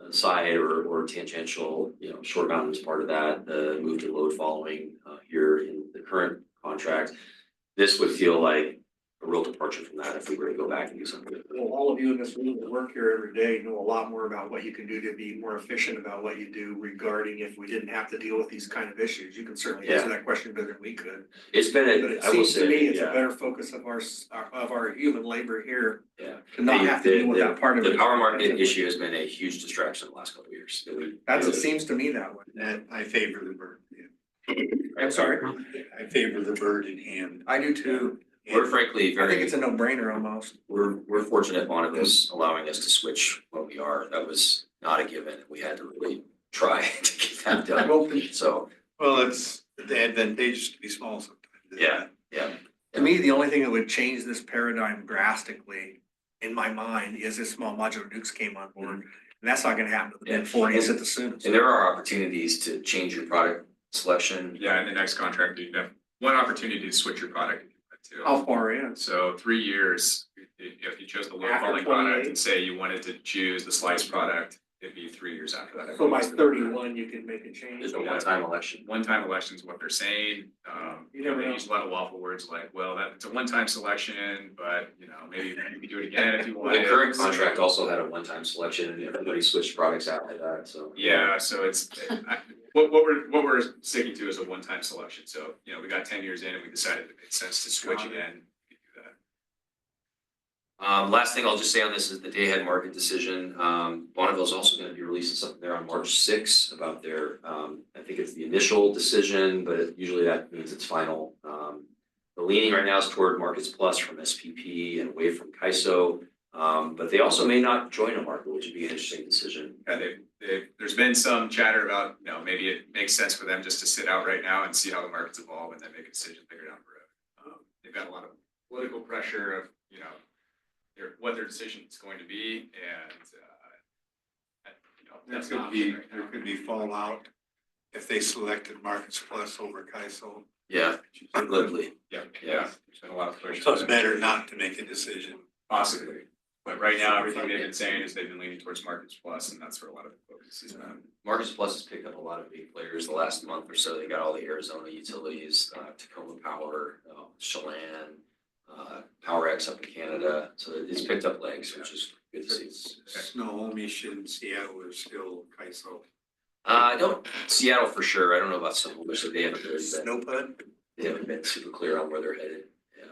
side or tangential, Short Mountain is part of that, the move to load following here in the current contract. This would feel like a real departure from that if we were to go back and do something. Well, all of you in this room that work here every day know a lot more about what you can do to be more efficient about what you do regarding if we didn't have to deal with these kind of issues. You can certainly answer that question better than we could. It's been, But it I will seems to say, me it's a yeah, better focus of our human labor here yeah. to not have to deal with that part of it. The power market issue has been a huge distraction the last couple of years. That's, it seems to me that way. That I favor the bird. I'm sorry. I favor the bird in hand. I do too. We're frankly I think very, it's a no-brainer almost. we're fortunate Bonneville's allowing us to switch what we are. That was not a given. We had to really try to get that done. Well, So, Well, it's advantageous to be small sometimes. yeah. to me, the only thing that would change this paradigm drastically in my mind is if small modular nukes came on board. And that's not gonna happen to the Yeah. mid-40s at the soonest. And there are opportunities to change your product selection. Yeah, in the next contract, you have one opportunity to switch your product to. How far in? So 3 years, if you chose the low After falling product 28? and say you wanted to choose the slice product, it'd be 3 years after that. So by 31, you could make a change. There's a one-time election. One-time election is what they're saying. You never They know. use a lot of waffle words like, well, it's a one-time selection, but maybe you can do it again if you want. The current contract also had a one-time selection and everybody switched products after that, so. Yeah, so it's, what we're sticking to is a one-time selection. So, we got 10 years in and we decided it made sense to switch again. We could do that. Last thing I'll just say on this is the day ahead market decision. Bonneville's also gonna be releasing something there on March 6th about their, I think it's the initial decision, but usually that means it's final. The leaning right now is toward Markets Plus from SPP and away from CAISO. But they also may not join a market, which would be an interesting decision. Yeah, there's been some chatter about, maybe it makes sense for them just to sit out right now and see how the markets evolve and then make a decision later down the road. They've got a lot of political pressure of, what their decision is going to be and, that's not right now. There could be fallout if they selected Markets Plus over CAISO. Yeah, glibly. Yeah, Yeah. there's been a lot of push. So it's better not to make a decision. Possibly, but right now, everything they've been saying is they've been leaning towards Markets Plus, and that's where a lot of the focus is on. Marcus Plus has picked up a lot of big players the last month or so. They got all the Arizona utilities, Tacoma Power, Chelan, PowerX up in Canada. So it's picked up legs, which is good to see. Snohomish and Seattle are still CAISO. Seattle for sure. I don't know about Snohomish, so they haven't really been, Snowpud? they haven't been super clear on where they're headed. Yeah.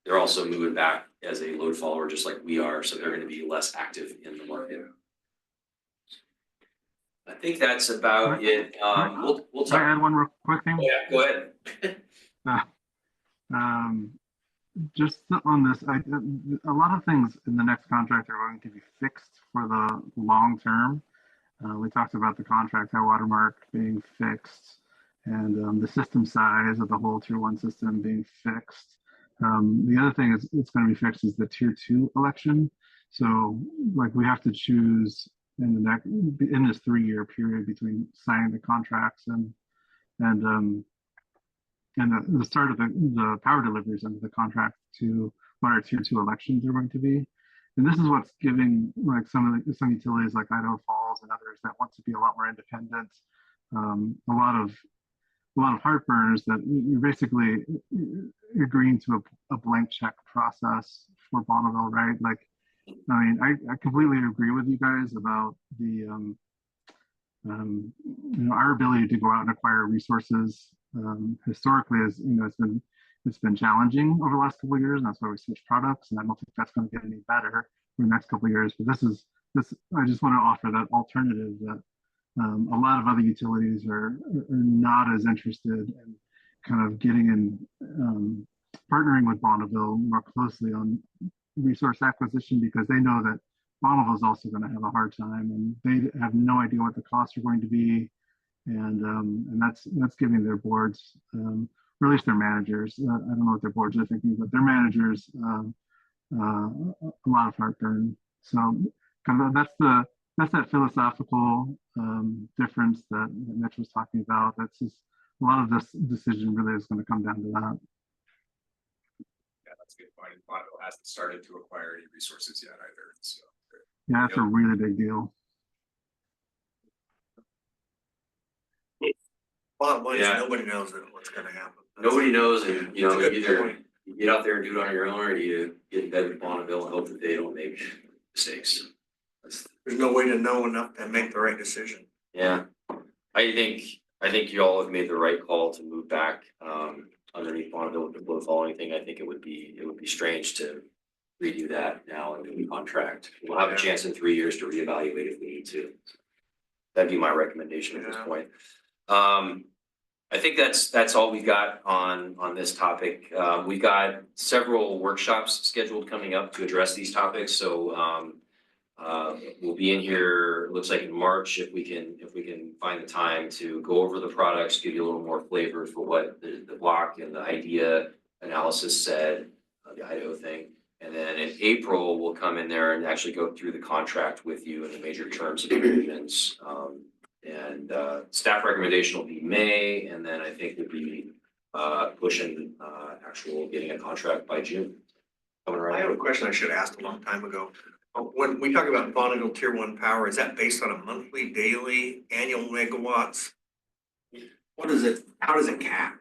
They're also moving back as a load follower, just like we are, so they're gonna be less active in the market. I think that's about it. We'll Can I talk. add one real quick thing? Yeah, go ahead. Just on this, a lot of things in the next contract are going to be fixed for the long term. We talked about the contract high watermark being fixed and the system size of the whole tier 1 system being fixed. The other thing is it's going to be fixed is the tier 2 election. So like we have to choose in this 3-year period between signing the contracts and the start of the power deliveries under the contract to what our tier 2 elections are going to be. And this is what's giving like some utilities like Idaho Falls and others that want to be a lot more independent, a lot of heartburn is that you're basically agreeing to a blank check process for Bonneville, right? Like, I mean, I completely agree with you guys about the, our ability to go out and acquire resources historically is, it's been challenging over the last couple of years, and that's why we switched products. And I don't think that's going to get any better in the next couple of years. But I just want to offer that alternative that a lot of other utilities are not as interested in kind of getting in, partnering with Bonneville more closely on resource acquisition, because they know that Bonneville's also going to have a hard time, and they have no idea what the costs are going to be, and that's giving their boards, or at least their managers. I don't know what their boards are thinking, but their managers a lot of heartburn. So kind of that's that philosophical difference that Mitch was talking about. That's just a lot of this decision really is going to come down to that. Yeah, that's a good point. Bonneville hasn't started to acquire any resources yet either, so. Yeah, that's a really big deal. Bottom line is Yeah. nobody knows what's gonna happen. Nobody knows, and you know, That's a good either point. you get out there and do it on your own, or you get in bed with Bonneville and hope that they don't make mistakes. There's no way to know enough to make the right decision. Yeah, I think you all have made the right call to move back underneath Bonneville with the flow following thing. I think it would be strange to redo that now in the new contract. We'll have a chance in 3 years to reevaluate if we need to. That'd be my recommendation at this point. I think that's all we got on this topic. We've got several workshops scheduled coming up to address these topics, so we'll be in here, it looks like in March, if we can find the time to go over the products, give you a little more flavor for what the block and the idea analysis said, the Idaho thing. And then in April, we'll come in there and actually go through the contract with you and the major terms and conditions. And staff recommendation will be May, and then I think we'll be pushing actual getting a contract by June. Coming I right have up. a question I should have asked a long time ago. When we talk about Bonneville Tier 1 power, is that based on a monthly, daily, annual megawatts? What is it, how does it cap?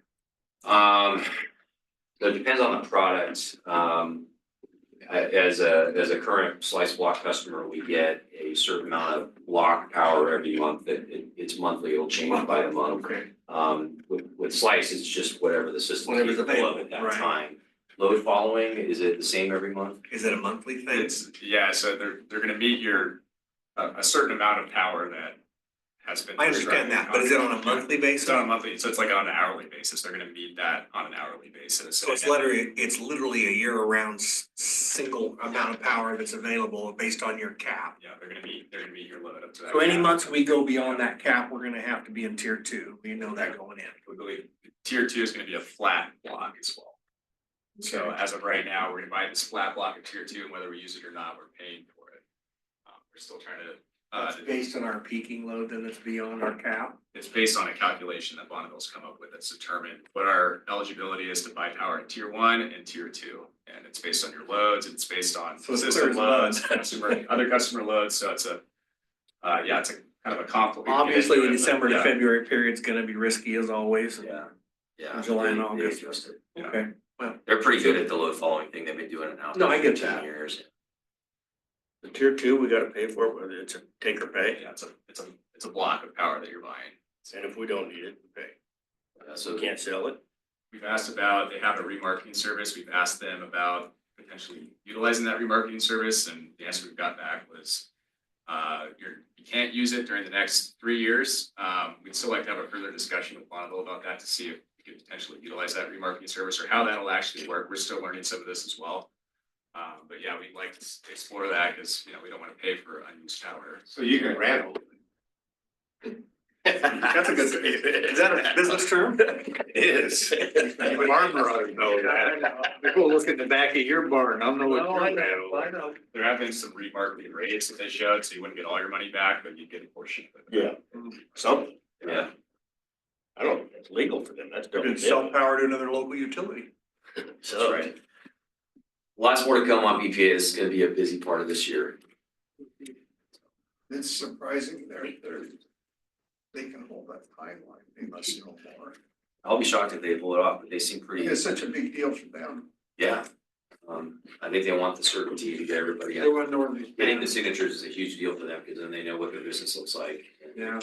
So it depends on the product. As a current slice block customer, we get a certain amount of block power every month. It's monthly, it'll change by the month. Okay. With slice, it's just whatever the system Whatever's is capable of available, at that right. time. Load following, is it the same every month? Is it a monthly thing? Yeah, so they're gonna meet a certain amount of power that has been. I understand that, but is it on a monthly It's basis? on a monthly, so it's like on an hourly basis, they're gonna meet that on an hourly basis. So it's literally a year-round single amount of power that's available based on your cap. Yeah, they're gonna meet your load up to that. So any cap. months we go beyond that cap, we're gonna have to be in Tier 2. We know that going in. We believe Tier 2 is gonna be a flat block as well. So as of right now, we're gonna buy this flat block of Tier 2, and whether we use it or not, we're paying for it. We're still trying to, It's based on our peaking load, then it's beyond our cap. it's based on a calculation that Bonneville's come up with that's determined what our eligibility is to buy power in Tier 1 and Tier 2. And it's based on your loads, it's based on So it's system clear as mud. loads, other customer loads, so it's it's a kind of a complicated. Obviously, the December to Yeah. February period's gonna be risky as always. Yeah. July and They August. adjust it. Okay. They're pretty good at the load following thing. They've been doing it now. No, I get for 10 that. years. The Tier 2, we gotta pay for it, whether it's a take or pay, Yeah, it's a block of power that you're buying. and if we don't need it, we pay. So We can't sell it. We've asked about, they have a remarketing service, we've asked them about potentially utilizing that remarketing service, and the answer we've got back was you can't use it during the next 3 years. We'd still like to have a further discussion with Bonneville about that to see if we could potentially utilize that remarketing service or how that'll actually work. We're still learning some of this as well. But yeah, we'd like to explore that because, we don't want to pay for unused power. So you can rattle. That's a good, is that a business term? It is. Farmer ought to know that. People look at the back of your barn, I'll know what you're rattling. know. There have been some remarketing rates that they showed, so you wouldn't get all your money back, but you'd get a portion of it. Yeah. Something, yeah, I don't think it's legal for them, that's You double can sell power to another local utility. that's right. Lots more to come on BPA. This is gonna be a busy part of this year. It's surprising they can hold that timeline. They must know more. I'll be shocked if they pull it off, but they seem pretty, It's such a big deal for them. yeah. I think they want the certainty to get everybody in. Everyone knows these. Getting the signatures is a huge deal for them, because then they know what their business looks like. Yeah.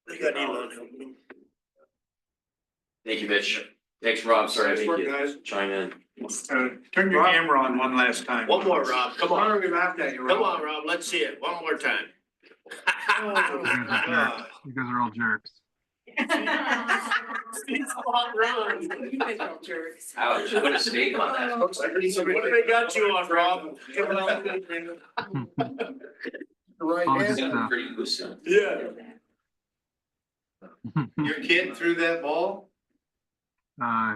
They got Elon helping them. Thank you, Mitch. Thanks, Rob. Sorry I Nice made work, you guys. chime in. Turn your camera on one last time. One more, Rob, come Why on, are we laughing at you, Rob? come on, Rob, let's see it, one more time. You guys are jerks. You guys are jerks. Ouch, put a stake on that. What do they got you on, Rob? Right I'll hand. just, Pretty loose. Yeah. Your kid threw that ball?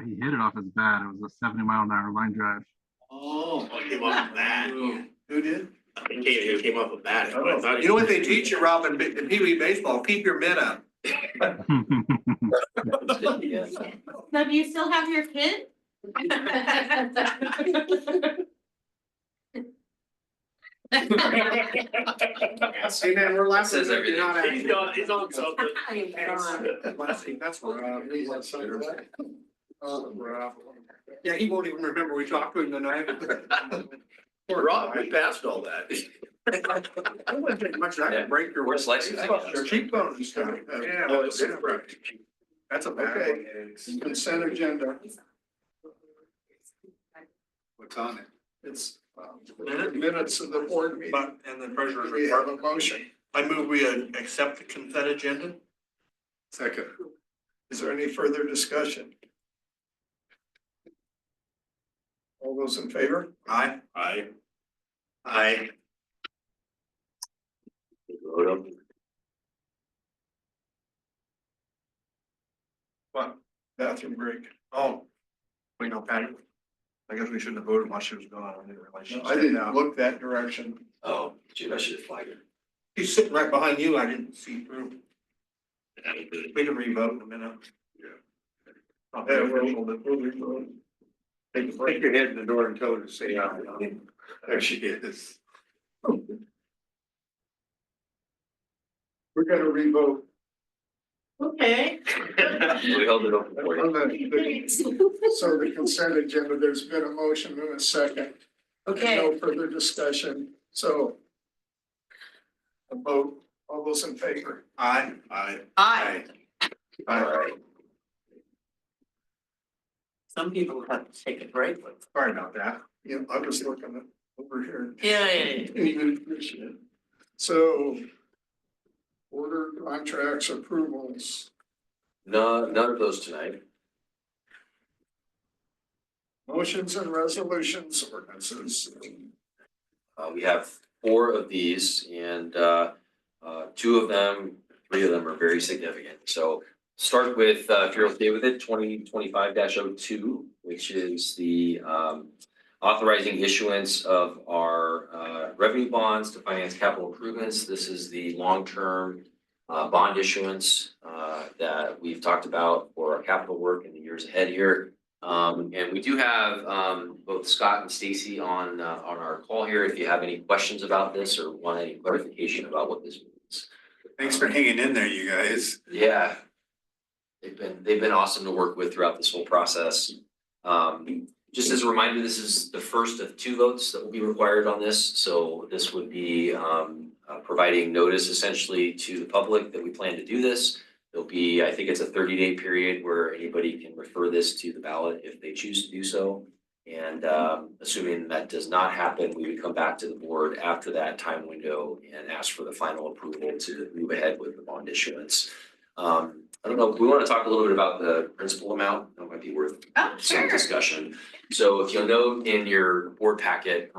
he hit it off his bat. It was a 70-mile-an-hour line drive. Oh, came off a bat. Who did? It came off a bat. You know what they teach you, Rob, in Pee Wee baseball? Keep your mitt up. Yeah. So do you still have your kid? See, man, we're laughing. Says everything. You're not He's on something. Let's say that. Oh, Rob. Yeah, he won't even remember we talked to him tonight. Rob, we passed all that. I wouldn't think much of that to break your. We're slicing it. Your cheekbones and stuff. Yeah. Oh, it's different. That's a bad Okay. one. Consent agenda. What's on it? It's minutes of the board meeting. But, and the treasurer's We have report. a motion. I move we accept the consent agenda. Second. Is there any further discussion? All those in favor? Aye. Aye. What? Bathroom break. Oh. Wait, no, Patty. I guess we shouldn't have voted while she was gone. I didn't realize she No, I said didn't that. look that direction. Oh, gee, I should have flagged it. He's sitting right behind you. I didn't see through. We can revote in a minute. Not Yeah, very we'll- official, but we'll revote. Take your head in the door and tell her to say aye. There she is. We're gonna revote. Okay. We held it open for you. On so the consent agenda, there's been a motion and a second. Okay. No further discussion, so. A vote, all those in favor? Aye. Aye. All right. Some people have to take a break. Sorry about that. Yeah, I was looking at over here. Yeah. Didn't even appreciate it. So. Order contracts approvals, No, none of those tonight. motions and resolutions, ordinances. We have 4 of these and 2 of them, 3 of them are very significant. So start with, if you're okay with it, 2025-02, which is the authorizing issuance of our revenue bonds to finance capital improvements. This is the long-term bond issuance that we've talked about for our capital work in the years ahead here. And we do have both Scott and Stacy on our call here. If you have any questions about this or want any clarification about what this means. Thanks for hanging in there, you guys. Yeah. They've been awesome to work with throughout this whole process. Just as a reminder, this is the first of 2 votes that will be required on this. So this would be providing notice essentially to the public that we plan to do this. There'll be, I think it's a 30-day period where anybody can refer this to the ballot if they choose to do so. And assuming that does not happen, we would come back to the board after that time window and ask for the final approval to move ahead with the bond issuance. I don't know, we want to talk a little bit about the principal amount. That might be worth some discussion. So if you'll note in your board packet,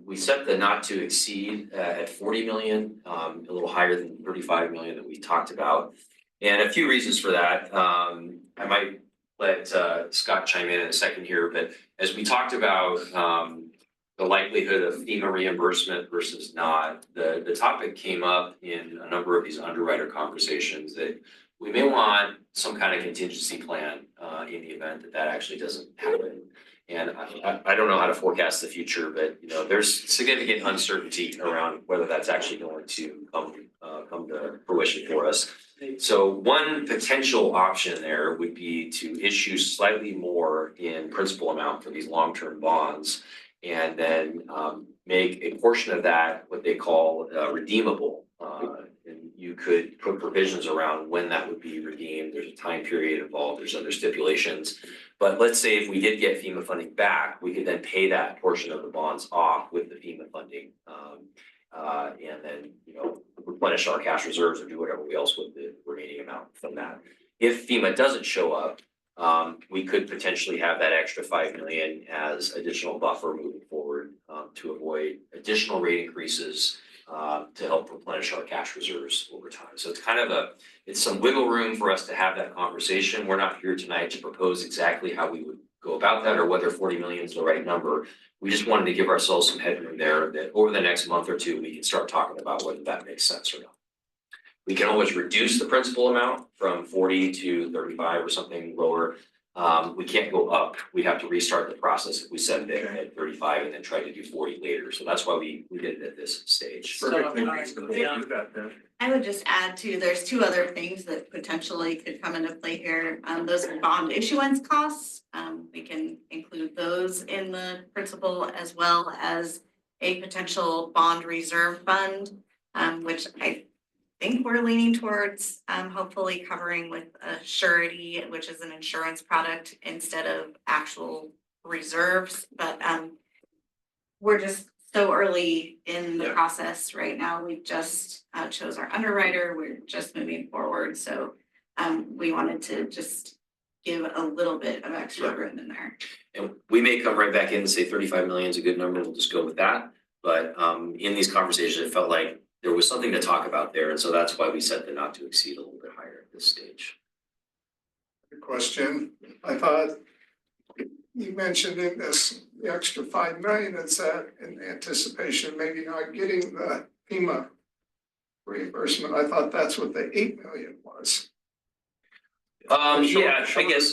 we set the not to exceed at 40 million, a little higher than 35 million that we talked about. And a few reasons for that. I might let Scott chime in a second here, but as we talked about the likelihood of FEMA reimbursement versus not, the topic came up in a number of these underwriter conversations that we may want some kind of contingency plan in the event that that actually doesn't happen. And I don't know how to forecast the future, but you know, there's significant uncertainty around whether that's actually going to come to fruition for us. So one potential option there would be to issue slightly more in principal amount for these long-term bonds. And then make a portion of that what they call redeemable. And you could put provisions around when that would be redeemed. There's a time period involved, there's other stipulations. But let's say if we did get FEMA funding back, we could then pay that portion of the bonds off with the FEMA funding. And then, you know, replenish our cash reserves or do whatever we else with the remaining amount from that. If FEMA doesn't show up, we could potentially have that extra 5 million as additional buffer moving forward, to avoid additional rate increases, to help replenish our cash reserves over time. So it's some wiggle room for us to have that conversation. We're not here tonight to propose exactly how we would go about that or whether 40 million is the right number. We just wanted to give ourselves some headroom there that over the next month or two, we can start talking about whether that makes sense or not. We can always reduce the principal amount from 40 to 35 or something lower. We can't go up. We'd have to restart the process if we set it at 35 and then try to do 40 later. So that's why we did it at this stage. Perfectly reasonable to do that then. I would just add too, there's two other things that potentially could come into play here. Those are bond issuance costs. We can include those in the principal as well as a potential bond reserve fund, which I think we're leaning towards hopefully covering with a surety, which is an insurance product instead of actual reserves. But we're just so early in the process right now. We just chose our underwriter. We're just moving forward. So we wanted to just give a little bit of extra room in there. And we may come right back in and say 35 million is a good number. We'll just go with that. But in these conversations, it felt like there was something to talk about there. And so that's why we set the not to exceed a little bit higher at this stage. Good question. I thought you mentioned in this, the extra 5 million, it's in anticipation, of maybe not getting the FEMA reimbursement. I thought that's what the 8 million was. Yeah,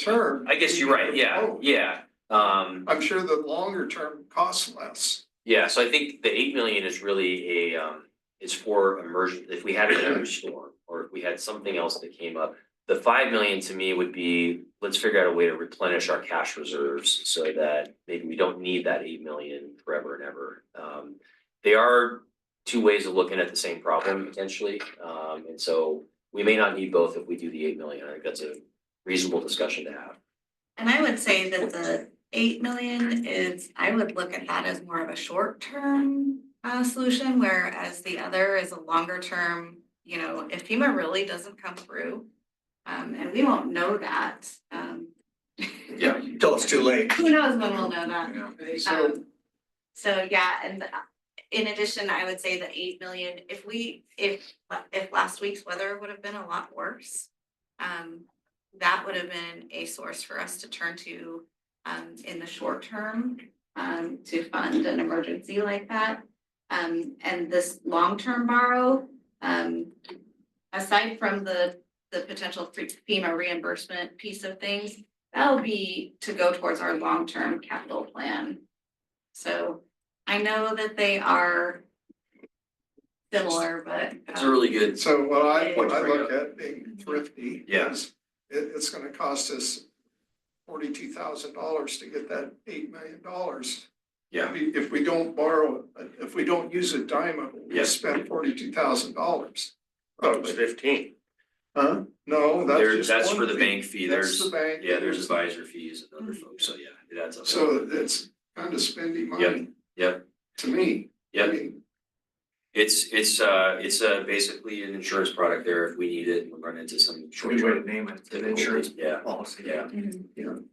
Term. I guess you're right. Yeah. I'm sure the longer term costs less. Yeah, so I think the 8 million is really is for emergent, if we had another storm or if we had something else that came up. The 5 million to me would be, let's figure out a way to replenish our cash reserves so that maybe we don't need that 8 million forever and ever. They are two ways of looking at the same problem potentially. And so we may not need both if we do the 8 million. I think that's a reasonable discussion to have. And I would say that the 8 million is, I would look at that as more of a short-term solution, whereas the other is a longer term, you know, if FEMA really doesn't come through, and we won't know that. Yeah, Until it's too late. Who knows when we'll know that? So So yeah, and in addition, I would say the 8 million, if last week's weather would have been a lot worse, that would have been a source for us to turn to in the short term to fund an emergency like that. And this long-term borrow, aside from the potential FEMA reimbursement piece of things, that'll be to go towards our long-term capital plan. So I know that they are similar, but. it's a really good. So what I Point to bring look up. at being thrifty Yeah. is it's gonna cost us $42,000 to get that $8 million. Yeah. If we don't borrow, if we don't use a dime of it, Yeah. we spend $42,000. Oh, it was 15. Huh? No, that's That's just for one the fee. bank fee. That's There's, the bank. yeah, there's advisor fees and other folks. So yeah, it adds up. So it's kind of spending money. Yep. To me. I Yep. mean, It's basically an insurance product there if we need it and we run into some short Good way to term. name it, an insurance Yeah, policy. yeah. you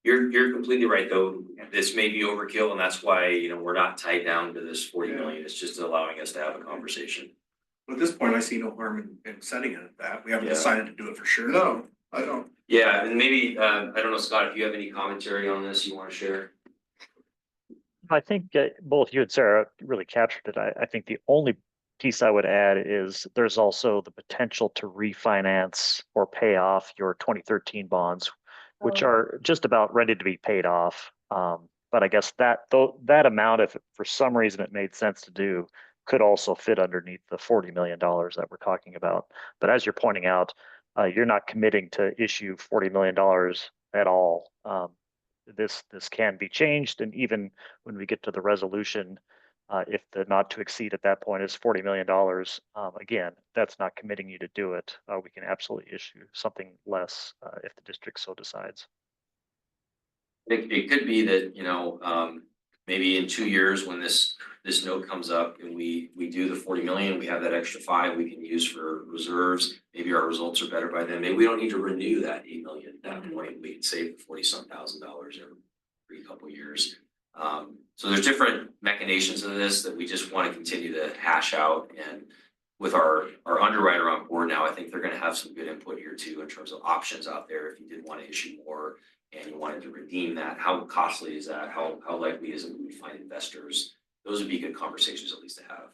You're completely right, though. This may be overkill, and that's why, you know, we're not tied down to this 40 million. It's just allowing us to have a conversation. At this point, I see no harm in setting it at that. We haven't Yeah. decided to do it for sure. no, I don't. Yeah, and maybe, I don't know, Scott, if you have any commentary on this you want to share? I think both you and Sarah really captured it. I think the only piece I would add is there's also the potential to refinance or pay off your 2013 bonds, which are just about ready to be paid off. But I guess that amount, if for some reason it made sense to do, could also fit underneath the $40 million that we're talking about. But as you're pointing out, you're not committing to issue $40 million at all. This can be changed, and even when we get to the resolution, if the not to exceed at that point is $40 million, again, that's not committing you to do it. We can absolutely issue something less if the district so decides. It could be that, you know, maybe in 2 years, when this note comes up and we do the 40 million, we have that extra 5 we can use for reserves. Maybe our results are better by then. Maybe we don't need to renew that 8 million at that point. We can save $40-some thousand every couple of years. So there's different machinations of this that we just want to continue to hash out. And with our underwriter on board now, I think they're going to have some good input here too in terms of options out there. If you did want to issue more and you wanted to redeem that, how costly is that? How likely is it we find investors? Those would be good conversations at least to have.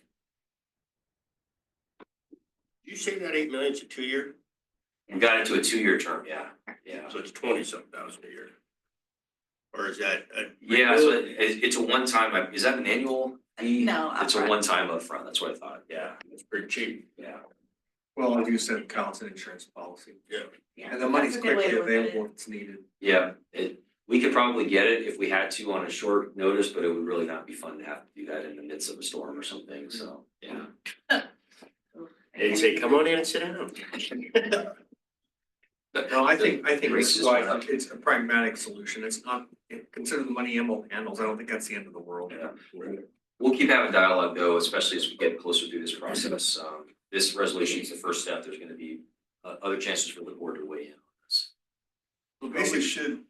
Did you say that 8 million's a 2-year? We got into a 2-year term, yeah. So it's 20-something thousand a year? Or is that a? Yeah, so it's a one-time, is that an annual fee? No, It's a upfront. one-time upfront, that's what I thought, yeah, It's pretty cheap. yeah. Well, like you said, Kyle's an insurance policy. Yeah. Yeah, And the money's that's a good way quickly to look at it. available if it's needed. Yeah, we could probably get it if we had to on a short notice, but it would really not be fun to have to do that in the midst of a storm or something, so, yeah. They'd say, come on in and sit down. No, I think Rates it's just went up. it's a pragmatic solution. It's not, consider the money Emerald handles. I don't think that's the end of the world. Yeah. We'll keep having dialogue though, especially as we get closer through this process. This resolution is the first step. There's gonna be other chances for the board to weigh in on this. We basically should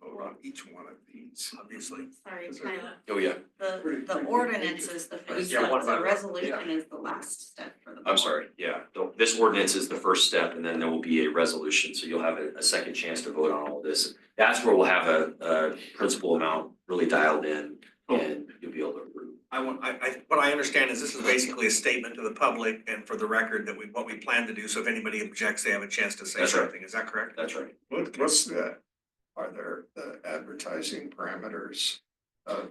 vote on each one of these, obviously. Sorry, Is Kyle. there- Oh, yeah, The ordinance is the first Yeah, step, one by the one. resolution is the last step for the board. I'm sorry, yeah. This ordinance is the first step and then there will be a resolution, so you'll have a second chance to vote on all this. That's where we'll have a principal amount really dialed in and you'll be able to approve. What I understand is this is basically a statement to the public and for the record that what we plan to do, so if anybody objects, they have a chance to say That's right. something, is that correct? That's right. What's the, are there the advertising parameters? That's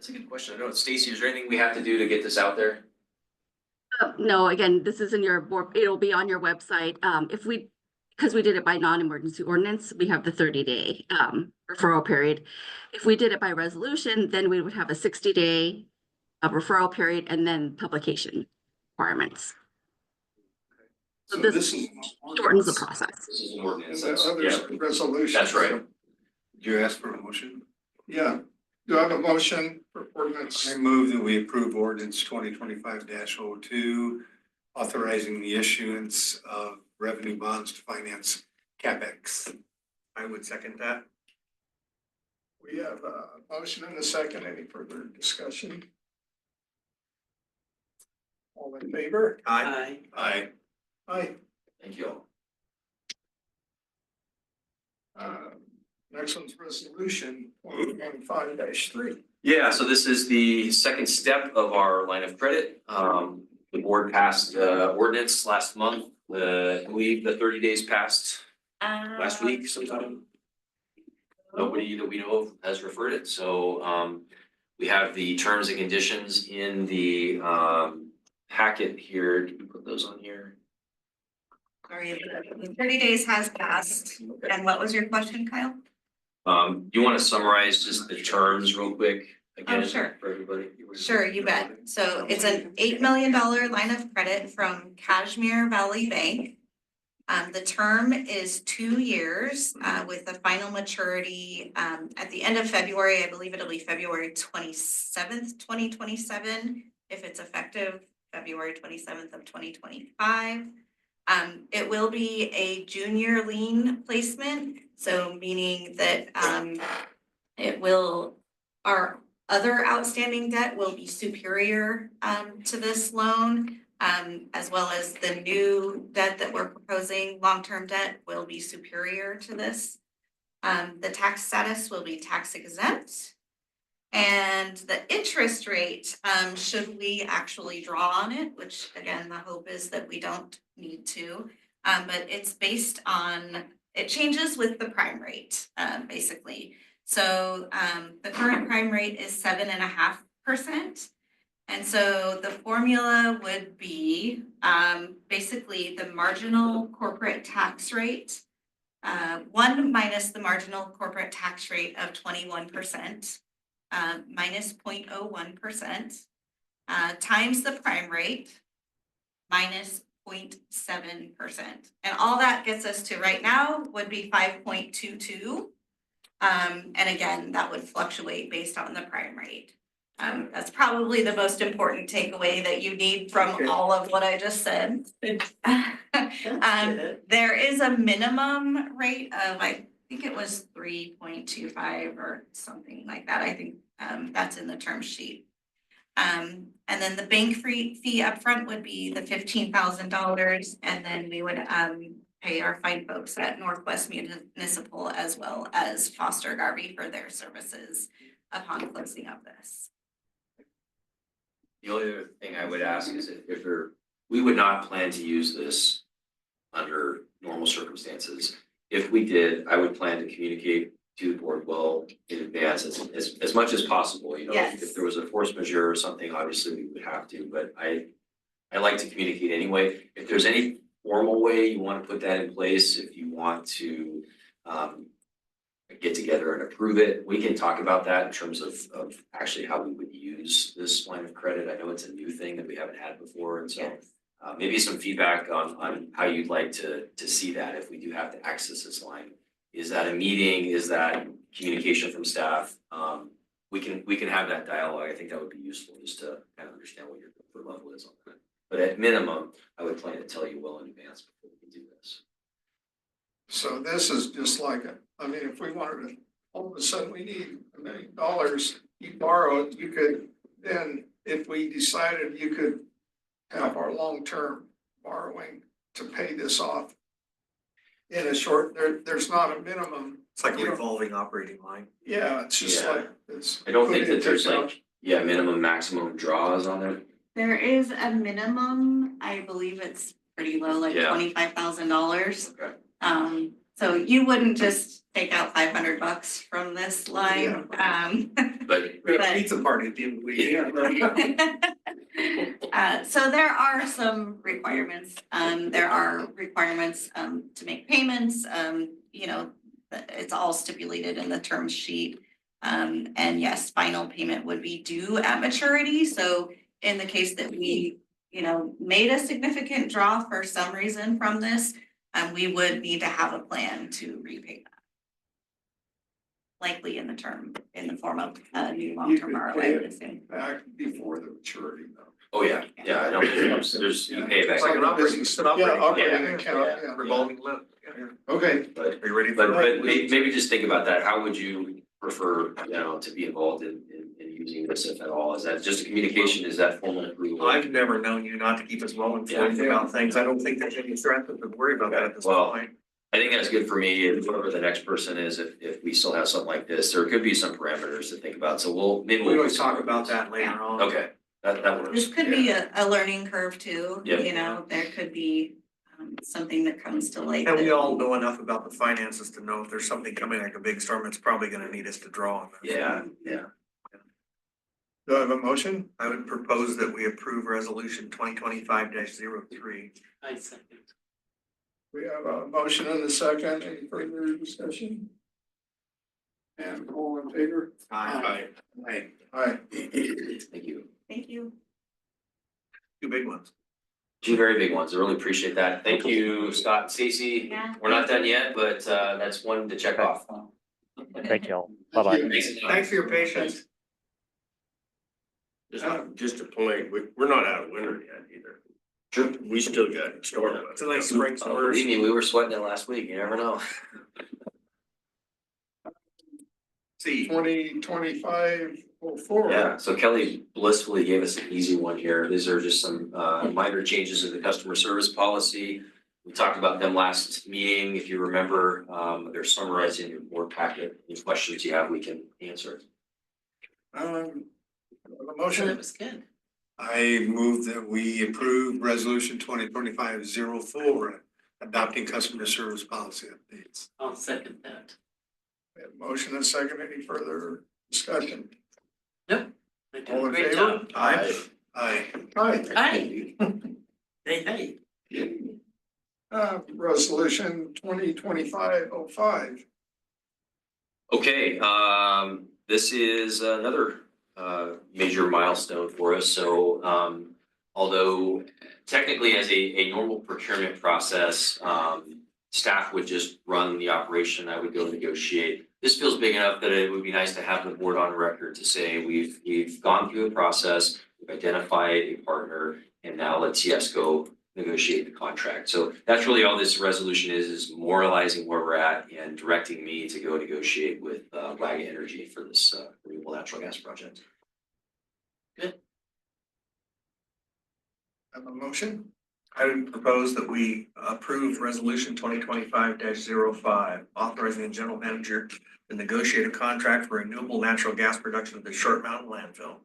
a good question. I don't know, Stacy, is there anything we have to do to get this out there? No, again, this is in your board, it'll be on your website. Because we did it by non-emergency ordinance, we have the 30-day referral period. If we did it by resolution, then we would have a 60-day referral period and then publication requirements. So this is. shortens the process. This is an ordinance. And That's, the yeah, other resolution. that's right. Did you ask for a motion? Yeah. Do I have a motion for ordinance? I move that we approve ordinance 2025-02, authorizing the issuance of revenue bonds to finance CapEx. I would second that. We have a motion and a second. Any further discussion? All in favor? Aye. Aye. Aye. Thank you all. Next one's resolution 2025-3. Yeah, so this is the second step of our line of credit. The board passed ordinance last month. I believe the 30 days passed last week sometime. Nobody that we know of has referred it, so we have the terms and conditions in the packet here. Did we put those on here? Sorry, the 30 days has passed. And what was your question, Kyle? Do you want to summarize just the terms real quick again sure. for everybody? Sure, you bet. So it's an $8 million line of credit from Kashmir Valley Bank. The term is 2 years with a final maturity at the end of February. I believe it'll be February 27th, 2027, if it's effective February 27th of 2025. It will be a junior lien placement, so meaning that our other outstanding debt will be superior to this loan, as well as the new debt that we're proposing, long-term debt, will be superior to this. The tax status will be tax exempt. And the interest rate, should we actually draw on it, which again, the hope is that we don't need to, but it's based on, it changes with the prime rate, basically. So the current prime rate is 7.5%. And so the formula would be basically the marginal corporate tax rate, 1 minus the marginal corporate tax rate of 21%. Minus 0.01%, times the prime rate, minus 0.7%. And all that gets us to right now would be 5.22. And again, that would fluctuate based on the prime rate. That's probably the most important takeaway that you need from all of what I just said. There is a minimum rate of, I think it was 3.25 or something like that. I think that's in the term sheet. And then the bank fee upfront would be the $15,000, and then we would pay our fine folks at Northwest Municipal as well as Foster Garvey for their services upon closing of this. The only other thing I would ask is if we would not plan to use this under normal circumstances. If we did, I would plan to communicate to the board well in advance as much as possible, you know, Yes. if there was a force majeure or something, obviously we would have to, but I like to communicate anyway. If there's any formal way you want to put that in place, if you want to get together and approve it, we can talk about that in terms of actually how we would use this line of credit. I know it's a new thing that we haven't had before, and so maybe some feedback on how you'd like to see that if we do have to access this line. Is that a meeting? Is that communication from staff? We can have that dialogue. I think that would be useful just to kind of understand what your comfort level is on that. But at minimum, I would plan to tell you well in advance before we can do this. So this is just like, I mean, if we wanted to, all of a sudden we need $1 million, you borrow it, you could, then if we decided you could have our long-term borrowing to pay this off in a short, there's not a minimum. It's like a You know, revolving operating line. Yeah, it's just Yeah. like, it's. I don't think put in that there's take out. like, minimum, maximum draws on it. There is a minimum, I believe it's pretty low, like Yeah. $25,000. Okay. So you wouldn't just take out $500 from this line. But We have a But- pizza party at the end of the week. So there are some requirements. There are requirements to make payments. You know, it's all stipulated in the term sheet. And yes, final payment would be due at maturity. So in the case that we, you know, made a significant draw for some reason from this, we would need to have a plan to repay that. Likely in the form of a new You long-term could borrow, pay I would it assume. back before the maturity though. oh yeah, I don't think there's you pay it It's like back. an operating, it's an operating. operating account, yeah. Revolving limit. Okay, But Are you ready But for? maybe just think about that. How would you prefer, you know, to be involved in using this, if at all? Is that just a communication? Is that formal approval? I've never known you not to keep us well informed Yeah. about things. I don't think there's any threat to worry about that at this Well, point. I think that's good for me, and whoever the next person is, if we still have something like this, there could be some parameters to think about. So We always talk about that later on. Okay, that works. This could be a learning curve too, Yep. you know, there could be something that comes to light. And we that- all know enough about the finances to know if there's something coming like a big storm, it's probably gonna need us to draw on that. Yeah. do I have a motion? I would propose that we approve resolution 2025-03. I second. We have a motion and a second. Any further discussion? And all in favor? Aye. Aye. Thank you. Thank you. Two big ones. Two very big ones. I really appreciate that. Thank you, Scott and Stacy. Yeah. We're not done yet, but that's one to check off. Thank you all. Bye-bye. Thanks a lot. Thanks for your patience. Just a point, we're not out of winter yet either. Sure. We still got storm. It's a nice spring Oh, summer. believe me, we were sweating it last week. You never know. See, 2025-04. Yeah, so Kelly blissfully gave us an easy one here. These are just some minor changes in the customer service policy. We talked about them last meeting, if you remember. They're summarized in your board packet. Any questions you have, we can answer. A Well, it motion, was good. I move that we approve resolution 2025-04, adopting customer service policy updates. I'll second that. we have motion and second. Any further discussion? Nope. I did All a in great favor? job. Aye. Aye. Hi. Hey. Resolution 2025-05. Okay, this is another major milestone for us. So although technically as a normal procurement process, staff would just run the operation. I would go negotiate. this feels big enough that it would be nice to have the board on record to say, we've gone through a process, we've identified a partner, and now let's yes, go negotiate the contract. So that's really all this resolution is moralizing where we're at and directing me to go negotiate with WAG Energy for this renewable natural gas project. Have a motion? I would propose that we approve resolution 2025-05, authorizing the general manager to negotiate a contract for renewable natural gas production at the Short Mountain landfill.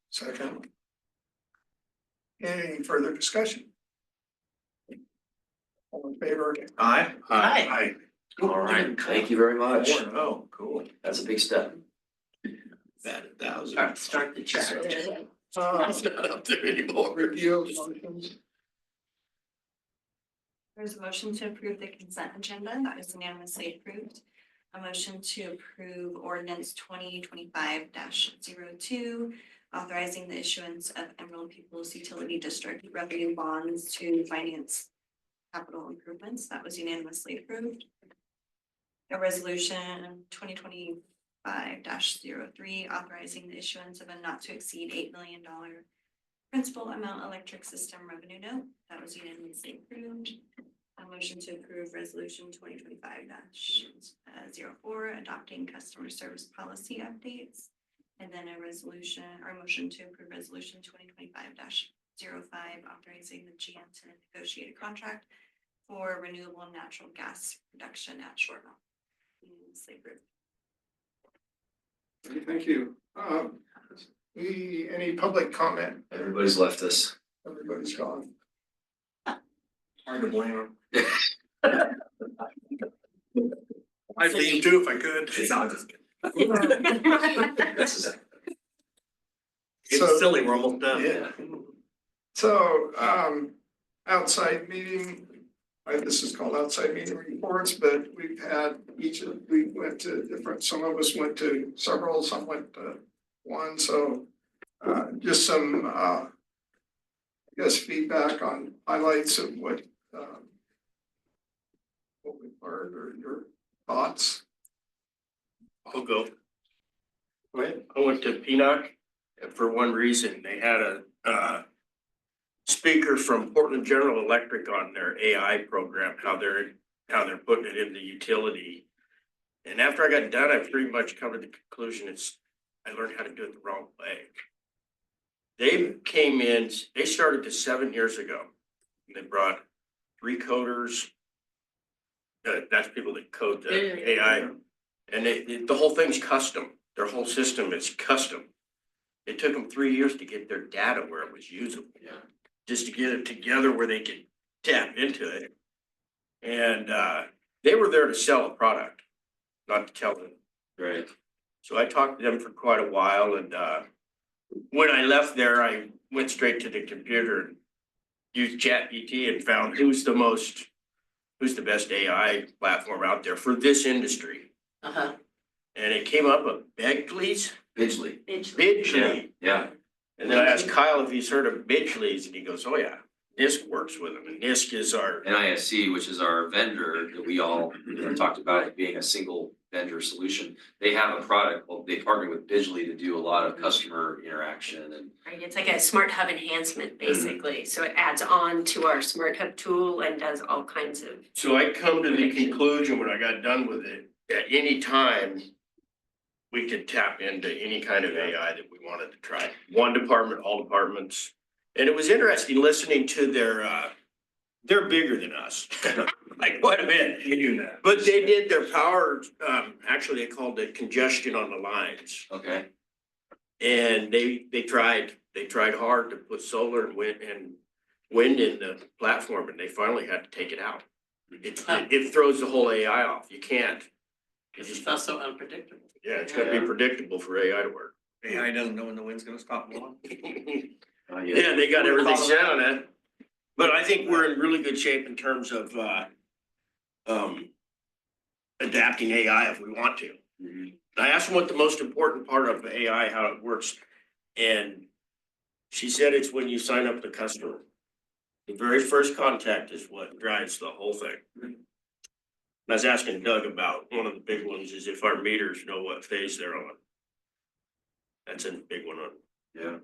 Second. Any further discussion? All in favor? Aye. Aye. All right, thank you very much. Oh, cool. That's a big step. About 1,000. Start the chat. It's not up there anymore. Review of motions. There's a motion to approve the consent agenda. That is unanimously approved. A motion to approve ordinance 2025-02, authorizing the issuance of Emerald Peoples Utility District revenue bonds to finance capital improvements. That was unanimously approved. A resolution 2025-03, authorizing the issuance of a not to exceed $8 million principal amount electric system revenue note. That was unanimously approved. A motion to approve resolution 2025-04, adopting customer service policy updates. And then a resolution or motion to approve resolution 2025-05, authorizing the GM to negotiate a contract for renewable natural gas production at Short Mountain. Thank you. Any public comment? Everybody's left us. Everybody's gone. Hard to blame them. I'd leave too if I could. It's not just So- It's silly, we're almost done. Yeah. So, outside meeting, this is called outside meeting reports, but we've had we went to different, some of us went to several, some went to one, so just some, I guess, feedback on highlights of what we've heard or your thoughts. I'll go. I went to PNOC for one reason. They had a speaker from Portland General Electric on their AI program, how they're putting it in the utility. And after I got done, I pretty much come to the conclusion I learned how to do it the wrong way. They came in, they started this 7 years ago. They brought 3 coders. That's people that code the AI. And the whole thing's custom. Their whole system is custom. It took them 3 years to get their data where it was usable. Yeah. Just to get it together where they could tap into it. And they were there to sell a product, not to tell them. Right. So I talked to them for quite a while, and when I left there, I went straight to the computer and used ChatGPT and found who's the best AI platform out there for this industry. Uh-huh. And it came up with Bidgely's. Bidgely. Yeah. And then I asked Kyle if he's heard of Bidgely's, and he goes, "Oh yeah, NISC works with them, and NISC is our." NISC, which is our vendor that we all talked about it being a single vendor solution. They have a product, well, they partner with Bidgely to do a lot of customer interaction and. Right, it's like a smart hub enhancement, basically. So it adds on to our smart hub tool and does all kinds of. So I come to the conclusion when I got done with it, at any time, we could tap into any kind of AI that we wanted to try. One department, all departments. And it was interesting listening to they're bigger than us, like quite a bit. You do that. But they did their power, actually they called it congestion on the lines. Okay. And they tried hard to put solar and wind in the platform, and they finally had to take it out. It throws the whole AI off. You can't. Cause it's also unpredictable. Yeah, it's gotta be predictable for AI to work. AI doesn't know when the wind's gonna stop blowing. Yeah, they got everything set on it. But I think we're in really good shape in terms of adapting AI if we want to. I asked them what the most important part of AI, how it works, and she said it's when you sign up the customer. The very first contact is what drives the whole thing. I was asking Doug about one of the big ones is if our meters know what phase they're on. That's a big one on Yeah.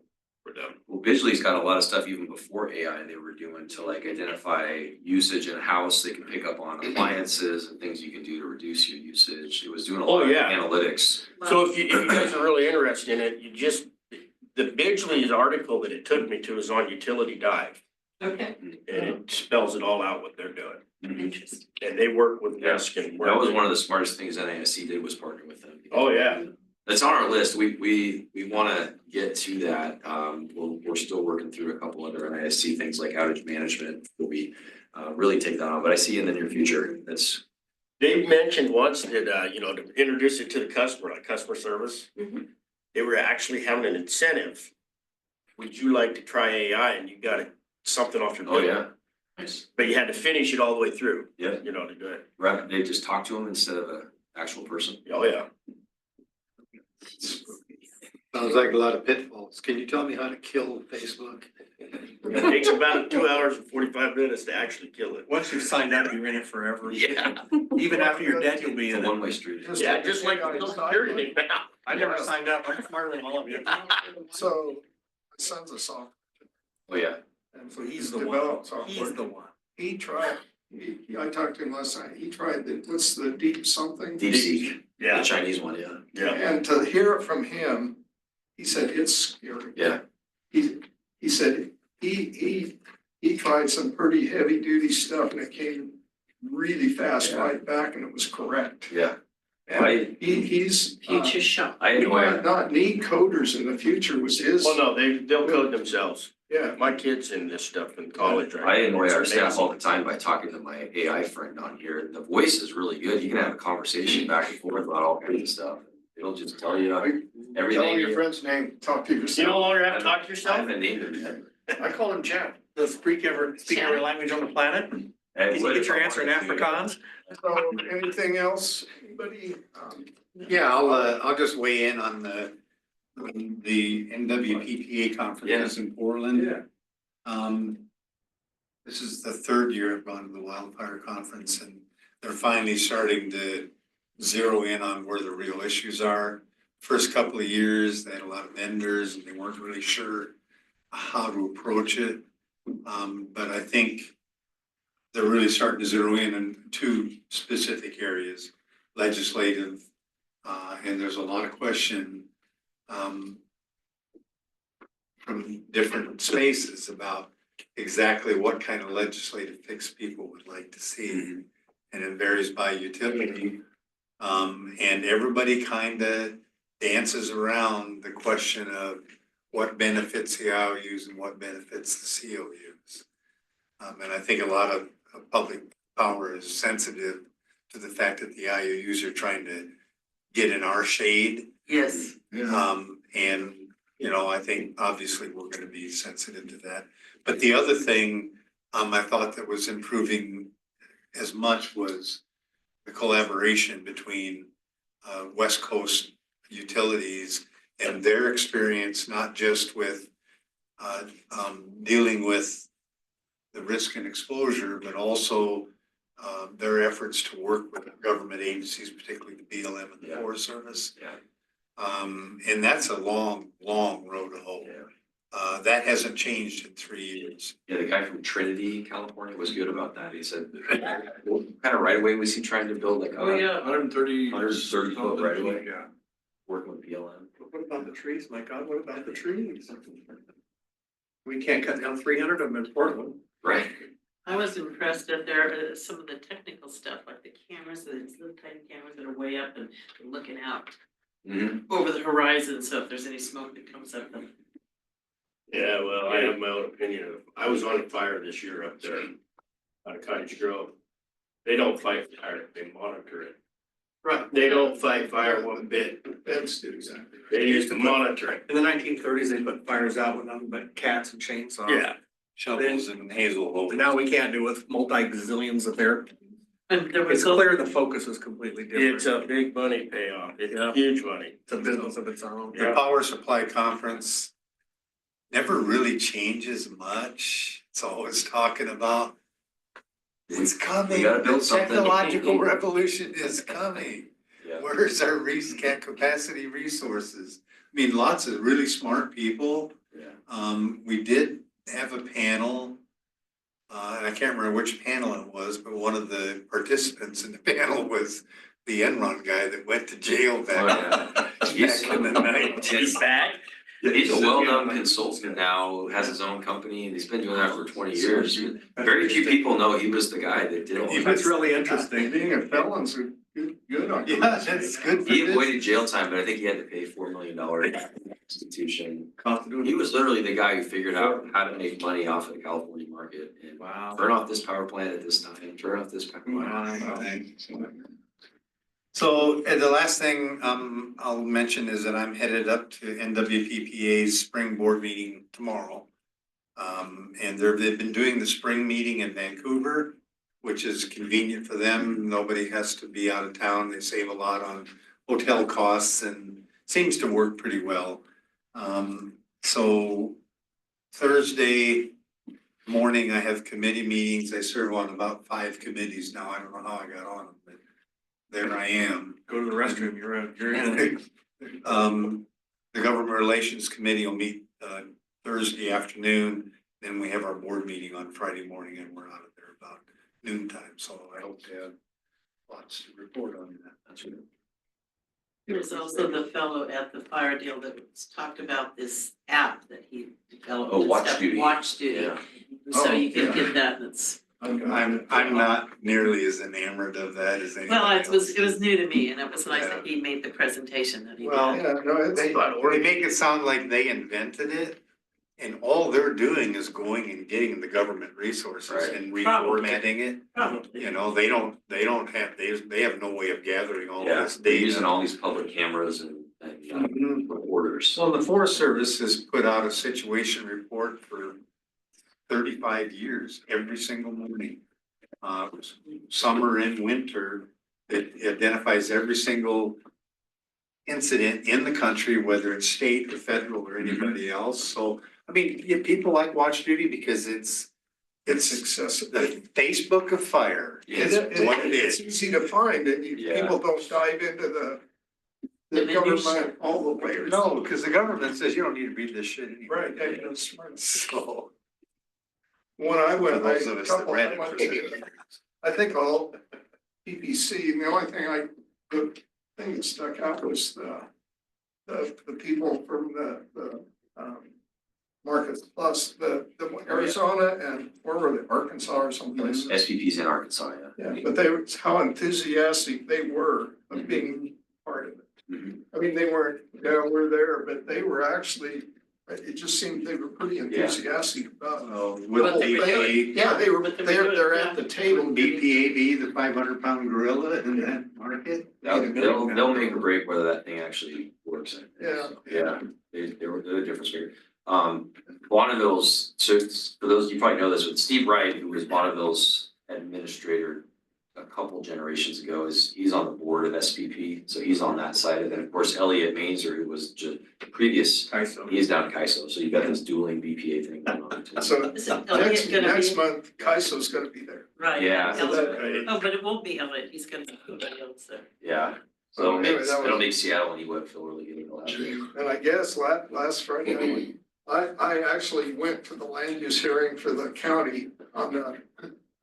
for them. Well, Visually's got a lot of stuff even before AI they were doing to like identify usage in a house. They can pick up on appliances and things you can do to reduce your usage. It was doing a lot of yeah. analytics. So if you guys are really interested in it, you just, the Bidgley's article that it took me to is on Utility Dive. Okay. And it spells it all out what they're doing. Interesting. And they work with NISC and. That was one of the smartest things NISC did was partner with them. Oh, yeah. That's on our list. We wanna get to that. We're still working through a couple other NISC things like outage management. But we really take that on, but I see in the near future, that's. They mentioned once that, you know, to introduce it to the customer, like customer service. Mhm. They were actually having an incentive. Would you like to try AI? And you got something off your bill. Oh, yeah. Nice. But you had to finish it all the way through. Yeah. You know, to do it. Right, they just talk to them instead of an actual person. Oh, yeah. Sounds like a lot of pitfalls. Can you tell me how to kill Facebook? It takes about 2 hours and 45 minutes to actually kill it. Once you've signed up, you're in it forever. Yeah. Even after you're dead, you'll be It's a in it. one-way street. Yeah, just like the security now. I never signed up. I'm smarter than all of you. So, my son's a software, Oh, yeah. and so He's he's the one. developed software. He's the one. He tried, I talked to him last night, he tried what's the deep something? DeepSeek, the Yeah, Chinese one, yeah. yeah. And to hear it from him, he said, it's scary. Yeah. He said, he tried some pretty heavy duty stuff and it came really fast Yeah. right back and it was correct. Yeah. And he's. Future show. I He enjoy might it. not need coders in the future was his, Well, no, they'll code themselves. yeah. My kid's in this stuff in college right now. I annoy our It's staff amazing. all the time by talking to my AI friend on here. The voice is really good. You can have a conversation back and forth about all kinds of stuff. It'll just tell you Tell everything. your friend's name, talk to You no yourself. longer have to talk to I yourself? haven't named him yet. I call him Jeff. The speak every language on the planet. Can you get your answer in Afrikaans? So anything else, anybody? Yeah, I'll just weigh in on the NWPPA conference in Portland. Yeah. This is the third year I've gone to the wildfire conference and they're finally starting to zero in on where the real issues are. First couple of years, they had a lot of vendors and they weren't really sure how to approach it. But I think they're really starting to zero in on two specific areas, legislative, and there's a lot of question from different spaces about exactly what kind of legislative fix people would like to see. And it varies by utility. And everybody kind of dances around the question of what benefits the IOUs and what benefits the COUs. And I think a lot of public power is sensitive to the fact that the IOUs are trying to get in our shade. Yes. And, you know, I think obviously we're gonna be sensitive to that. But the other thing, I thought that was improving as much was the collaboration between, West Coast utilities and their experience, not just with, dealing with the risk and exposure, but also, their efforts to work with government agencies, particularly the BLM and the Forest Service. Yeah. And that's a long, long road to hoe. That hasn't changed in 3 years. Yeah, the guy from Trinity, California was good about that. He said, what kind of right away was he trying to build like? Oh, yeah. 130. 130 foot right away, Yeah. working with BLM. What about the trees? My God, what about the trees? We can't cut down 300 of them in Portland. Right. I was impressed that there are some of the technical stuff, like the cameras, the little tiny cameras that are way up and looking out Mm-hmm. over the horizon, so if there's any smoke that comes up, then. Yeah, well, I have my own opinion. I was on a fire this year up there out of Cottage Grove. They don't fight fire, they monitor it. Right. They don't fight fire one bit. That's exactly. They used to monitor it. In the 1930s, they put fires out with nothing but cats and chainsaws. Yeah. Shovels and hazel But hoses. now we can't do with multi-gazillions of there. And there It's was a, clear the focus is completely different. It's a big money payoff. It's Yeah. huge money. It's a business of its own. The Power Supply Conference never really changes much. It's always talking about It's coming. We gotta build The something. technological revolution is coming. Yeah. Where's our capacity resources? I mean, lots of really smart people. Yeah. We did have a panel. And I can't remember which panel it was, but one of the participants in the panel was the Enron guy that went to jail back He's in the night. He's back. He's a well-known consultant now, has his own company, and he's been doing that for 20 years. Very few people know he was the guy that did all He that. was really interesting. Being a felon's good on. Yeah, that's good for He business. avoided jail time, but I think he had to pay $4 million institution. He was literally the guy who figured out how to make money off of the California market and turn off this power plant at this time, turn off this power plant. So, and the last thing I'll mention is that I'm headed up to NWPPA's spring board meeting tomorrow. And they've been doing the spring meeting in Vancouver, which is convenient for them. Nobody has to be out of town. They save a lot on hotel costs and seems to work pretty well. So Thursday morning, I have committee meetings. I serve on about 5 committees now. I don't know how I got on them, but there I am. Go to the restroom, you're in. The Government Relations Committee will meet Thursday afternoon. Then we have our board meeting on Friday morning and we're out of there about noontime. So I hope to have lots to report on that. That's good. There's also the fellow at the fire deal that was talked about this app that he developed. Oh, and Watch stuff, Duty. Watch Duty. Yeah. So you Oh, can get that, and it's, I'm not nearly as enamored of that as anybody well, it else. was new to me, and it was nice Yeah. that he made the presentation that he did. Well, Yeah, no, They make it sound like they invented it, and all they're doing is going and getting the government resources Right. and Probably. reformatting it. Probably. You know, they have no way of gathering all Yeah, this they're data. using all these public cameras and reporters. So the Forest Service has put out a situation report for 35 years, every single morning. Summer and winter, it identifies every single incident in the country, whether it's state or federal or anybody else. So, I mean, people like Watch Duty because it's accessible. the Facebook of fire. Is what it It's is. easy to find and Yeah. people don't dive into the The government, all the layers. No, because the government says you don't need to read this shit anymore. Right, and it's smart. So. When I went, For those of us that couple, read I it. went to, I think all PPC, and the only thing the thing that stuck out was the people from the Marcus Plus, the Arizona and where were they, Arkansas or someplace. SPP's in Arkansas, yeah. Yeah, but they were, how enthusiastic they were of being part of it. Mhm. I mean, they weren't, we're there, but they were actually, it just seemed they were pretty enthusiastic about it. With But they- BPA, Yeah, they were, But they were doing they're it, at the table. BPAB, the 500-pound gorilla in that market. They'll make or break whether that thing actually works. I think. Yeah. So, yeah, they're a difference maker. Bonneville's, so for those, you probably know this, but Steve Wright, who was Bonneville's administrator a couple generations ago, he's on the board of SPP, so he's on that side. And then, of course, Elliot Mainzer, who was just the previous, he's down in CAISO, so you've got this dueling BPA thing going on too. So Is it Elliot gonna next be, month, Kaiso's gonna be there. right? Yeah. Elliot. Oh, but it won't be Elliot, he's gonna be somebody else there. Yeah, so Anyway, that was- it'll make Seattle and Web feel really good. And I guess last Friday, I actually went to the land use hearing for the county on the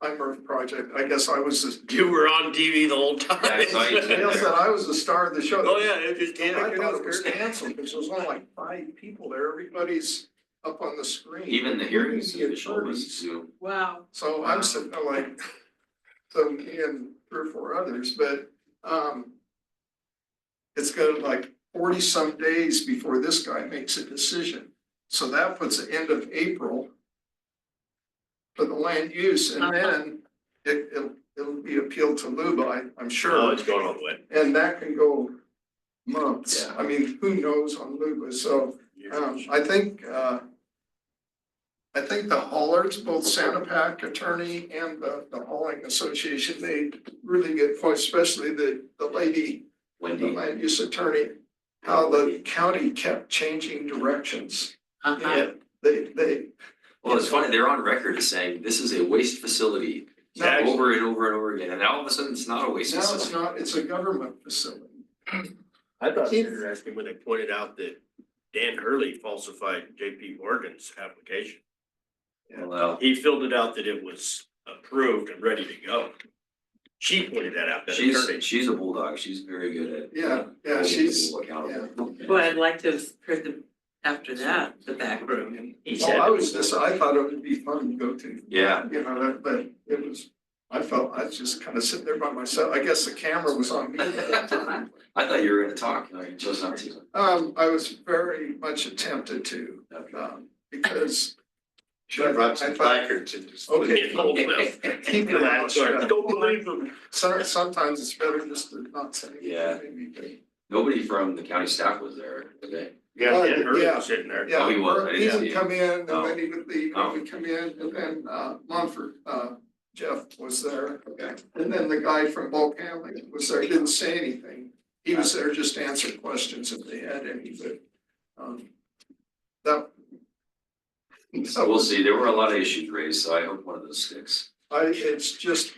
Earth project. I guess I was the. You were on TV the whole time. Yeah, I saw you. Dale said I was the star of the show. Oh, yeah, it just can't. I thought it was canceled because there was only like 5 people there. Everybody's up on the screen. Even the hearings including the official was attorneys. Zoom. Wow. So I'm sitting there like, so me and 3 or 4 others, but, it's gonna like 40 some days before this guy makes a decision. So that puts the end of April for the land use, and then it'll be appealed to LUBA, I'm Oh, sure. it's going all the way. And that can go months. Yeah. I mean, who knows on LUBA, so, I think the haulers, both Santa attorney and the hauling association made really good points, especially the lady, the Wendy. land use attorney, how the county kept changing directions. Uh-huh. And they, Well, it's funny, they're on record as saying this is a waste facility No, over and over and over again, and now all of a sudden it's not a waste now it's facility. not, it's a government facility. I thought it was interesting when they pointed out that Dan Hurley falsified JP Morgan's application. Well, He filled it out that it was approved and ready to go. She pointed that out, that attorney. she's a bulldog, she's very good at. Yeah, yeah, holding she's, people accountable. Well, I'd like to have heard the, after that, the back room. He well, said, I thought it would be fun to go to. Yeah. You know, but it was, I was just kind of sitting there by myself. I guess the camera was on me at that time. I thought you were gonna talk, no, you chose not to. I was very much tempted to, because. Should have brought some I thought- placards and just. Okay. Keep your mouth shut. Don't believe them. Sometimes it's better just to not say. anything, Yeah. maybe, Nobody from the county staff was there, was they? Yeah, Dan Hurley Yeah. was sitting there. but- Yeah, Oh, he was. I he didn't would see come in and Oh. then he would leave, Oh. and we'd come in, and then, Monfort, Jeff was there. Okay. And then the guy from Bulk Handling was there, didn't say anything. He was there just to answer questions if they had any, but, that. So we'll see, there were a lot of issues raised, so I hope one of those sticks. It's just,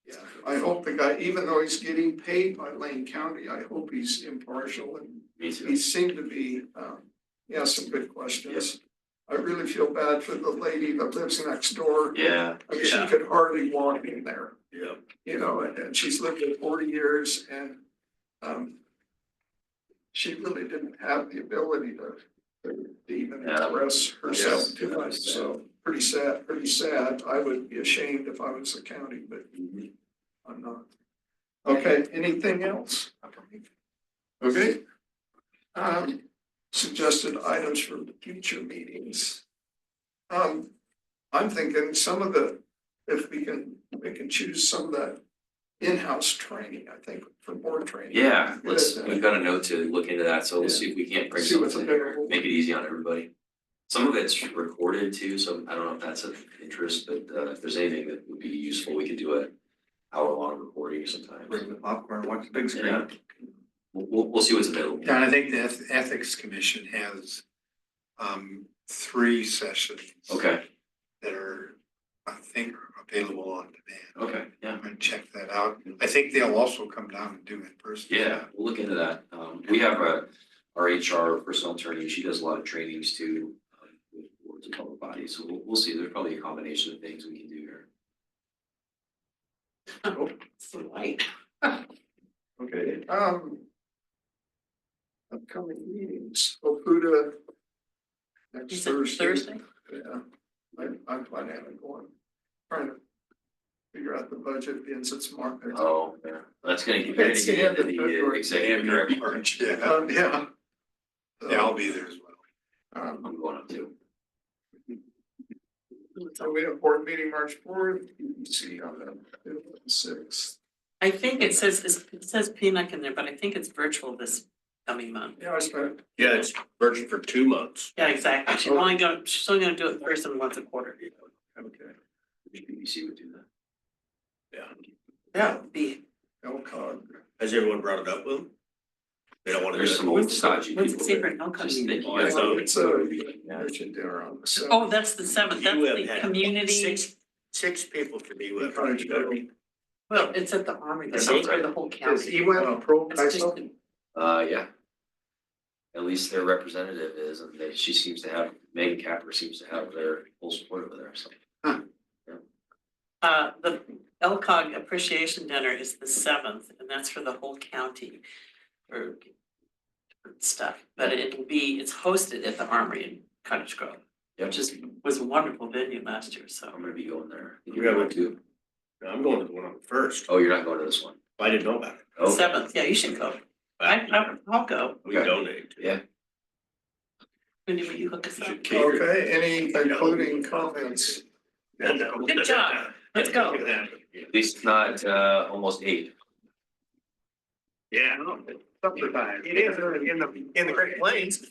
yeah, I hope the guy, even though he's getting paid by Lane County, I hope he's impartial and Me he too. seemed to be, he asked some good questions. I really feel bad for the lady that lives next door. Yeah, I mean, she could hardly walk in there, Yeah. you know, and she's lived there 40 years and, she really didn't have the ability to even Yeah. express herself Yeah. too much, so pretty sad. I would be ashamed if I was the county, but I'm not. Okay, anything else? Okay. Suggested items for future meetings. I'm thinking some of the, if we can choose some of the in-house training, I think, for board training. yeah, let's, Good, we've got a note to look into that, so we'll see if we can't bring See what's something here, available. make it easy on everybody. Some of it's recorded too, so I don't know if that's of interest, but if there's anything that would be useful, we could do a hour-long recording sometime. Bring the popcorn, watch the big Yeah. screen. We'll see what's available. Yeah, and I think the Ethics Commission has 3 sessions. Okay, That are, I think, available on demand. okay, yeah. I'm gonna check that out. I think they'll also come down and do it in person. Yeah, we'll look into that. We have our HR personnel attorney, she does a lot of trainings too, with boards and public bodies, so we'll see, there's probably a combination of things we can do here. oh, so light. Okay, upcoming meetings, Ofuda. You Next said Thursday? Yeah, I'm planning on going, trying to figure out the budget, ends it's March. Oh, yeah, that's gonna get, It's the end of the February. executive director. March, yeah. Yeah. Yeah, I'll be there as well. I'm going up too. So we have board meeting March 4th, EDC on the 6th. I think it says PNUC in there, but I think it's virtual this coming month. Yeah, I spent, Yeah, it's virgin for 2 months. Yeah, exactly. She's only gonna do it in person once a quarter. okay, BBC would do that. Yeah. That would be, LCOG. Has everyone brought it up with them? They don't wanna do There's it. some old stodgy people. what's the secret that outcome? just think you Oh, I guys know. know. It's a, mention dinner on the 7th. Oh, that's the 7th. That's You have the had community. Six people to be with. Encourage people. Well, it's at the Armory. That They sounds for right. the whole Does county. he went on pro It's just- Tyson? Yeah. At least their representative is, and she seems to have, Megan Capper seems to have their full support over there, so. The LCOG appreciation dinner is the 7th, and that's for the whole county. For stuff, but it's hosted at the Armory in Cottage Grove. Yep. Which was a wonderful venue last year, so. I'm gonna be going there. Yeah, You're going but- too? I'm going to the one on the 1st. Oh, you're not going to this one? I didn't know about it. Okay. 7th, yeah, you should go. I'll go. We Okay. donate. Yeah. When do you look us up? Should cater. Okay, any concluding comments? Good job. Let's go. At least not, almost 8. Yeah. Supper time. It is in the Great Plains.